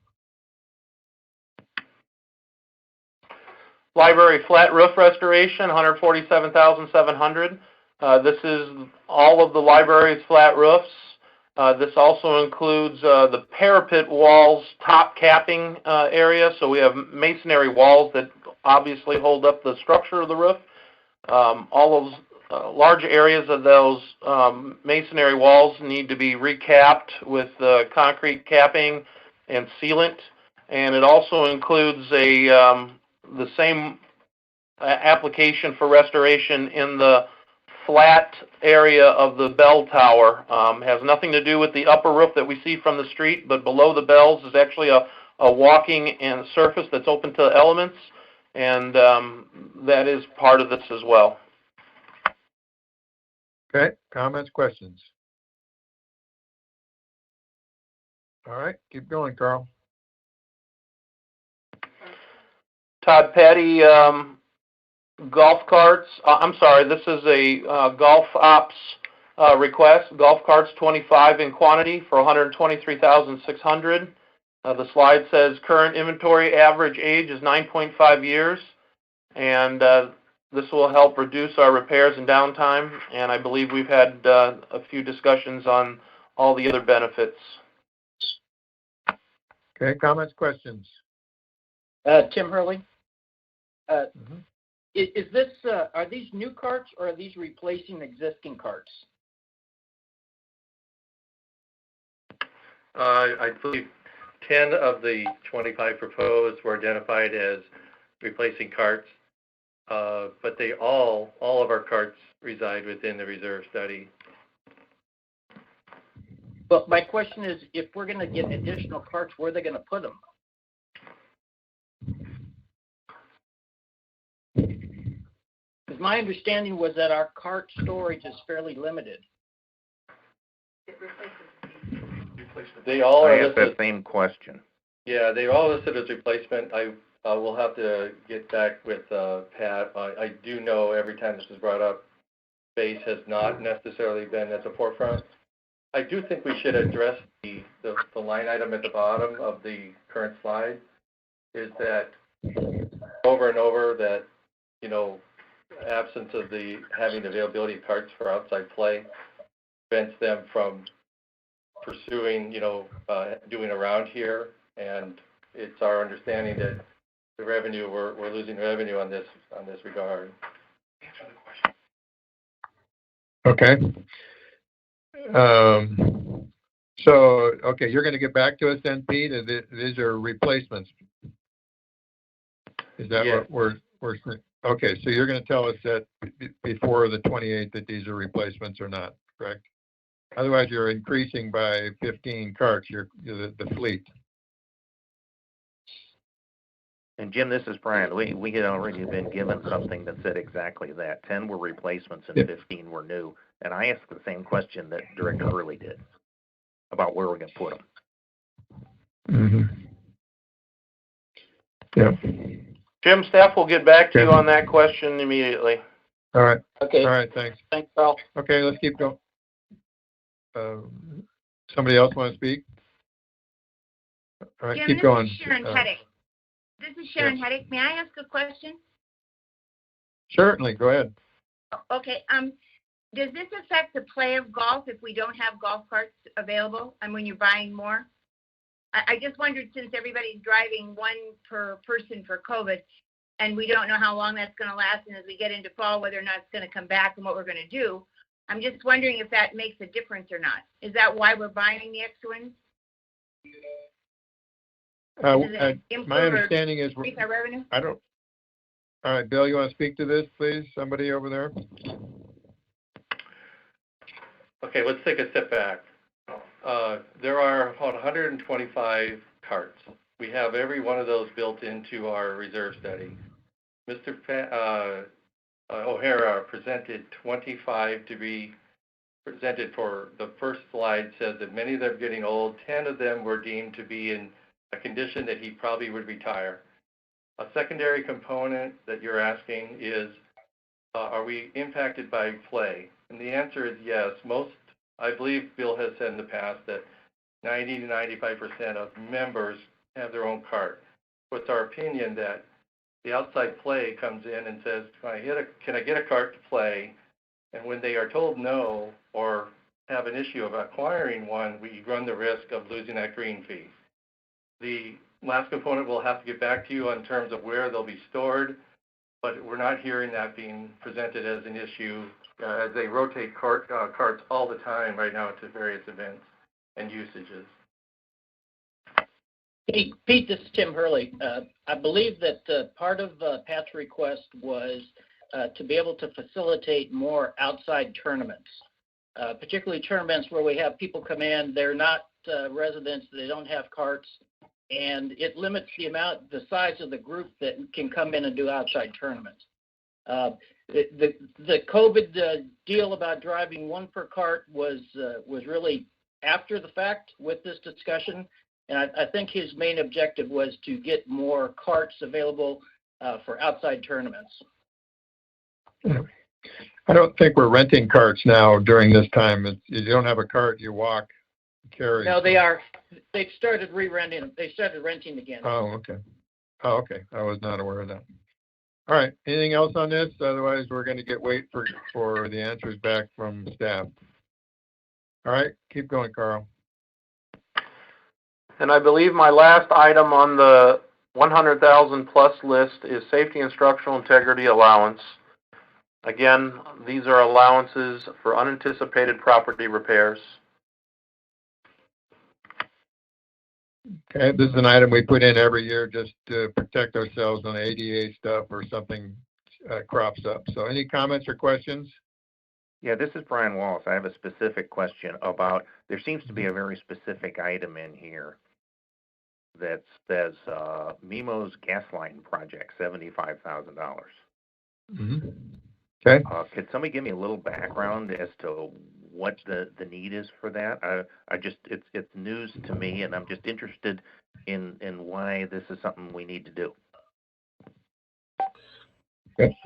Library flat roof restoration, $147,700. This is all of the library's flat roofs. This also includes the parapet walls, top capping area. So we have masonry walls that obviously hold up the structure of the roof. All those large areas of those masonry walls need to be recapped with concrete capping and sealant, and it also includes the same application for restoration in the flat area of the bell tower. Has nothing to do with the upper roof that we see from the street, but below the bells is actually a walking and surface that's open to elements, and that is part of this as well. Okay, comments, questions? All right, keep going, Carl. Todd Petty, golf carts. I'm sorry, this is a golf ops request. Golf carts 25 in quantity for $123,600. The slide says current inventory average age is 9.5 years, and this will help reduce our repairs and downtime, and I believe we've had a few discussions on all the other benefits. Okay, comments, questions? Tim Hurley. Is this, are these new carts or are these replacing existing carts? I believe 10 of the 25 proposed were identified as replacing carts, but all of our carts reside within the reserve study. But my question is, if we're going to get additional carts, where are they going to put them? Because my understanding was that our cart storage is fairly limited. They all I are asked that listed. same question. Yeah, they're all listed as replacement. I will have to get back with Pat. I do know every time this is brought up, space has not necessarily been at the forefront. I do think we should address the line item at the bottom of the current slide, is that over and over that, absence of having the availability of carts for outside play prevents them from pursuing, doing around here. And it's our understanding that the revenue, we're losing revenue on this regard. Okay. Okay, you're going to get back to us then, Pete. These are replacements. Is that Yes. what we're saying? Okay, so you're going to tell us that before the 28th that these are replacements or not, correct? Otherwise, you're increasing by 15 carts, the fleet. And Jim, this is Brian. We had already been given something that said exactly that. 10 were replacements and 15 were new. And I asked the same question that Director Hurley did about where we're going to put them. Yeah. Jim, staff will get back to you on that question immediately. All right. Okay. All right, thanks. Thanks, Carl. Okay, let's keep going. Somebody else want to speak? All right, Jim, keep going. This is Sharon Heddick. May I ask a question? Certainly, go ahead. Okay. Does this affect the play of golf if we don't have golf carts available and when you're buying more? I just wondered, since everybody's driving one per person for COVID, and we don't know how long that's going to last, and as we get into fall, whether or not it's going to come back and what we're going to do, I'm just wondering if that makes a difference or not. Is that why we're buying the extra ones? My understanding is our revenue? I don't. All right, Bill, you want to speak to this, please? Somebody over there. Okay, let's take a step back. There are about 125 carts. We have every one of those built into our reserve study. Mr. O'Hara presented 25 to be presented for the first slide, says that many of them are getting old. 10 of them were deemed to be in a condition that he probably would retire. A secondary component that you're asking is, are we impacted by play? And the answer is yes. I believe Bill has said in the past that 90 to 95% of members have their own cart. So it's our opinion that the outside play comes in and says, can I get a cart to play? And when they are told no or have an issue of acquiring one, we run the risk of losing that green fee. The last component we'll have to get back to you in terms of where they'll be stored, but we're not hearing that being presented as an issue as they rotate carts all the time right now to various events and usages. Pete, this is Tim Hurley. I believe that part of Pat's request was to be able to facilitate more outside tournaments, particularly tournaments where we have people come in, they're not residents, they don't have carts, and it limits the size of the group that can come in and do outside tournaments. The COVID deal about driving one per cart was really after the fact with this discussion, and I think his main objective was to get more carts available for outside tournaments. I don't think we're renting carts now during this time. You don't have a cart, you walk, carry. No, they are. They've started re-renting. They started renting again. Oh, okay. Oh, okay. I was not aware of that. All right. Anything else on this? Otherwise, we're going to wait for the answers back from staff. All right. Keep going, Carl. And I believe my last item on the 100,000 plus list is safety and structural integrity allowance. Again, these are allowances for unanticipated property repairs. Okay, this is an item we put in every year just to protect ourselves on ADA stuff or something crops up. So any comments or questions? Yeah, this is Brian Wallace. I have a specific question about, there seems to be a very specific item in here that says Mimo's gas line project, $75,000. Mm-hmm. Okay. Could somebody give me a little background as to what the need is for that? It's news to me, and I'm just interested in why this is something we need to do. Okay.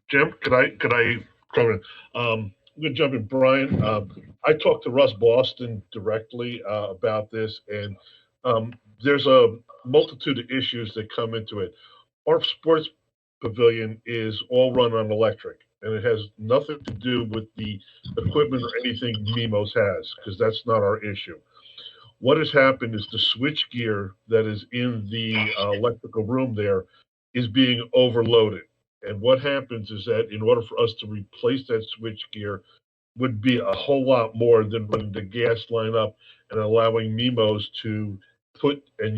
Jim, could I I'm going to jump in, Brian. I talked to Russ Boston directly about this, and there's a multitude of issues that come into it. Our sports pavilion is all run on electric, and it has nothing to do with the equipment or anything Mimos has, because that's not our issue. What has happened is the switch gear that is in the electrical room there is being overloaded. And what happens is that in order for us to replace that switch gear would be a whole lot more than running the gas line up and allowing Mimos to put and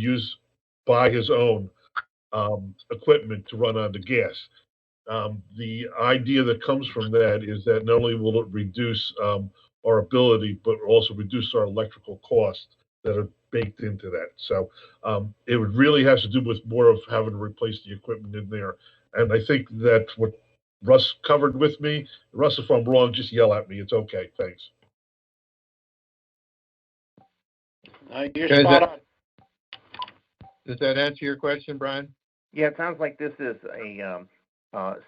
buy his own equipment to run on the gas. The idea that comes from that is that not only will it reduce our ability, but also reduce our electrical costs that are baked into that. So it would really has to do with more of having to replace the equipment in there. And I think that's what Russ covered with me. Russ, if I'm wrong, just yell at me. It's okay. Thanks. You're spot on. Does that answer your question, Brian? Yeah, it sounds like this is a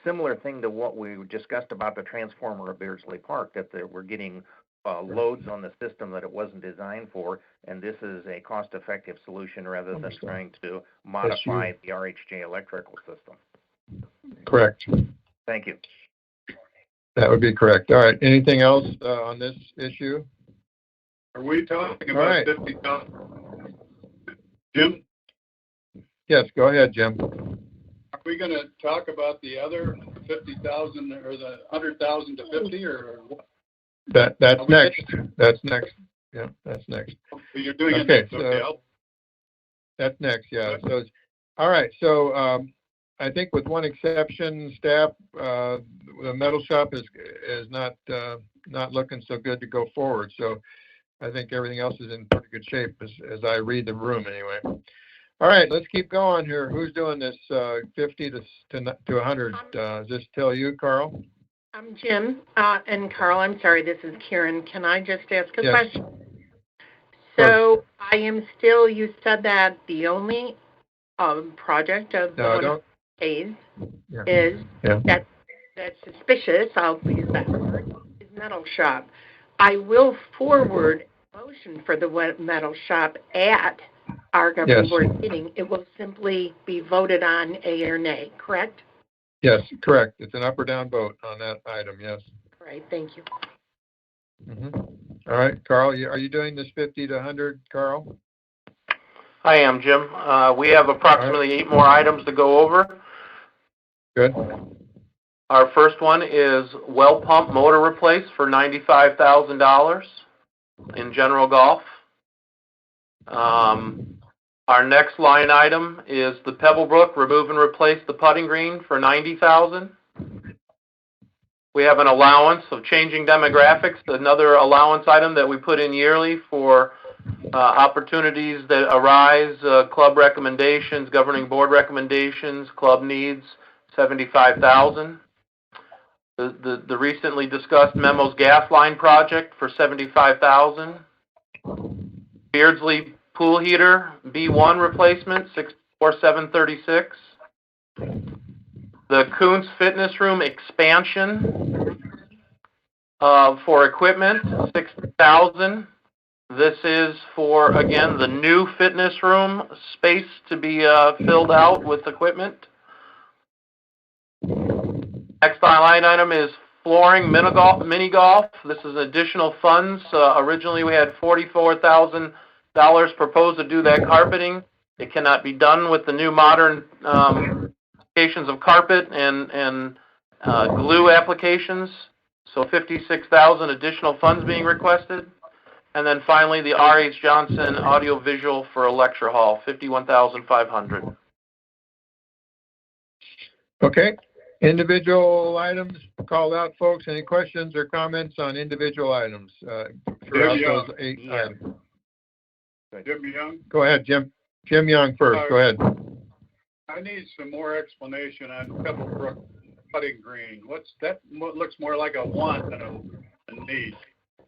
similar thing to what we discussed about the transformer at Beardsley Park, that we're getting loads on the system that it wasn't designed for, and this is a cost-effective solution rather than trying to modify the RHJ electrical system. Correct. Thank you. That would be correct. All right. Anything else on this issue? Are we talking All about right. 50,000? Jim, Yes, go ahead, Jim. are we going to talk about the other 50,000 or the 100,000 to 50 or what? That's next. That's next. Yeah, that's next. You're doing it Okay, next. Okay, that's next. Yeah. So, all right. So, I think with one exception, staff, the metal shop is not looking so good to go forward. So, I think everything else is in pretty good shape as I read the room anyway. All right, let's keep going here. Who's doing this 50 to 100? Is this still you, Carl? I'm Jim, and Carl, I'm sorry, this is Karen. Can I just ask a question? So I am still, you said that the only project of the phase is that's suspicious, I'll use that word, is metal shop. I will forward a motion for the metal shop at our governing board meeting. It will simply be voted on, A or nay, correct? Yes, correct. It's an up or down vote on that item, yes. All right, thank you. All right, Carl, are you doing this 50 to 100, Carl? I am, Jim. We have approximately 8 more items to go over. Good. Our first one is well pump motor replace for $95,000 in general golf. Our next line item is the Pebble Brook, remove and replace the putting green for $90,000. We have an allowance of changing demographics, another allowance item that we put in yearly for opportunities that arise, club recommendations, governing board recommendations, club needs, $75,000. The recently discussed Memos gas line project for $75,000. Beardsley pool heater B1 replacement, $64,736. The Coons Fitness Room expansion for equipment, $60,000. This is for, again, the new fitness room space to be filled out with equipment. Next line item is flooring mini golf. This is additional funds. Originally, we had $44,000 proposed to do that carpeting. It cannot be done with the new modern applications of carpet and glue applications. So $56,000 additional funds being requested. And then finally, the R.H. Johnson audio visual for a lecture hall, $51,500. Okay. Individual items called out, folks. Any questions or comments on individual items throughout those 8 items? Jim Young? Go ahead, Jim. Jim Young first. Go ahead. I need some more explanation on Pebble Brook putting green. What's that? What looks more like a want than a need?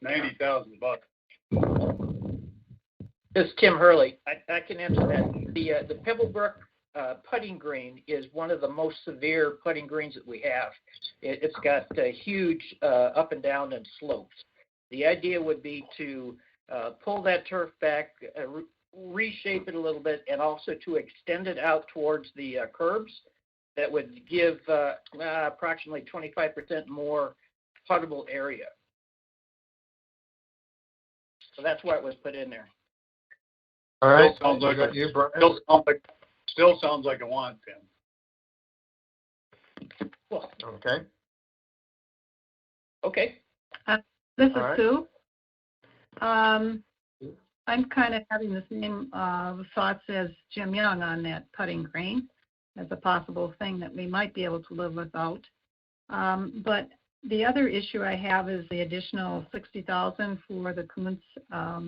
$90,000. This is Tim Hurley. I can answer that. The Pebble Brook putting green is one of the most severe putting greens that we have. It's got huge up and down and slopes. The idea would be to pull that turf back, reshape it a little bit, and also to extend it out towards the curbs. That would give approximately 25% more puttable area. So that's why it was put in there. All right. Still sounds like a, You, Brian? still sounds like a want, Tim. Well, Okay. okay. This is All right. Sue. I'm kind of having the same thoughts as Jim Young on that putting green as a possible thing that we might be able to live without. But the other issue I have is the additional $60,000 for the Kuntz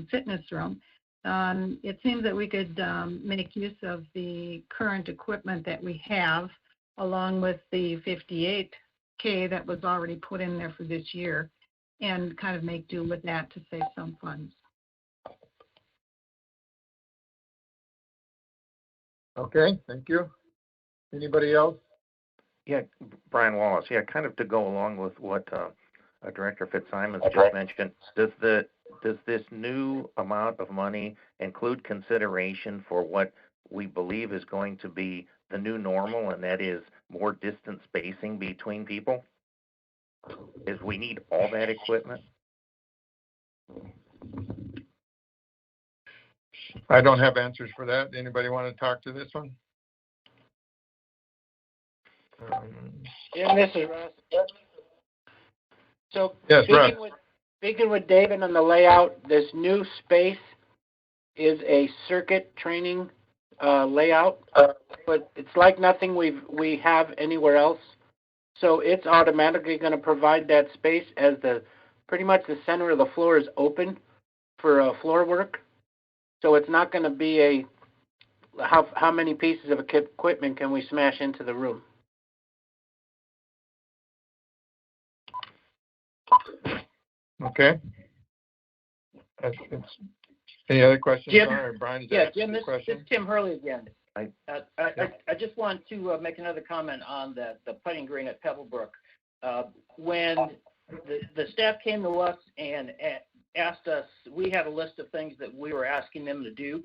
fitness room. It seems that we could make use of the current equipment that we have, along with the $58K that was already put in there for this year, and kind of make do with that to save some funds. Okay, thank you. Anybody else? Yeah, Brian Wallace. Yeah, kind of to go along with what Director Fitzsimons just mentioned. Does this new amount of money include consideration for what we believe is going to be the new normal, and that is more distance spacing between people? Is we need all that equipment? I don't have answers for that. Anybody want to talk to this one? Jim, this is Russ. So Yes, Russ. speaking with David on the layout, this new space is a circuit training layout, but it's like nothing we have anywhere else. So it's automatically going to provide that space as pretty much the center of the floor is open for floor work. So it's not going to be how many pieces of equipment can we smash into the room. Okay. Any other questions? Jim? Or Brian, Yeah, Jim, this question? is Tim Hurley again. I just want to make another comment on the putting green at Pebble Brook. When the staff came to us and asked us, we had a list of things that we were asking them to do.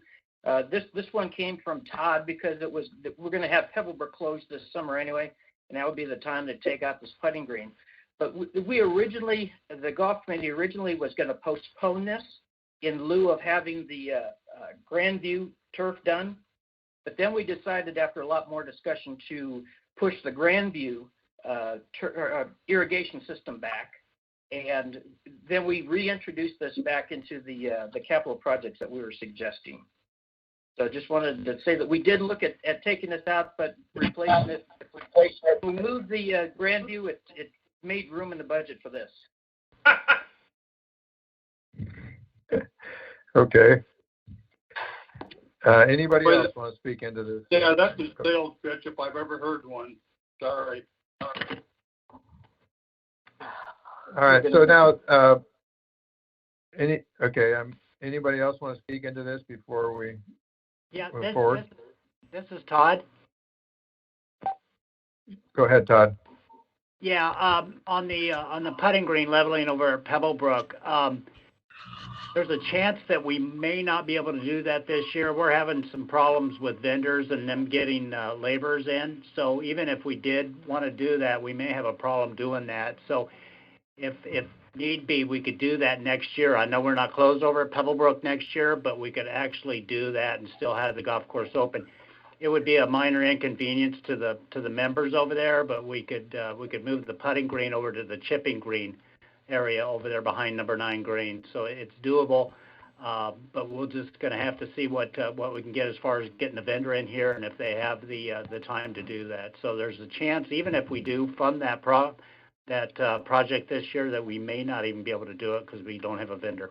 This one came from Todd because we're going to have Pebble Brook closed this summer anyway, and that would be the time to take out this putting green. But the golf committee originally was going to postpone this in lieu of having the Grandview turf done. But then we decided after a lot more discussion to push the Grandview irrigation system back. And then we reintroduced this back into the capital projects that we were suggesting. So I just wanted to say that we did look at taking this out, but replacing it. We moved the Grandview, it made room in the budget for this. Okay. Anybody else want to speak into this? Yeah, that's a sales pitch if I've ever heard one. Sorry. All right. So now, anybody else want to speak into this before we move forward? This is Todd. Go ahead, Todd. Yeah, on the putting green leveling over at Pebble Brook, there's a chance that we may not be able to do that this year. We're having some problems with vendors and them getting laborers in. So even if we did want to do that, we may have a problem doing that. So if need be, we could do that next year. I know we're not closed over at Pebble Brook next year, but we could actually do that and still have the golf course open. It would be a minor inconvenience to the members over there, but we could move the putting green over to the chipping green area over there behind number 9 green. So it's doable, but we're just going to have to see what we can get as far as getting the vendor in here and if they have the time to do that. So there's a chance, even if we do fund that project this year, that we may not even be able to do it because we don't have a vendor.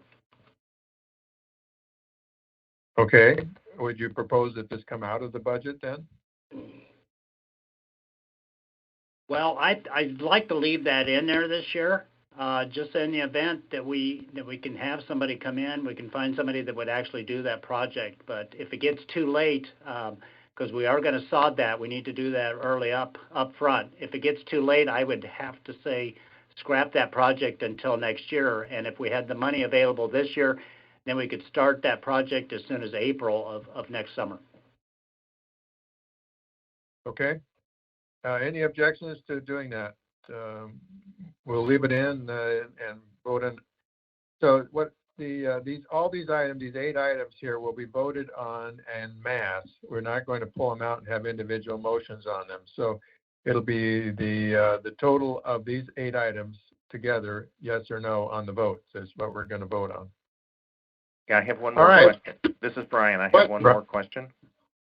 Okay. Would you propose that this come out of the budget then? Well, I'd like to leave that in there this year, just in the event that we can have somebody come in, we can find somebody that would actually do that project. But if it gets too late, because we are gonna sod that. We need to do that early up front. If it gets too late, I would have to say scrap that project until next year. And if we had the money available this year, then we could start that project as soon as April of next summer. Okay. Any objections to doing that? We'll leave it in and vote on. So what all these items, these 8 items here, will be voted on en masse. We're not going to pull them out and have individual motions on them. So it'll be the total of these 8 items together, yes or no, on the votes is what we're going to vote on. Yeah, I have one more question. This is Brian. I have one more question.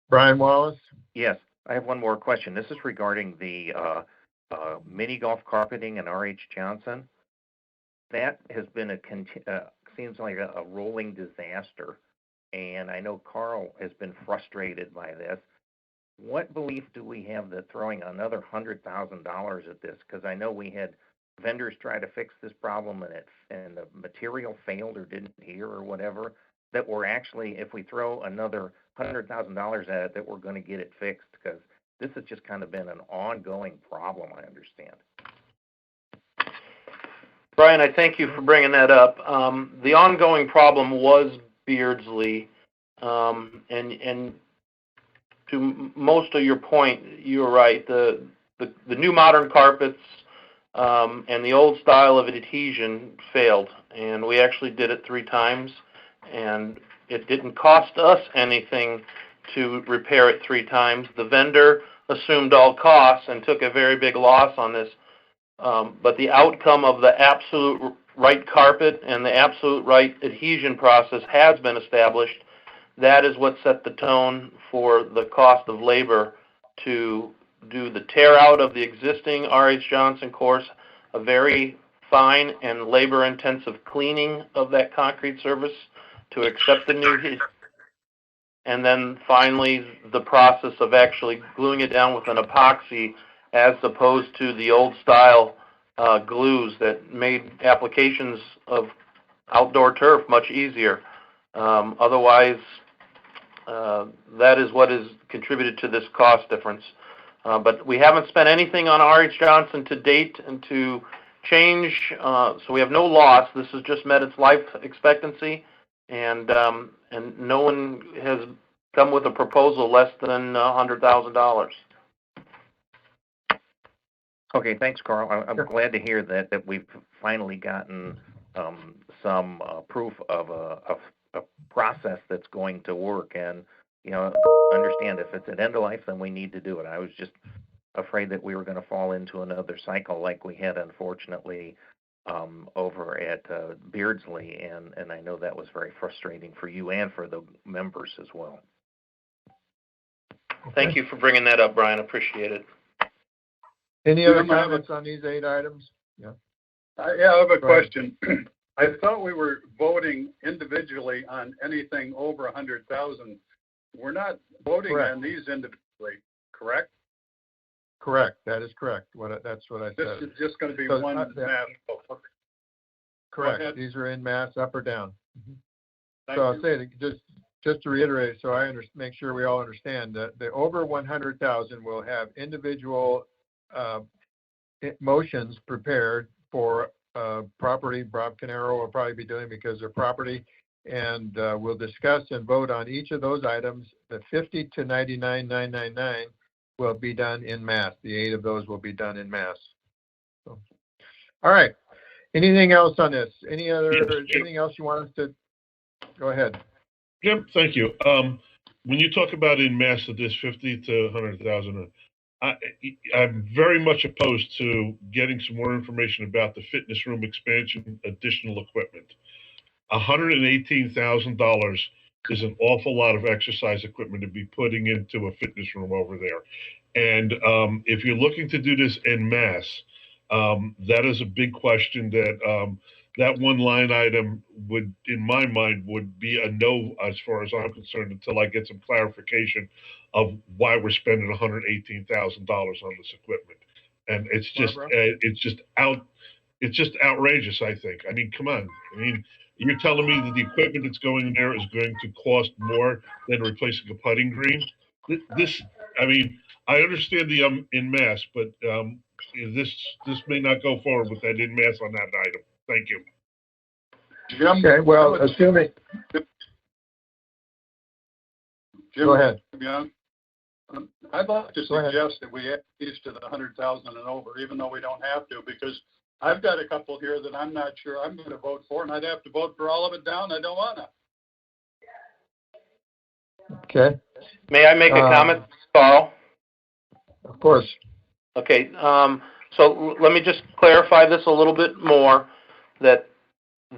Brian Wallace? Yes, I have one more question. This is regarding the mini golf carpeting in R.H. Johnson. That has been seems like a rolling disaster, and I know Carl has been frustrated by this. What belief do we have that throwing another $100,000 at this? Because I know we had vendors try to fix this problem, and the material failed or didn't adhere or whatever. That we're actually, if we throw another $100,000 at it, that we're going to get it fixed, because this has just kind of been an ongoing problem, I understand. Brian, I thank you for bringing that up. The ongoing problem was Beardsley, and to most of your point, you're right. The new modern carpets and the old style of adhesion failed, and we actually did it 3 times, and it didn't cost us anything to repair it 3 times. The vendor assumed all costs and took a very big loss on this. But the outcome of the absolute right carpet and the absolute right adhesion process has been established. That is what set the tone for the cost of labor to do the tear out of the existing R.H. Johnson course, a very fine and labor-intensive cleaning of that concrete surface to accept the new heat, and then finally the process of actually gluing it down with an epoxy as opposed to the old style glues that made applications of outdoor turf much easier. Otherwise, that is what has contributed to this cost difference. But we haven't spent anything on R.H. Johnson to date and to change, so we have no loss. This has just met its life expectancy, and no one has come with a proposal less than $100,000. Okay, thanks, Carl. I'm glad to hear that we've finally gotten some proof of a process that's going to work. And, you know, understand if it's an end of life, then we need to do it. I was just afraid that we were going to fall into another cycle like we had, unfortunately, over at Beardsley. And I know that was very frustrating for you and for the members as well. Thank you for bringing that up, Brian. Appreciate it. Any other comments on these 8 items? Yeah. Yeah, I have a question. I thought we were voting individually on anything over 100,000. We're not voting on these individually, correct? Correct. That is correct. That's what I said. This is just going to be one mass. Correct. These are in mass, up or down. Thank So you. I'll say it just to reiterate, so I make sure we all understand that the over 100,000 will have individual motions prepared for property. Bob Canaro will probably be doing because they're property, and we'll discuss and vote on each of those items. The 50 to 99,999 will be done in mass. The 8 of those will be done in mass. So, all right. Anything else on this? Anything else you want us to? Go ahead. Jim, thank you. When you talk about in mass of this 50 to 100,000, I'm very much opposed to getting some more information about the fitness room expansion, additional equipment. $118,000 is an awful lot of exercise equipment to be putting into a fitness room over there. And if you're looking to do this en masse, that is a big question that one line item would, in my mind, would be a no as far as I'm concerned until I get some clarification of why we're spending $118,000 on this equipment. And it's just outrageous, I think. I mean, come on. I mean, you're telling me that the equipment that's going in there is going to cost more than replacing a putting green? this, I mean, I understand the in mass, but this may not go forward with that in mass on that item. Thank you. Jim? Okay, well, assuming, Jim, go ahead. Young, I'd like to Go ahead. suggest that we add these to the 100,000 and over, even though we don't have to, because I've got a couple here that I'm not sure I'm going to vote for, and I'd have to vote for all of it down. I don't want to. Okay, May I make a comment, Carl? of course. Okay, so let me just clarify this a little bit more, that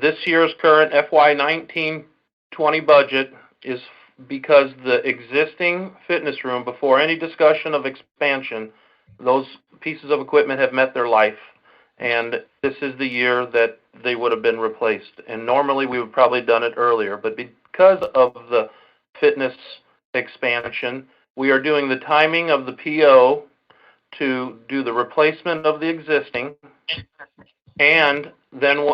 this year's current FY 19-20 budget is because the existing fitness room, before any discussion of expansion, those pieces of equipment have met their life. And this is the year that they would have been replaced. And normally we would probably done it earlier, but because of the fitness expansion, we are doing the timing of the PO to do the replacement of the existing and then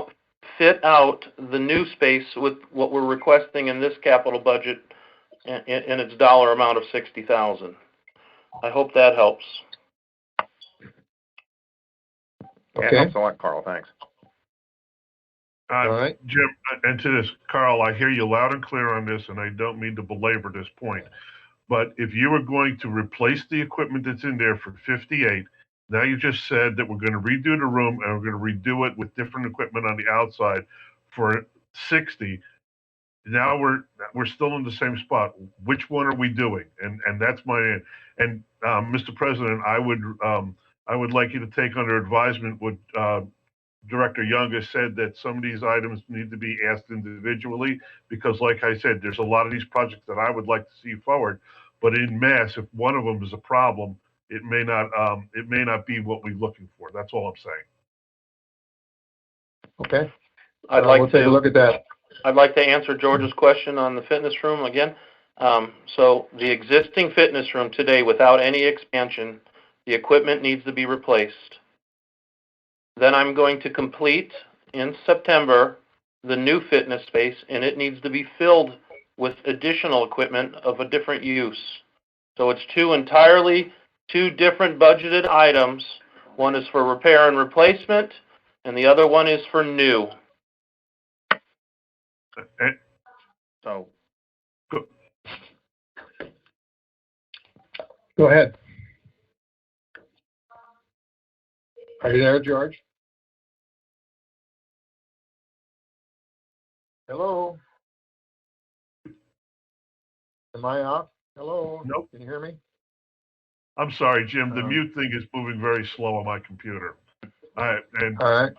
fit out the new space with what we're requesting in this capital budget in its dollar amount of $60,000. I hope that helps. Yeah, helps a lot, Carl. Thanks. All right. Jim, and to this, Carl, I hear you loud and clear on this, and I don't mean to belabor this point. But if you were going to replace the equipment that's in there for 58, now you just said that we're going to redo the room and we're going to redo it with different equipment on the outside for 60. Now we're still in the same spot. Which one are we doing? And that's my and Mr. President, I would like you to take under advisement what Director Young has said, that some of these items need to be asked individually, because like I said, there's a lot of these projects that I would like to see forward, but in mass, if one of them is a problem, it may not be what we're looking for. That's all I'm saying. Okay. We'll take a look at that. I'd like to answer George's question on the fitness room again. So the existing fitness room today, without any expansion, the equipment needs to be replaced. Then I'm going to complete in September the new fitness space, and it needs to be filled with additional equipment of a different use. So it's two different budgeted items. One is for repair and replacement, and the other one is for new. So Go ahead. Are you there, George? Hello? Am I off? Hello? Nope. Can you hear me? I'm sorry, Jim. The mute thing is moving very slow on my computer. All right.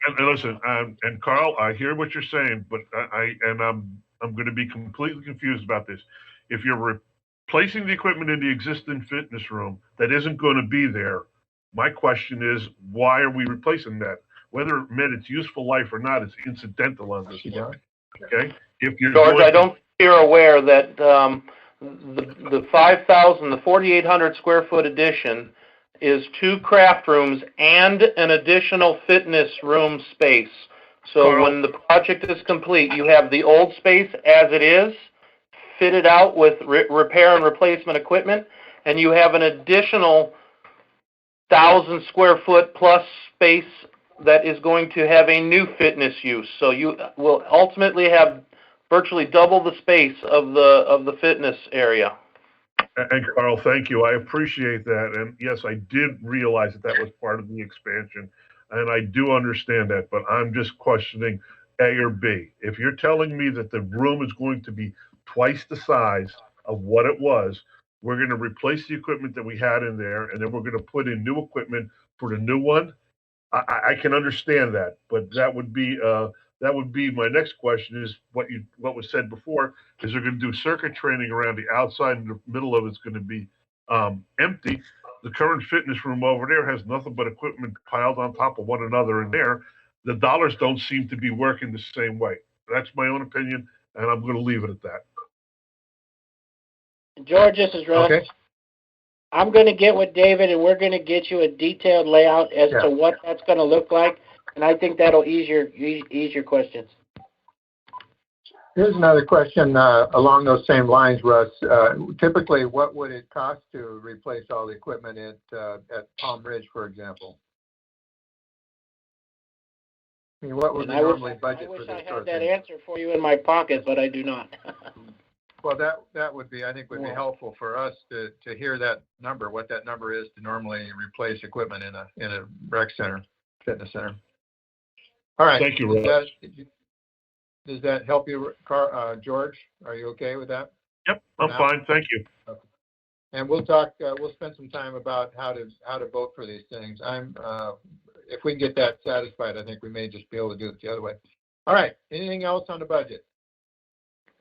And listen, and Carl, I hear what you're saying, but I'm going to be completely confused about this. If you're replacing the equipment in the existing fitness room that isn't going to be there, my question is, why are we replacing that? Whether it met its useful life or not is incidental on this one. Okay? If you're George, I don't think you're aware that the 5,000, the 4,800 square foot addition is 2 craft rooms and an additional fitness room space. So Carl, when the project is complete, you have the old space as it is, fitted out with repair and replacement equipment, and you have an additional 1,000 square foot plus space that is going to have a new fitness use. So you will ultimately have virtually double the space of the fitness area. And Carl, thank you. I appreciate that. And yes, I did realize that was part of the expansion. And I do understand that, but I'm just questioning A or B. If you're telling me that the room is going to be twice the size of what it was, we're going to replace the equipment that we had in there, and then we're going to put in new equipment for the new one. I can understand that, but that would be my next question is what was said before, is they're going to do circuit training around the outside, and the middle of it's going to be empty. The current fitness room over there has nothing but equipment piled on top of one another in there. The dollars don't seem to be working the same way. That's my own opinion, and I'm going to leave it at that. George, this is Ron. Okay. I'm going to get with David, and we're going to get you a detailed layout as to what that's going to look like, and I think that'll ease your questions. Here's another question along those same lines, Russ. Typically, what would it cost to replace all the equipment at Palm Ridge, for example? I mean, what would we normally budget for this I sort of had that thing? answer for you in my pocket, but I do not. Well, that would be, I think, would be helpful for us to hear that number, what that number is to normally replace equipment in a rec center, fitness center. All right. Thank you, Russ. Does that help you, George? Are you okay with that? Yep, I'm fine. Thank you. Okay. And we'll talk. We'll spend some time about how to vote for these things. If we can get that satisfied, I think we may just be able to do it the other way. All right. Anything else on the budget?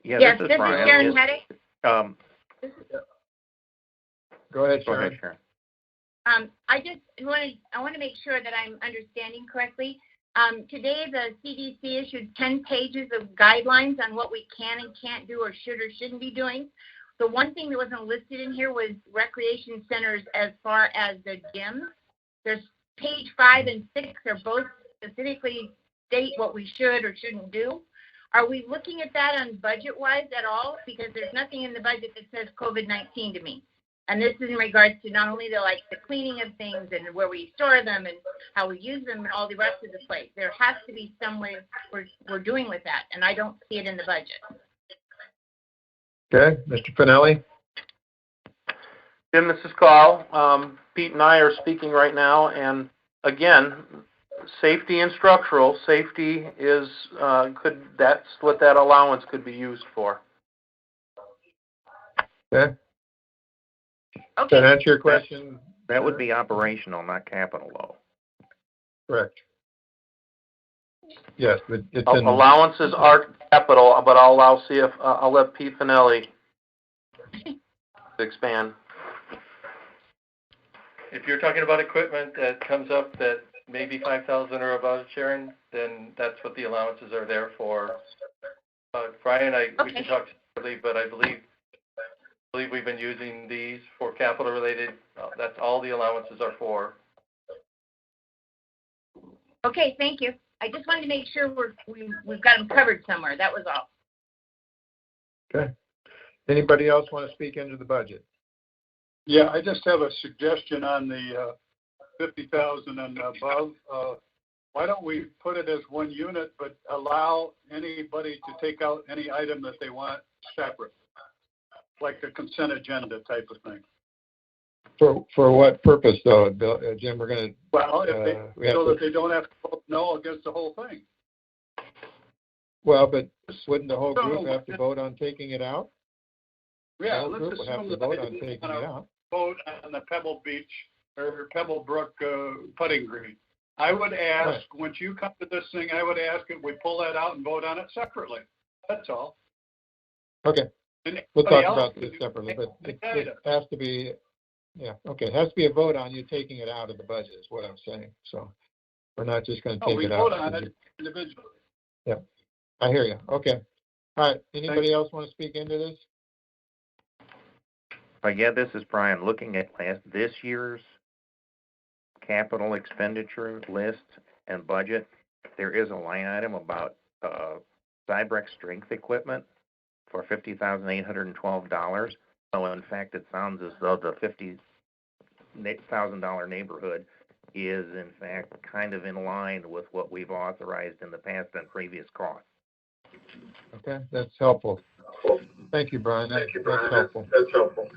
Yeah, Yes, this is this is Brian. Sharon Heddick. Go ahead, Go Sharon. ahead, Sharon. I want to make sure that I'm understanding correctly. Today, the CDC issued 10 pages of guidelines on what we can and can't do or should or shouldn't be doing. The one thing that wasn't listed in here was recreation centers as far as the gyms. There's page 5 and 6 are both specifically state what we should or shouldn't do. Are we looking at that on budget-wise at all? Because there's nothing in the budget that says COVID-19 to me. And this is in regards to not only the cleaning of things and where we store them and how we use them and all the rest of the place. There has to be some way we're doing with that, and I don't see it in the budget. Okay, Mr. Finelli. Jim, this is Carl. Pete and I are speaking right now, and again, safety and structural safety is that's what that allowance could be used for. Okay. Does Okay. that answer your question? That would be operational, not capital, though. Correct. Yes, but it's Allowances are capital, but I'll let Pete Finelli expand. If you're talking about equipment that comes up that may be 5,000 or above, Sharon, then that's what the allowances are there for. Brian, we can talk separately, but I believe we've been using these for capital related. That's all the allowances are for. Okay, thank you. I just wanted to make sure we've got them covered somewhere. That was all. Okay. Anybody else want to speak into the budget? Yeah, I just have a suggestion on the 50,000 and above. Why don't we put it as one unit, but allow anybody to take out any item that they want separate, like a consent agenda type of thing? For what purpose, though, Jim? We're going to. Well, that they don't have to vote no against the whole thing. Well, but wouldn't the whole group have to vote on taking it out? Yeah, the whole let's group would have assume to that vote they on taking it out. vote on the Pebble Beach or Pebble Brook putting green. I would ask, Right. once you come to this thing, I would ask if we pull that out and vote on it separately. That's all. Okay. And We'll talk anybody else about can this do separately, but it it. has to be, yeah, okay. It has to be a vote on you taking it out of the budget is what I'm saying. So we're not just going to take we it out. vote on it individually. Yeah, I hear you. Okay. All right. Anybody else want to speak into this? But yeah, this is Brian. Looking at this year's capital expenditure list and budget, there is a line item about Cybrex strength equipment for $50,812. So in fact, it sounds as though the $50,000 neighborhood is in fact kind of in line with what we've authorized in the past on previous costs. Okay, that's helpful. Thank you, Brian. That's helpful.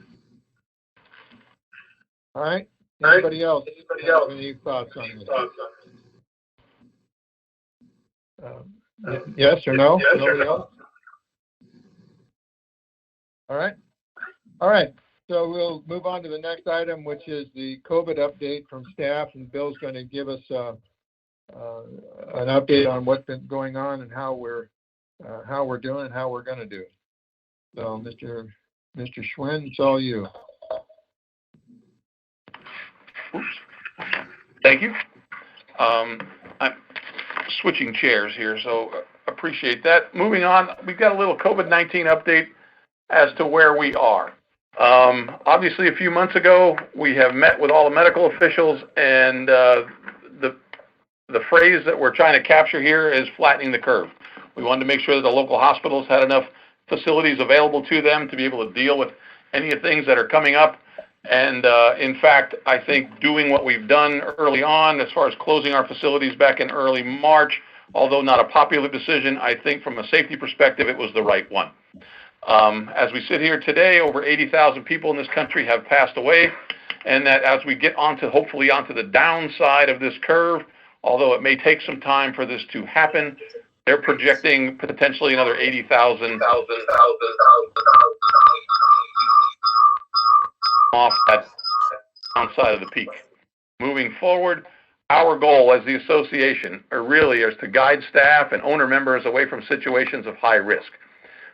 All right. Anybody else? Have any thoughts on this? Yes or no? Nobody else? All right. So we'll move on to the next item, which is the COVID update from staff, and Bill's going to give us an update on what's been going on and how we're doing and how we're going to do. So, Mr. Schwinn, it's all you. Thank you. I'm switching chairs here, so appreciate that. Moving on, we've got a little COVID-19 update as to where we are. Obviously, a few months ago, we have met with all the medical officials, and the phrase that we're trying to capture here is flattening the curve. We wanted to make sure that the local hospitals had enough facilities available to them to be able to deal with any of the things that are coming up. And in fact, I think doing what we've done early on, as far as closing our facilities back in early March, although not a popular decision, I think from a safety perspective, it was the right one. As we sit here today, over 80,000 people in this country have passed away, and that as we get hopefully onto the downside of this curve, although it may take some time for this to happen, they're projecting potentially another 80,000 off that downside of the peak. Moving forward, our goal as the association really is to guide staff and owner members away from situations of high risk.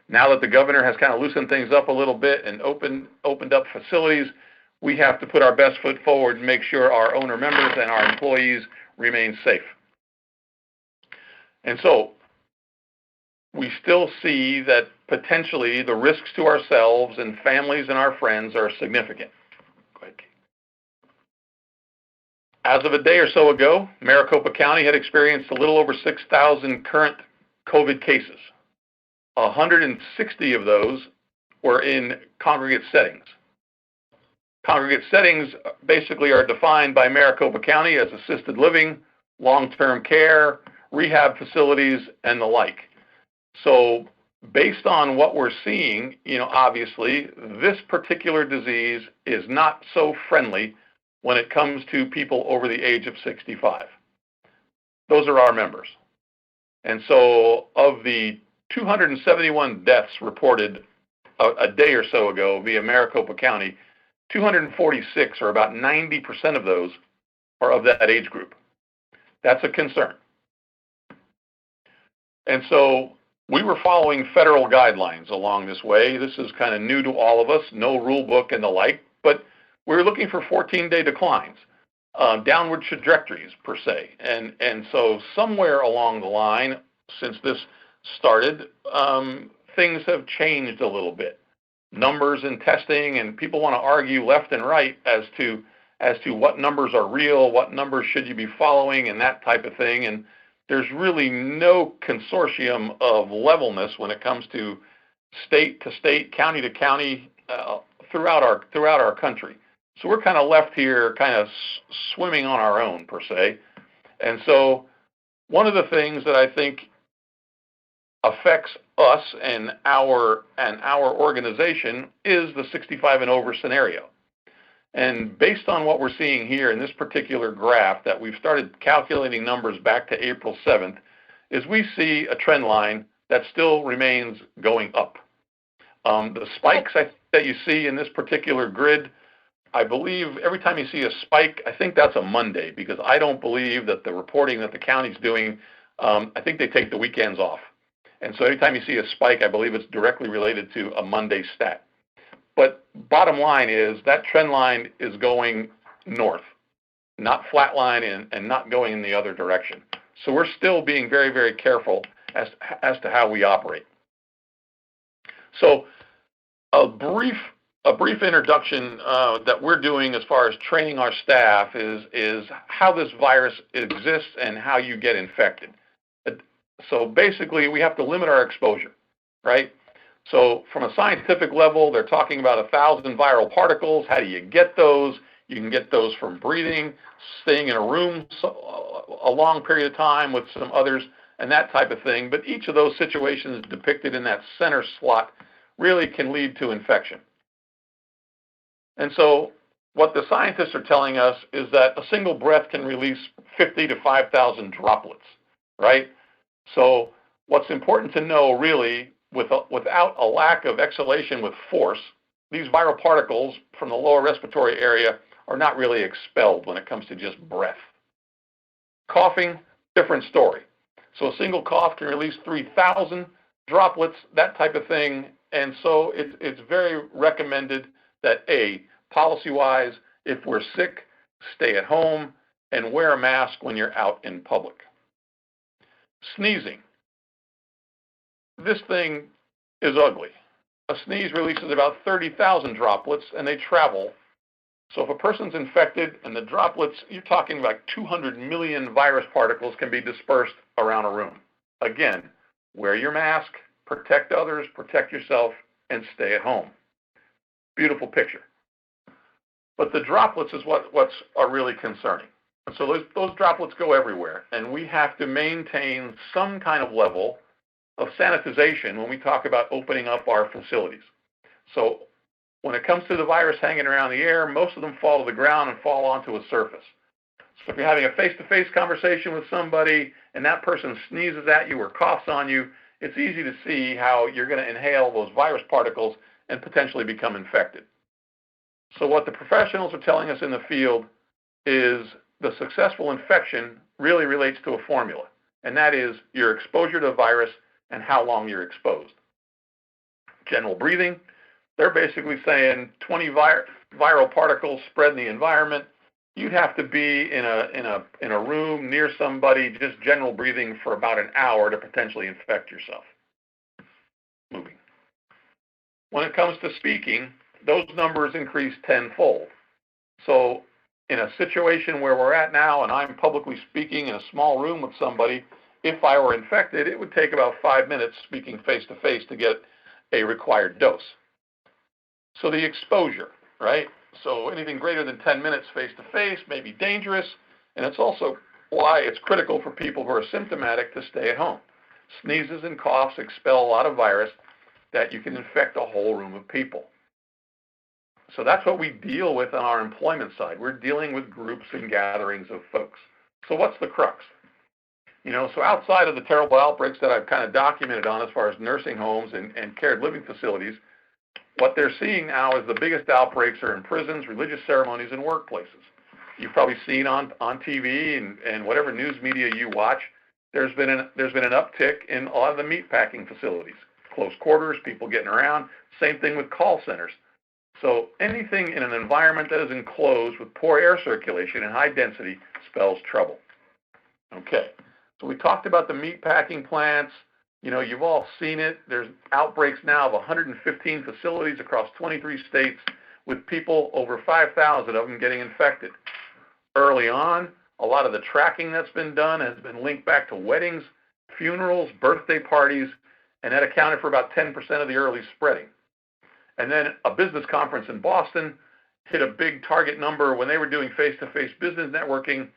Now that the governor has kind of loosened things up a little bit and opened up facilities, we have to put our best foot forward and make sure our owner members and our employees remain safe. And so we still see that potentially the risks to ourselves and families and our friends are significant. Go ahead, Kate. As of a day or so ago, Maricopa County had experienced a little over 6,000 current COVID cases. 160 of those were in congregate settings. Congregate settings basically are defined by Maricopa County as assisted living, long-term care, rehab facilities, and the like. So based on what we're seeing, obviously, this particular disease is not so friendly when it comes to people over the age of 65. Those are our members. And so of the 271 deaths reported a day or so ago via Maricopa County, 246, or about 90% of those, are of that age group. That's a concern. And so we were following federal guidelines along this way. This is kind of new to all of us, no rule book and the like, but we were looking for 14-day declines, downward trajectories per se. And so somewhere along the line, since this started, things have changed a little bit. Numbers and testing, and people want to argue left and right as to what numbers are real, what numbers should you be following, and that type of thing. And there's really no consortium of levelness when it comes to state to state, county to county, throughout our country. So we're kind of left here kind of swimming on our own per se. And so one of the things that I think affects us and our organization is the 65 and over scenario. And based on what we're seeing here in this particular graph that we've started calculating numbers back to April 7th, is we see a trend line that still remains going up. The spikes that you see in this particular grid, I believe every time you see a spike, I think that's a Monday, because I don't believe that the reporting that the county's doing, I think they take the weekends off. And so anytime you see a spike, I believe it's directly related to a Monday stat. But bottom line is that trend line is going north, not flatline and not going in the other direction. So we're still being very, very careful as to how we operate. So a brief introduction that we're doing as far as training our staff is how this virus exists and how you get infected. So basically, we have to limit our exposure, right? So from a scientific level, they're talking about 1,000 viral particles. How do you get those? You can get those from breathing, staying in a room a long period of time with some others, and that type of thing. But each of those situations depicted in that center slot really can lead to infection. And so what the scientists are telling us is that a single breath can release 50 to 5,000 droplets, right? So what's important to know really, without a lack of exhalation with force, these viral particles from the lower respiratory area are not really expelled when it comes to just breath. Coughing, different story. So a single cough can release 3,000 droplets, that type of thing. And so it's very recommended that policy-wise, if we're sick, stay at home and wear a mask when you're out in public. Sneezing. This thing is ugly. A sneeze releases about 30,000 droplets and they travel. So if a person's infected and the droplets, you're talking about 200 million virus particles can be dispersed around a room. Again, wear your mask, protect others, protect yourself, and stay at home. Beautiful picture. But the droplets is what's are really concerning. And so those droplets go everywhere, and we have to maintain some kind of level of sanitization when we talk about opening up our facilities. So when it comes to the virus hanging around the air, most of them fall to the ground and fall onto a surface. So if you're having a face-to-face conversation with somebody and that person sneezes at you or coughs on you, it's easy to see how you're going to inhale those virus particles and potentially become infected. So what the professionals are telling us in the field is the successful infection really relates to a formula, and that is your exposure to the virus and how long you're exposed. General breathing, they're basically saying 20 viral particles spread in the environment. You'd have to be in a room near somebody just general breathing for about an hour to potentially infect yourself. Moving. When it comes to speaking, those numbers increase tenfold. So in a situation where we're at now and I'm publicly speaking in a small room with somebody, if I were infected, it would take about 5 minutes speaking face-to-face to get a required dose. So the exposure, right? So anything greater than 10 minutes face-to-face may be dangerous, and it's also why it's critical for people who are symptomatic to stay at home. Sneezes and coughs expel a lot of virus that you can infect a whole room of people. So that's what we deal with on our employment side. We're dealing with groups and gatherings of folks. So what's the crux? So outside of the terrible outbreaks that I've kind of documented on as far as nursing homes and cared living facilities, what they're seeing now is the biggest outbreaks are in prisons, religious ceremonies, and workplaces. You've probably seen on TV and whatever news media you watch, there's been an uptick in a lot of the meatpacking facilities, close quarters, people getting around. Same thing with call centers. So anything in an environment that is enclosed with poor air circulation and high density spells trouble. Okay, so we talked about the meatpacking plants. You've all seen it. There's outbreaks now of 115 facilities across 23 states with people, over 5,000 of them, getting infected. Early on, a lot of the tracking that's been done has been linked back to weddings, funerals, birthday parties, and that accounted for about 10% of the early spreading. And then a business conference in Boston hit a big target number when they were doing face-to-face business networking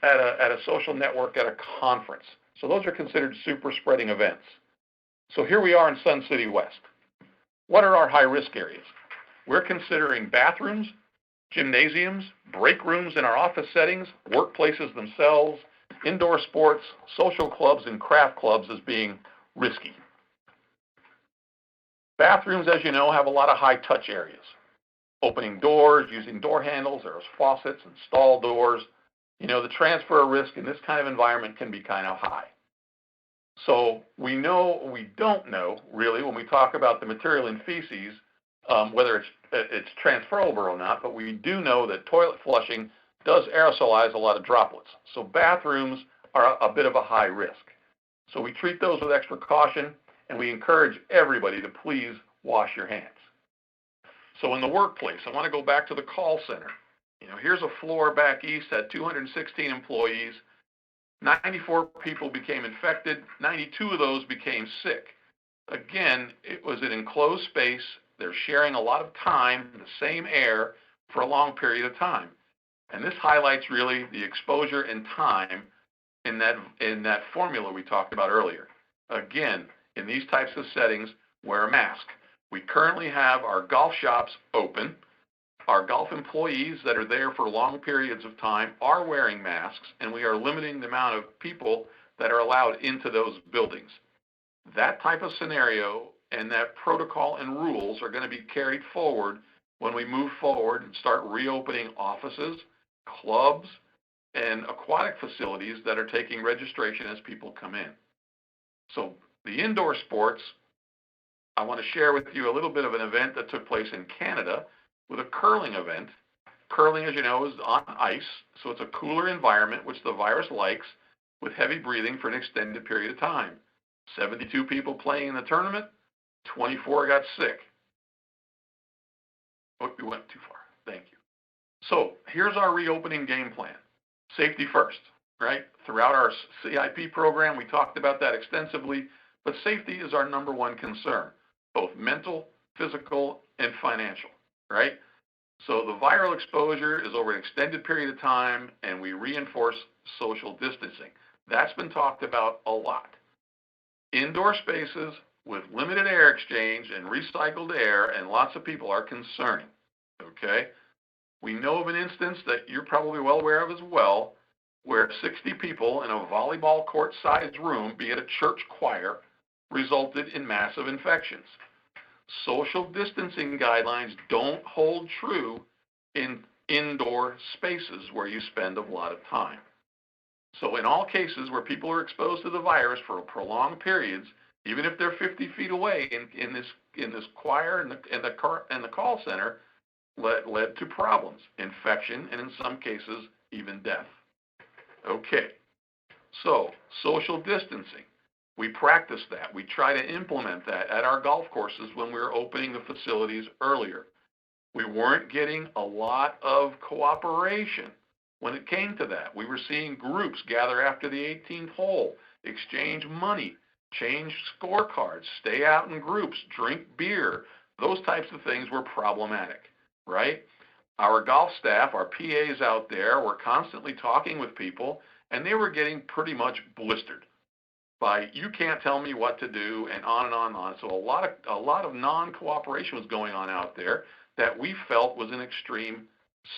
at a social network at a conference. So those are considered super spreading events. So here we are in Sun City West. What are our high-risk areas? We're considering bathrooms, gymnasiums, break rooms in our office settings, workplaces themselves, indoor sports, social clubs, and craft clubs as being risky. Bathrooms, as you know, have a lot of high-touch areas. Opening doors, using door handles, there's faucets and stall doors. The transfer of risk in this kind of environment can be kind of high. So we don't know, really, when we talk about the material in feces, whether it's transferable or not, but we do know that toilet flushing does aerosolize a lot of droplets. So bathrooms are a bit of a high risk. So we treat those with extra caution, and we encourage everybody to please wash your hands. So in the workplace, I want to go back to the call center. Here's a floor back east, had 216 employees. 94 people became infected. 92 of those became sick. Again, it was an enclosed space. They're sharing a lot of time in the same air for a long period of time. And this highlights really the exposure and time in that formula we talked about earlier. Again, in these types of settings, wear a mask. We currently have our golf shops open. Our golf employees that are there for long periods of time are wearing masks, and we are limiting the amount of people that are allowed into those buildings. That type of scenario and that protocol and rules are going to be carried forward when we move forward and start reopening offices, clubs, and aquatic facilities that are taking registration as people come in. So the indoor sports, I want to share with you a little bit of an event that took place in Canada with a curling event. Curling, as you know, is on ice, so it's a cooler environment, which the virus likes, with heavy breathing for an extended period of time. 72 people playing in the tournament, 24 got sick. Oh, we went too far. Thank you. So here's our reopening game plan. Safety first, right? Throughout our CIP program, we talked about that extensively, but safety is our number one concern, both mental, physical, and financial, right? So the viral exposure is over an extended period of time, and we reinforce social distancing. That's been talked about a lot. Indoor spaces with limited air exchange and recycled air and lots of people are concerning, okay? We know of an instance that you're probably well aware of as well, where 60 people in a volleyball court-sized room, be it a church choir, resulted in massive infections. Social distancing guidelines don't hold true in indoor spaces where you spend a lot of time. So in all cases where people are exposed to the virus for prolonged periods, even if they're 50 feet away in this choir and the call center, led to problems, infection, and in some cases, even death. Okay, so social distancing. We practice that. We try to implement that at our golf courses when we were opening the facilities earlier. We weren't getting a lot of cooperation when it came to that. We were seeing groups gather after the 18th hole, exchange money, change scorecards, stay out in groups, drink beer. Those types of things were problematic, right? Our golf staff, our PAs out there, were constantly talking with people, and they were getting pretty much blistered by, you can't tell me what to do, and on and on and on. So a lot of non-cooperation was going on out there that we felt was an extreme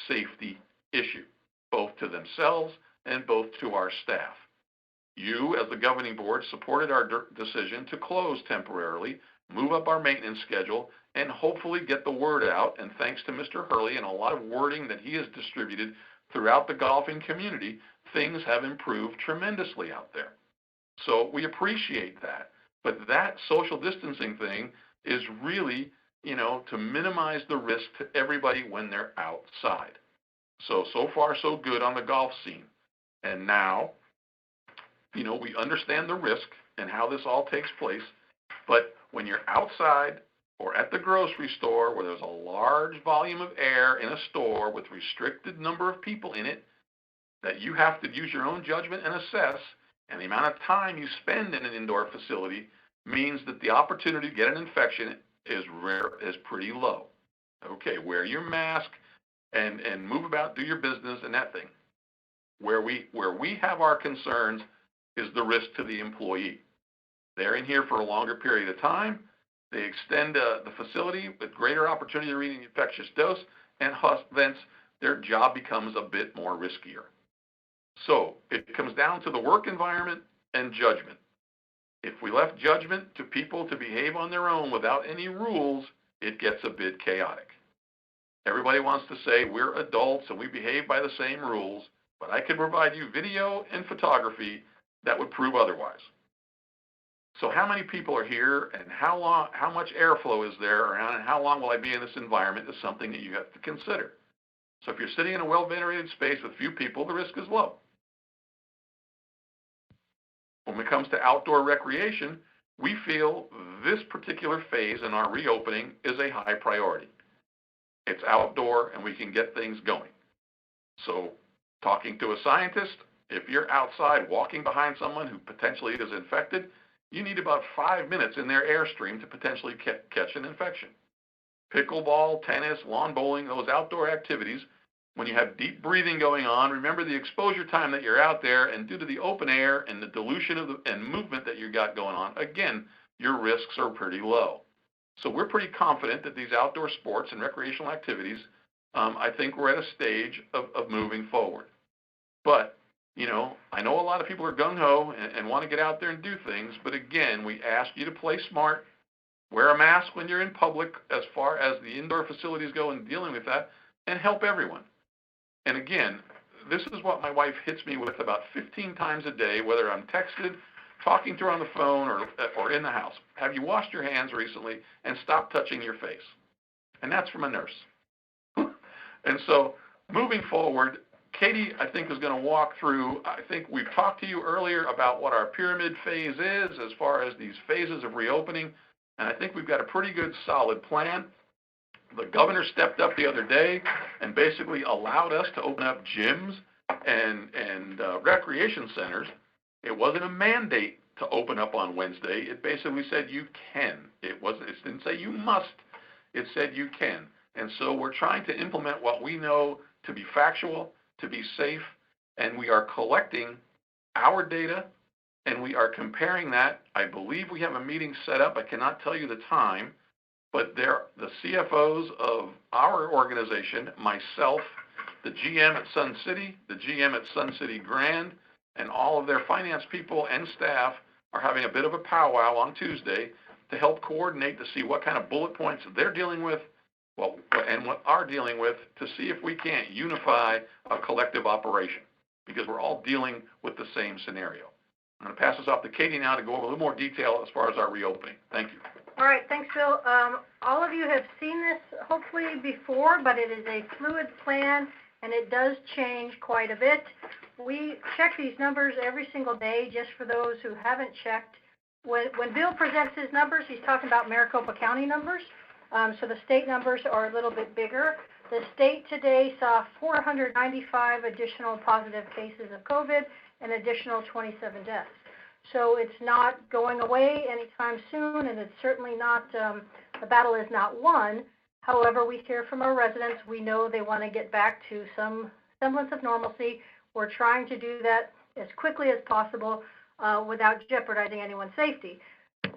safety issue, both to themselves and both to our staff. You, as the governing board, supported our decision to close temporarily, move up our maintenance schedule, and hopefully get the word out. And thanks to Mr. Hurley and a lot of wording that he has distributed throughout the golfing community, things have improved tremendously out there. So we appreciate that. But that social distancing thing is really, to minimize the risk to everybody when they're outside. So far so good on the golf scene. And now, we understand the risk and how this all takes place. But when you're outside or at the grocery store where there's a large volume of air in a store with restricted number of people in it, that you have to use your own judgment and assess, and the amount of time you spend in an indoor facility means that the opportunity to get an infection is pretty low. Okay, wear your mask and move about, do your business and that thing. Where we have our concerns is the risk to the employee. They're in here for a longer period of time. They extend the facility with greater opportunity to read an infectious dose, and hence their job becomes a bit more riskier. So it comes down to the work environment and judgment. If we left judgment to people to behave on their own without any rules, it gets a bit chaotic. Everybody wants to say we're adults and we behave by the same rules, but I can provide you video and photography that would prove otherwise. So how many people are here and how much airflow is there and how long will I be in this environment is something that you have to consider. So if you're sitting in a well-ventilated space with few people, the risk is low. When it comes to outdoor recreation, we feel this particular phase in our reopening is a high priority. It's outdoor and we can get things going. So talking to a scientist, if you're outside walking behind someone who potentially is infected, you need about 5 minutes in their airstream to potentially catch an infection. Pickleball, tennis, lawn bowling, those outdoor activities, when you have deep breathing going on, remember the exposure time that you're out there, and due to the open air and the dilution of and movement that you got going on, again, your risks are pretty low. So we're pretty confident that these outdoor sports and recreational activities, I think we're at a stage of moving forward. But, I know a lot of people are gung-ho and want to get out there and do things, but again, we ask you to play smart, wear a mask when you're in public as far as the indoor facilities go and dealing with that, and help everyone. And again, this is what my wife hits me with about 15 times a day, whether I'm texted, talking to her on the phone, or in the house. Have you washed your hands recently and stopped touching your face? And that's from a nurse. And so moving forward, Katie, I think, is going to walk through, I think we've talked to you earlier about what our pyramid phase is as far as these phases of reopening, and I think we've got a pretty good solid plan. The governor stepped up the other day and basically allowed us to open up gyms and recreation centers. It wasn't a mandate to open up on Wednesday. It basically said you can. It didn't say you must. It said you can. And so we're trying to implement what we know to be factual, to be safe, and we are collecting our data and we are comparing that. I believe we have a meeting set up. I cannot tell you the time, but the CFOs of our organization, myself, the GM at Sun City, the GM at Sun City Grand, and all of their finance people and staff are having a bit of a powwow on Tuesday to help coordinate to see what kind of bullet points they're dealing with and what are dealing with, to see if we can't unify a collective operation, because we're all dealing with the same scenario. I'm going to pass this off to Katie now to go over a little more detail as far as our reopening. Thank you. All right, thanks, Phil. All of you have seen this hopefully before, but it is a fluid plan and it does change quite a bit. We check these numbers every single day, just for those who haven't checked. When Bill presents his numbers, he's talking about Maricopa County numbers. So the state numbers are a little bit bigger. The state today saw 495 additional positive cases of COVID and additional 27 deaths. So it's not going away anytime soon, and it's certainly not, the battle is not won. However, we hear from our residents, we know they want to get back to some semblance of normalcy. We're trying to do that as quickly as possible without jeopardizing anyone's safety.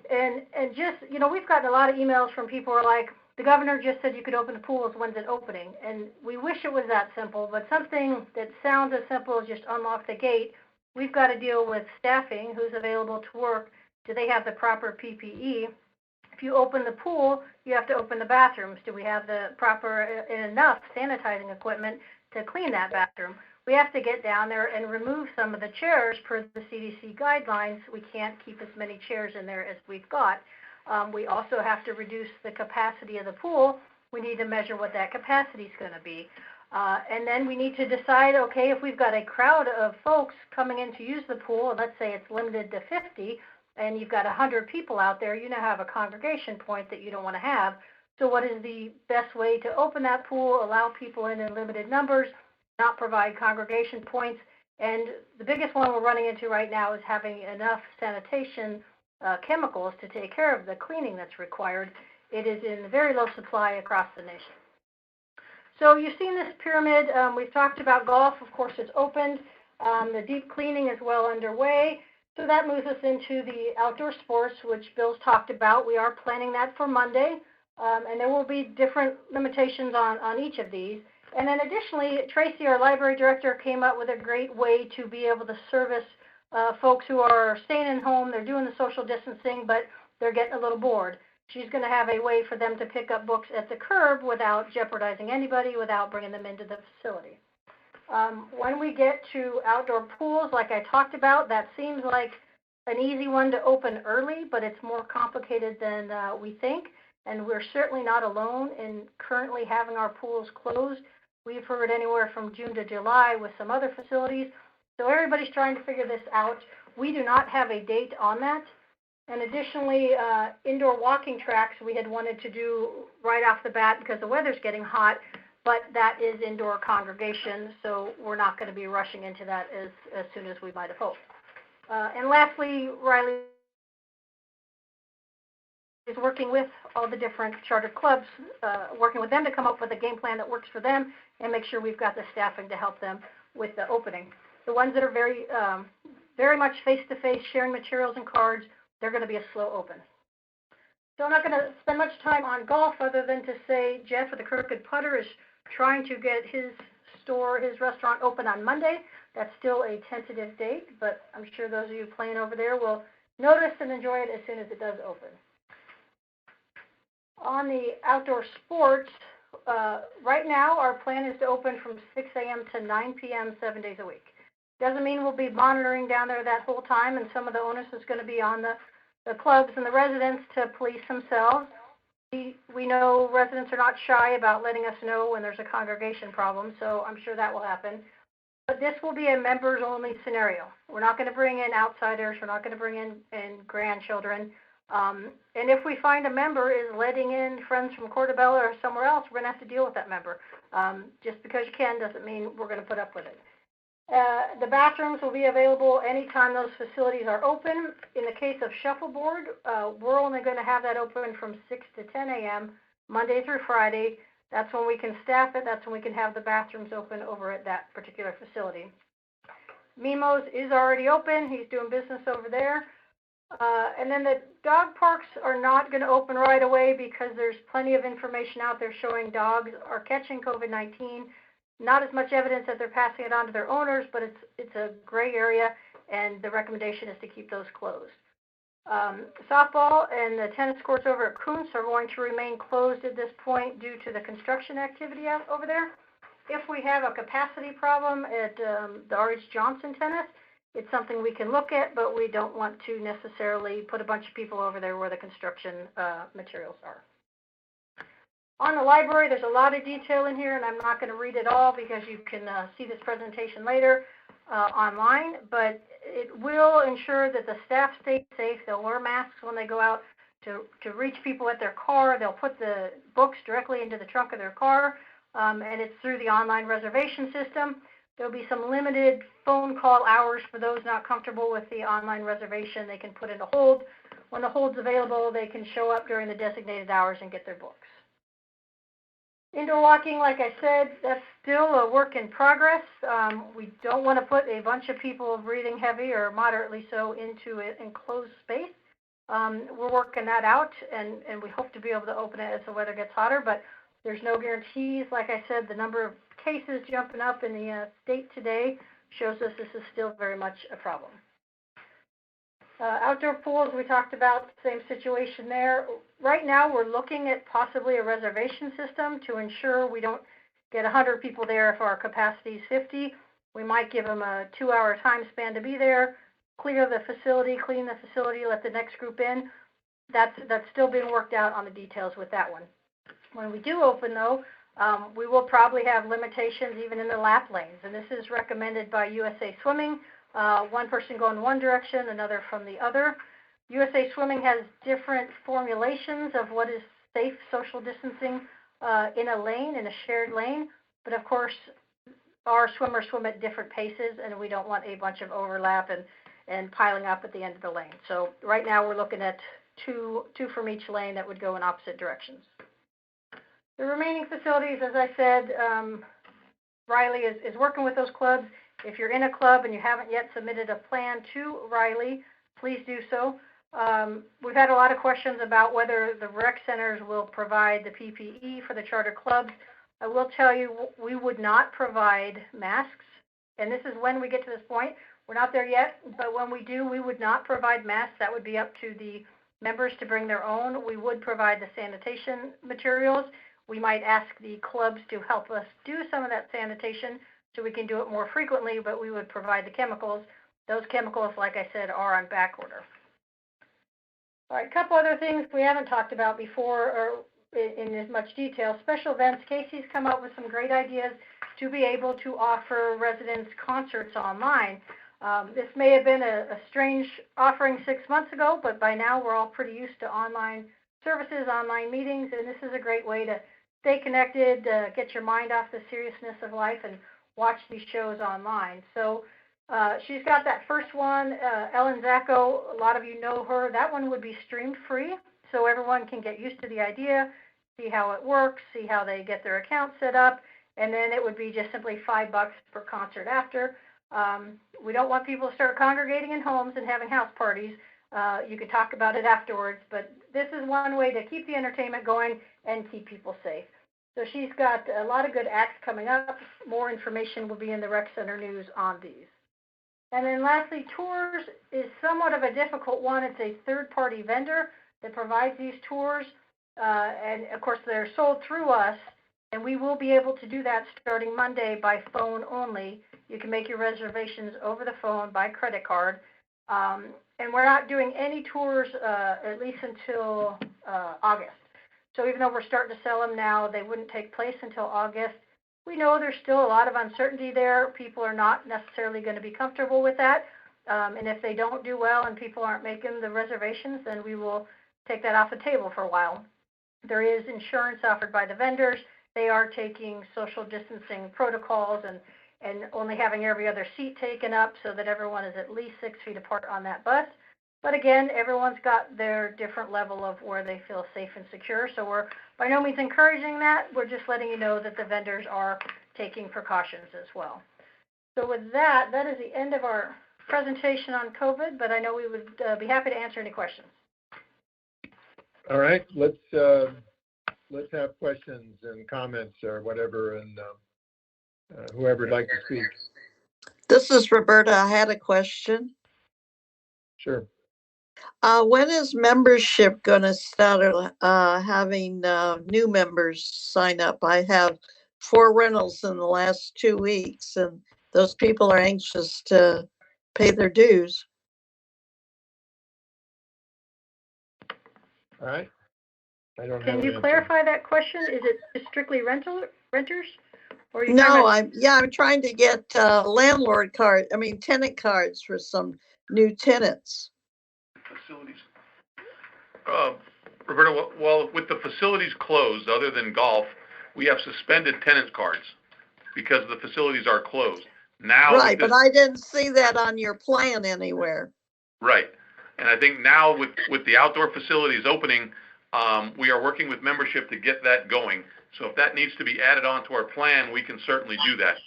And just, you know, we've gotten a lot of emails from people who are like, the governor just said you could open the pools, when's it opening? And we wish it was that simple, but something that sounds as simple as just unlock the gate, we've got to deal with staffing, who's available to work. Do they have the proper PPE? If you open the pool, you have to open the bathrooms. Do we have the proper and enough sanitizing equipment to clean that bathroom? We have to get down there and remove some of the chairs per the CDC guidelines. We can't keep as many chairs in there as we've got. We also have to reduce the capacity of the pool. We need to measure what that capacity is going to be. And then we need to decide, okay, if we've got a crowd of folks coming in to use the pool, and let's say it's limited to 50, and you've got 100 people out there, you now have a congregation point that you don't want to have. So what is the best way to open that pool, allow people in limited numbers, not provide congregation points? And the biggest one we're running into right now is having enough sanitation chemicals to take care of the cleaning that's required. It is in very low supply across the nation. So you've seen this pyramid. We've talked about golf. Of course, it's opened. The deep cleaning is well underway. So that moves us into the outdoor sports, which Bill's talked about. We are planning that for Monday, and there will be different limitations on each of these. And then additionally, Tracy, our library director, came up with a great way to be able to service folks who are staying at home. They're doing the social distancing, but they're getting a little bored. She's going to have a way for them to pick up books at the curb without jeopardizing anybody, without bringing them into the facility. When we get to outdoor pools, like I talked about, that seems like an easy one to open early, but it's more complicated than we think. And we're certainly not alone in currently having our pools closed. We've heard anywhere from June to July with some other facilities. So everybody's trying to figure this out. We do not have a date on that. And additionally, indoor walking tracks we had wanted to do right off the bat because the weather's getting hot, but that is indoor congregation, so we're not going to be rushing into that as soon as we might have hoped. And lastly, Riley is working with all the different chartered clubs, working with them to come up with a game plan that works for them and make sure we've got the staffing to help them with the opening. The ones that are very much face-to-face, sharing materials and cards, they're going to be a slow open. So I'm not going to spend much time on golf other than to say Jeff with the Crooked Putter is trying to get his restaurant open on Monday. That's still a tentative date, but I'm sure those of you playing over there will notice and enjoy it as soon as it does open. On the outdoor sports, right now our plan is to open from 6 a.m. to 9 p.m. 7 days a week. Doesn't mean we'll be monitoring down there that whole time, and some of the onus is going to be on the clubs and the residents to police themselves. We know residents are not shy about letting us know when there's a congregation problem, so I'm sure that will happen. But this will be a members-only scenario. We're not going to bring in outsiders. We're not going to bring in grandchildren. And if we find a member is letting in friends from Cortobello or somewhere else, we're going to have to deal with that member. Just because you can doesn't mean we're going to put up with it. The bathrooms will be available anytime those facilities are open. In the case of shuffleboard, we're only going to have that open from 6 to 10 a.m. Monday through Friday. That's when we can staff it. That's when we can have the bathrooms open over at that particular facility. Mimo's is already open. He's doing business over there. And then the dog parks are not going to open right away because there's plenty of information out there showing dogs are catching COVID-19. Not as much evidence that they're passing it on to their owners, but it's a gray area, and the recommendation is to keep those closed. Softball and the tennis courts over at Kuntz are going to remain closed at this point due to the construction activity out over there. If we have a capacity problem at the R.H. Johnson tennis, it's something we can look at, but we don't want to necessarily put a bunch of people over there where the construction materials are. On the library, there's a lot of detail in here, and I'm not going to read it all because you can see this presentation later online, but it will ensure that the staff stay safe. They'll wear masks when they go out to reach people at their car. They'll put the books directly into the trunk of their car, and it's through the online reservation system. There'll be some limited phone call hours for those not comfortable with the online reservation. They can put in a hold. When the hold's available, they can show up during the designated hours and get their books. Indoor walking, like I said, that's still a work in progress. We don't want to put a bunch of people breathing heavy or moderately so into an enclosed space. We're working that out, and we hope to be able to open it as the weather gets hotter, but there's no guarantees. Like I said, the number of cases jumping up in the state today shows us this is still very much a problem. Outdoor pools, we talked about the same situation there. Right now, we're looking at possibly a reservation system to ensure we don't get 100 people there if our capacity is 50. We might give them a 2-hour time span to be there, clear the facility, clean the facility, let the next group in. That's still being worked out on the details with that one. When we do open, though, we will probably have limitations even in the lap lanes, and this is recommended by USA Swimming. One person going one direction, another from the other. USA Swimming has different formulations of what is safe social distancing in a lane, in a shared lane, but of course our swimmers swim at different paces, and we don't want a bunch of overlap and piling up at the end of the lane. So right now we're looking at two from each lane that would go in opposite directions. The remaining facilities, as I said, Riley is working with those clubs. If you're in a club and you haven't yet submitted a plan to Riley, please do so. We've had a lot of questions about whether the rec centers will provide the PPE for the charter clubs. I will tell you, we would not provide masks, and this is when we get to this point. We're not there yet, but when we do, we would not provide masks. That would be up to the members to bring their own. We would provide the sanitation materials. We might ask the clubs to help us do some of that sanitation so we can do it more frequently, but we would provide the chemicals. Those chemicals, like I said, are on back order. All right, a couple other things we haven't talked about before or in as much detail. Special events. Casey's come up with some great ideas to be able to offer residents concerts online. This may have been a strange offering 6 months ago, but by now we're all pretty used to online services, online meetings, and this is a great way to stay connected, get your mind off the seriousness of life, and watch these shows online. So she's got that first one, Ellen Zacco. A lot of you know her. That one would be streamed free, so everyone can get used to the idea, see how it works, see how they get their account set up, and then it would be just simply $5 per concert after. We don't want people to start congregating in homes and having house parties. You can talk about it afterwards, but this is one way to keep the entertainment going and keep people safe. So she's got a lot of good acts coming up. More information will be in the Rec Center News on these. And then lastly, tours is somewhat of a difficult one. It's a third-party vendor that provides these tours, and of course they're sold through us, and we will be able to do that starting Monday by phone only. You can make your reservations over the phone by credit card. And we're not doing any tours at least until August. So even though we're starting to sell them now, they wouldn't take place until August. We know there's still a lot of uncertainty there. People are not necessarily going to be comfortable with that. And if they don't do well and people aren't making the reservations, then we will take that off the table for a while. There is insurance offered by the vendors. They are taking social distancing protocols, and and only having every other seat taken up so that everyone is at least 6 feet apart on that bus. But again, everyone's got their different level of where they feel safe and secure. So we're by no means encouraging that. We're just letting you know that the vendors are taking precautions as well. So with that, that is the end of our presentation on COVID, but I know we would be happy to answer any questions. All right, let's have questions and comments or whatever, and whoever would like to speak. This is Roberta. I had a question. Sure. When is membership going to start having new members sign up? I have 4 rentals in the last 2 weeks, and those people are anxious to pay their dues. All right. I don't have Can an you answer. clarify that question? Is it strictly renters? Or are you No, talking I'm trying to get tenant cards for some new tenants. Facilities. Roberta, well, with the facilities closed, other than golf, we have suspended tenant cards because the facilities are closed. Now, right, but I didn't see that on your plan anywhere. Right. And I think now with the outdoor facilities opening, we are working with membership to get that going. So if that needs to be added onto our plan, we can certainly do that.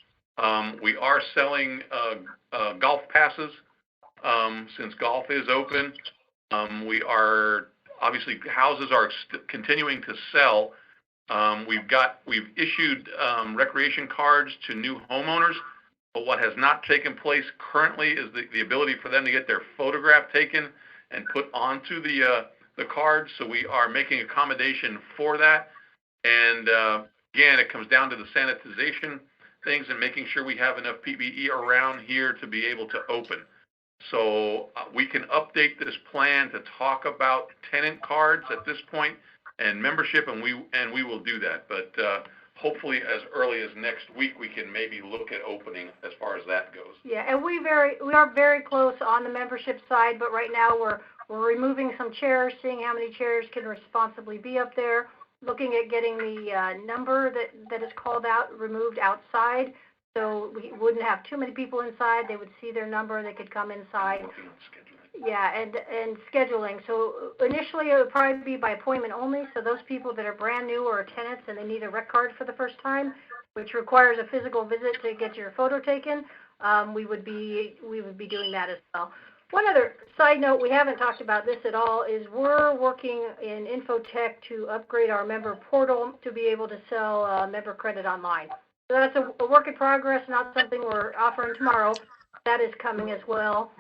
We are selling golf passes since golf is open. We are, obviously, houses are continuing to sell. We've issued recreation cards to new homeowners, but what has not taken place currently is the ability for them to get their photograph taken and put onto the card. So we are making accommodation for that. And again, it comes down to the sanitization things and making sure we have enough PPE around here to be able to open. So we can update this plan to talk about tenant cards at this point and membership, and we will do that. But hopefully as early as next week, we can maybe look at opening as far as that goes. Yeah, and we are very close on the membership side, but right now we're removing some chairs, seeing how many chairs can responsibly be up there, looking at getting the number that is called out removed outside, so we wouldn't have too many people inside. They would see their number, they could come inside. Working on scheduling. Yeah, and scheduling. So initially it would probably be by appointment only. So those people that are brand new or tenants and they need a rec card for the first time, which requires a physical visit to get your photo taken, we would be doing that as well. One other side note, we haven't talked about this at all, is we're working in Infotech to upgrade our member portal to be able to sell member credit online. So that's a work in progress, not something we're offering tomorrow. That is coming as well,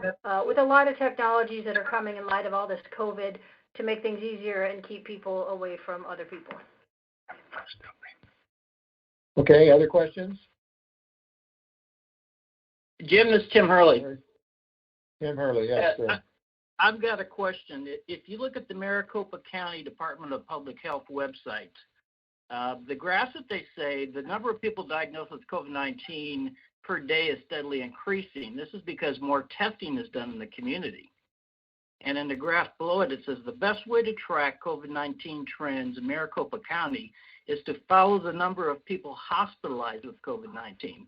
with a lot of technologies that are coming in light of all this COVID to make things easier and keep people away from other people. Okay, other questions? Jim, this is Tim Hurley. Tim Hurley, yes, sir. I've got a question. If you look at the Maricopa County Department of Public Health website, the graphs that they say the number of people diagnosed with COVID-19 per day is steadily increasing. This is because more testing is done in the community. And in the graph below it, it says the best way to track COVID-19 trends in Maricopa County is to follow the number of people hospitalized with COVID-19.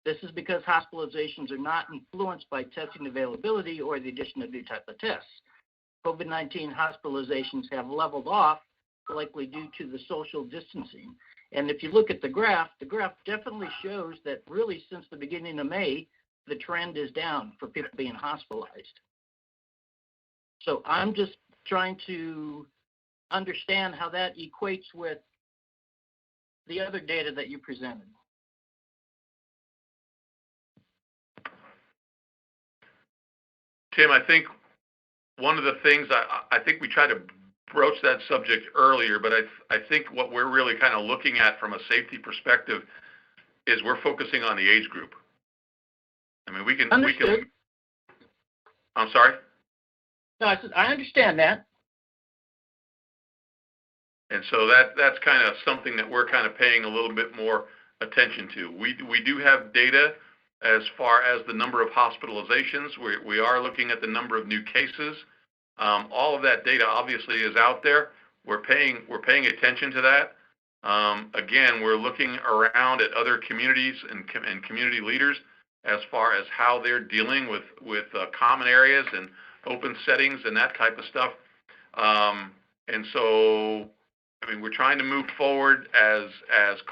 This is because hospitalizations are not influenced by testing availability or the addition of new type of tests. COVID-19 hospitalizations have leveled off, likely due to the social distancing. And if you look at the graph definitely shows that really since the beginning of May, the trend is down for people being hospitalized. So I'm just trying to understand how that equates with the other data that you presented. Tim, I think one of the things, I think we tried to broach that subject earlier, but I think what we're really kind of looking at from a safety perspective is we're focusing on the age group. I mean, we can. I'm sorry? No, I understand that. And so that's kind of something that we're kind of paying a little bit more attention to. We do have data as far as the number of hospitalizations. We are looking at the number of new cases. All of that data obviously is out there. We're paying attention to that. Again, we're looking around at other communities and community leaders as far as how they're dealing with common areas and open settings and that type of stuff. And so, I mean, we're trying to move forward as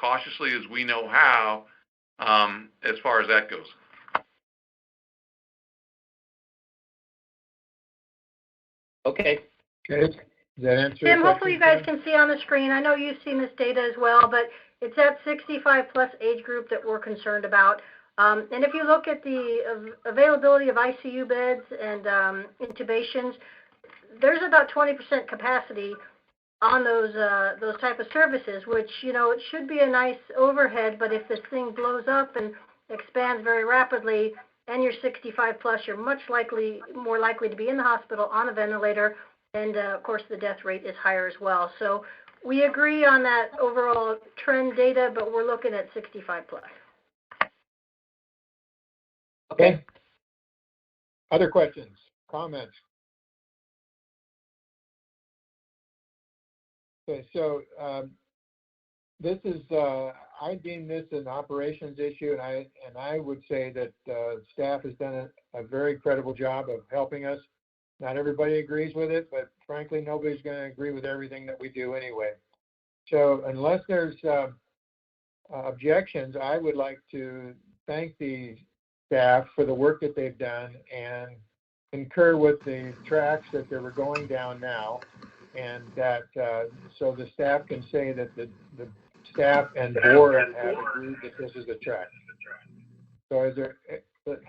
cautiously as we know how, as far as that goes. Okay. Okay, does that answer your Tim, question, hopefully you guys Tim? can see on the screen, I know you've seen this data as well, but it's that 65 plus age group that we're concerned about. And if you look at the availability of ICU beds and intubations, there's about 20% capacity on those type of services, which, you know, it should be a nice overhead, but if this thing blows up and expands very rapidly and you're 65 plus, you're more likely to be in the hospital on a ventilator, and of course the death rate is higher as well. So we agree on that overall trend data, but we're looking at 65 plus. Okay. Other questions, comments? Okay, so this is, I deem this an operations issue, and I would say that staff has done a very credible job of helping us. Not everybody agrees with it, but frankly, nobody's going to agree with everything that we do anyway. So unless there's objections, I would like to thank the staff for the work that they've done and concur with the tracks that they were going down now, and that so the staff can say that the staff and board have agreed that this is the track. So is there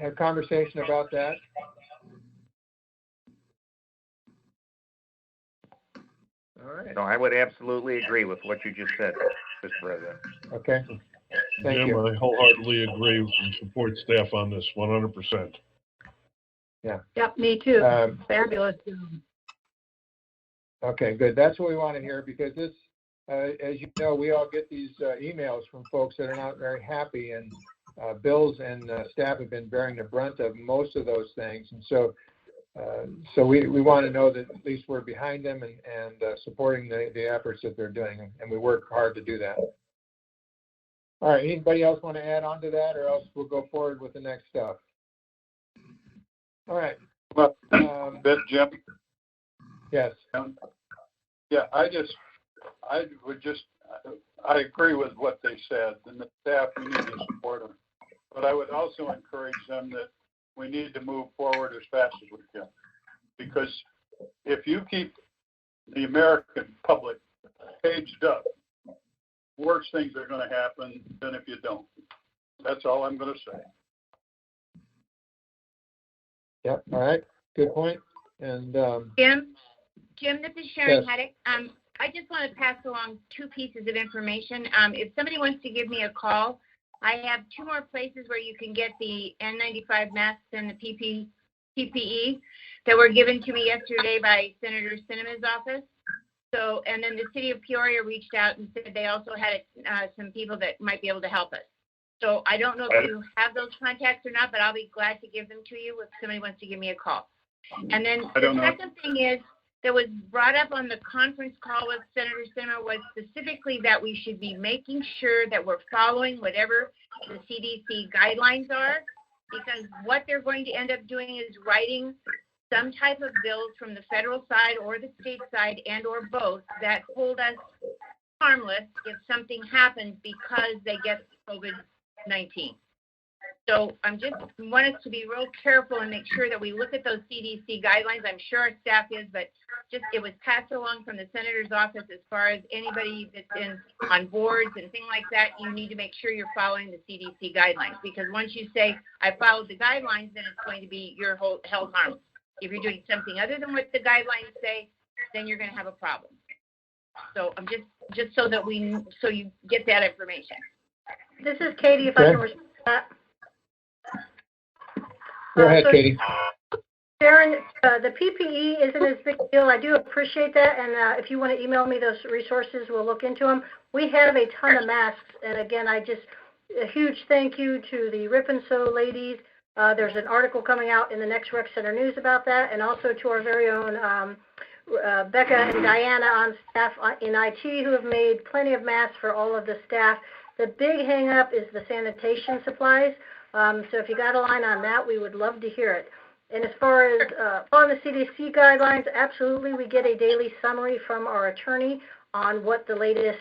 a conversation about that? All right. No, I would absolutely agree with what you just said, Mr. President. Okay. Thank Jim, you. I wholeheartedly agree and support staff on this 100%. Yeah. Yep, me too. Fabulous. Okay, good. That's what we want to hear, because this, as you know, we all get these emails from folks that are not very happy, and Bill's and staff have been bearing the brunt of most of those things. And so we want to know that at least we're behind them and supporting the efforts that they're doing, and we work hard to do that. All right, anybody else want to add on to that, or else we'll go forward with the next stuff? All right. Well, Jim? Yes. Yeah, I agree with what they said, and the staff, we need to support them. But I would also encourage them that we need to move forward as fast as we can. Because if you keep the American public caged up, worse things are going to happen than if you don't. That's all I'm going to say. Yep. All right. Good point. And Jim, this is Sharon yes. Heddick. I just want to pass along two pieces of information. If somebody wants to give me a call, I have two more places where you can get the N95 masks and the PPE that were given to me yesterday by Senator Sinema's office. So, and then the city of Peoria reached out and said they also had some people that might be able to help us. So I don't know if you have those contacts or not, but I'll be glad to give them to you if somebody wants to give me a call. And then the second thing is, that was brought up on the conference call with Senator Sinema was specifically that we should be making sure that we're following whatever the CDC guidelines are, because what they're going to end up doing is writing some type of bills from the federal side or the state side and or both that hold us harmless if something happens because they get COVID-19. So I'm just want us to be real careful and make sure that we look at those CDC guidelines. I'm sure our staff is, but just it was passed along from the senator's office as far as anybody that's on boards and things like that. You need to make sure you're following the CDC guidelines, because once you say I followed the guidelines, then it's going to be your held harmless. If you're doing something other than what the guidelines say, then you're going to have a problem. So I'm just so that so you get that information. This is Katie, if I can respond to that. Go ahead, Katie. Sharon, the PPE isn't as big a deal. I do appreciate that, and if you want to email me those resources, we'll look into them. We have a ton of masks, and again, a huge thank you to the Rip and Sew ladies. There's an article coming out in the next Rec Center News about that, and also to our very own Becca and Diana on staff in IT who have made plenty of masks for all of the staff. The big hang up is the sanitation supplies. So if you got a line on that, we would love to hear it. And as far as following the CDC guidelines, absolutely, we get a daily summary from our attorney on what the latest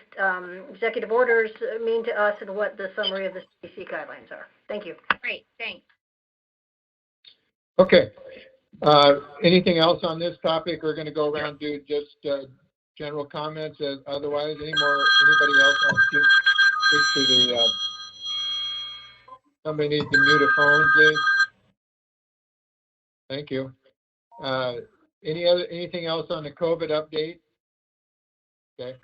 executive orders mean to us and what the summary of the CDC guidelines are. Thank you. Great, thanks. Okay. Anything else on this topic? We're going to go around do just general comments. Otherwise, anybody else wants to speak to the? Somebody needs to mute a phone, please. Thank you. Anything else on the COVID update? Okay.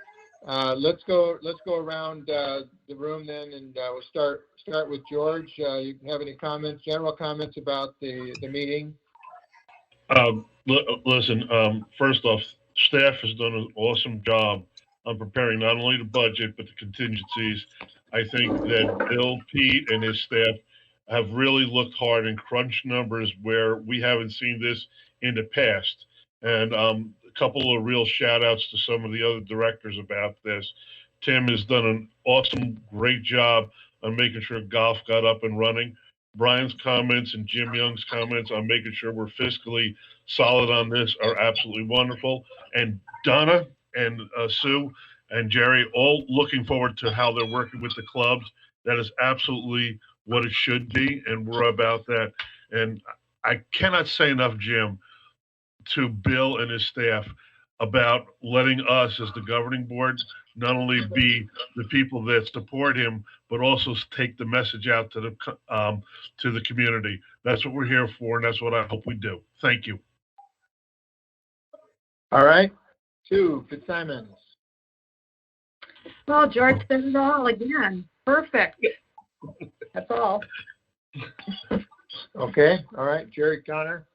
Let's go around the room then, and we'll start with George. You can have any comments, general comments about the meeting? Listen, first off, staff has done an awesome job on preparing not only the budget, but the contingencies. I think that Bill, Pete, and his staff have really looked hard and crunched numbers where we haven't seen this in the past. And a couple of real shout outs to some of the other directors about this. Tim has done an awesome, great job on making sure golf got up and running. Brian's comments and Jim Young's comments on making sure we're fiscally solid on this are absolutely wonderful. And Donna and Sue and Jerry all looking forward to how they're working with the clubs. That is absolutely what it should be, and we're about that. And I cannot say enough, Jim, to Bill and his staff about letting us as the governing board not only be the people that support him, but also take the message out to the community. That's what we're here for, and that's what I hope we do. Thank you. All right. Sue Fitzsimons. Well, George said it all again. Perfect. That's all. Okay. All right. Jerry Connor.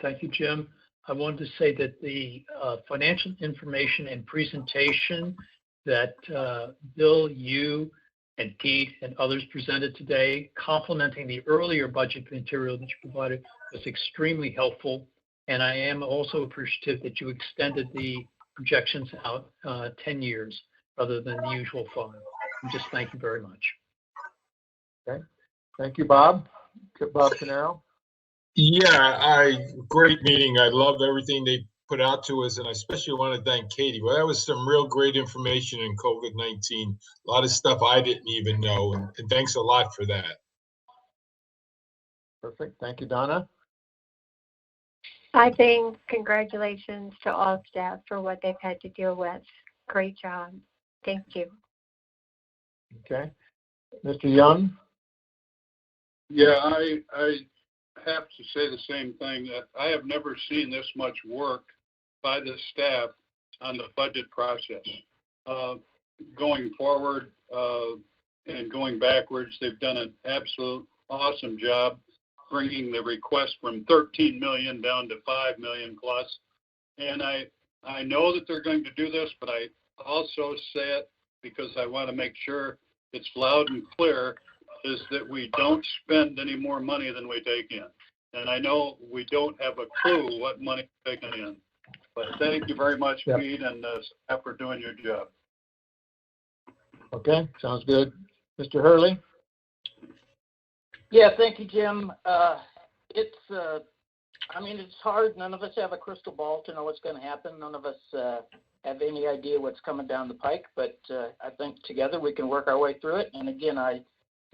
Thank you, Jim. I wanted to say that the financial information and presentation that Bill, you, and Pete, and others presented today, complementing the earlier budget material that you provided, was extremely helpful. And I am also appreciative that you extended the projections out 10 years rather than the usual 5. And just thank you very much. Okay. Thank you, Bob. Bob Canaro. Yeah, great meeting. I love everything they put out to us, and I especially want to thank Katie. Well, that was some real great information in COVID-19. A lot of stuff I didn't even know, and thanks a lot for that. Perfect. Thank you, Donna. I think congratulations to all staff for what they've had to deal with. Great job. Thank you. Okay. Mr. Young? Yeah, I have to say the same thing. That I have never seen this much work by the staff on the budget process. Going forward and going backwards, they've done an absolute awesome job bringing the request from 13 million down to 5 million plus. And I know that they're going to do this, but I also say it because I want to make sure it's loud and clear, is that we don't spend any more money than we take in. And I know we don't have a clue what money is taken in. But thank you very much, Yep. Pete, and staff for doing your job. Okay, sounds good. Mr. Hurley? Yeah, thank you, Jim. It's hard. None of us have a crystal ball to know what's going to happen. None of us have any idea what's coming down the pike, but I think together we can work our way through it. And again, I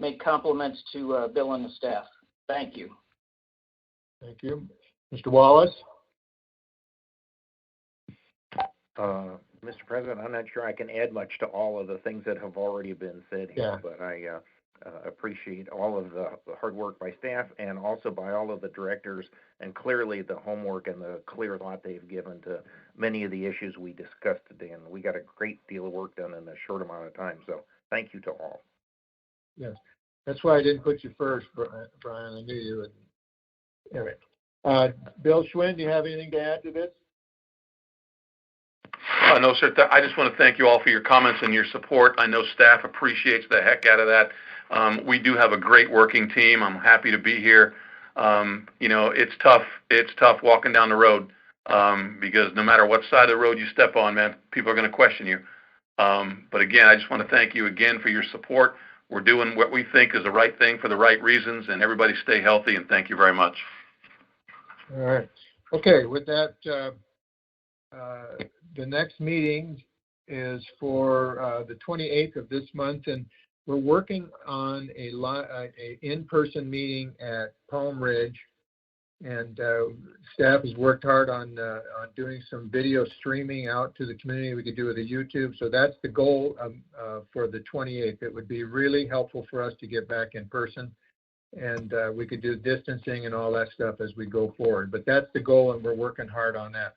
make compliments to Bill and the staff. Thank you. Thank you. Mr. Wallace? Mr. President, I'm not sure I can add much to all of the things that have already been said here, Yeah. but I appreciate all of the hard work by staff and also by all of the directors, and clearly the homework and the clear thought they've given to many of the issues we discussed today. And we got a great deal of work done in a short amount of time. So thank you to all. Yes. That's why I didn't put you first, Brian. I knew you would. Anyway. Bill Schwinn, do you have anything to add to this? No, sir. I just want to thank you all for your comments and your support. I know staff appreciates the heck out of that. We do have a great working team. I'm happy to be here. It's tough. It's tough walking down the road because no matter what side of the road you step on, man, people are going to question you. But again, I just want to thank you again for your support. We're doing what we think is the right thing for the right reasons, and everybody stay healthy, and thank you very much. All right. Okay, with that, the next meeting is for the 28th of this month, and we're working on a in-person meeting at Palm Ridge, and staff has worked hard on doing some video streaming out to the community. We could do it with YouTube, so that's the goal for the 28th. It would be really helpful for us to get back in person, and we could do distancing and all that stuff as we go forward. But that's the goal, and we're working hard on that.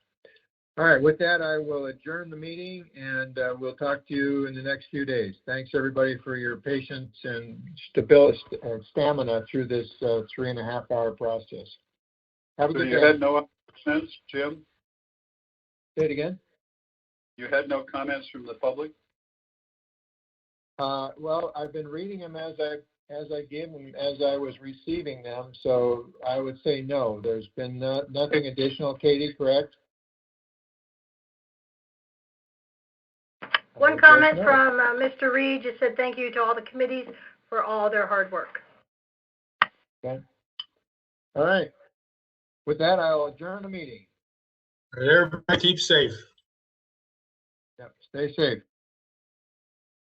All right, with that, I will adjourn the meeting, and we'll talk to you in the next few days. Thanks, everybody, for your patience and stamina through this 3.5-hour process. Have a good day. You had no comments, Jim? Say it again? You had no comments from the public? Well, I've been reading them as I give them, as I was receiving them, so I would say no. There's been nothing additional. Katie, correct? One comment from Mr. Reed just said thank you to all the committees for all their hard work. Okay. All right. With that, I'll adjourn the meeting. Everybody keep safe. Yep. Stay safe.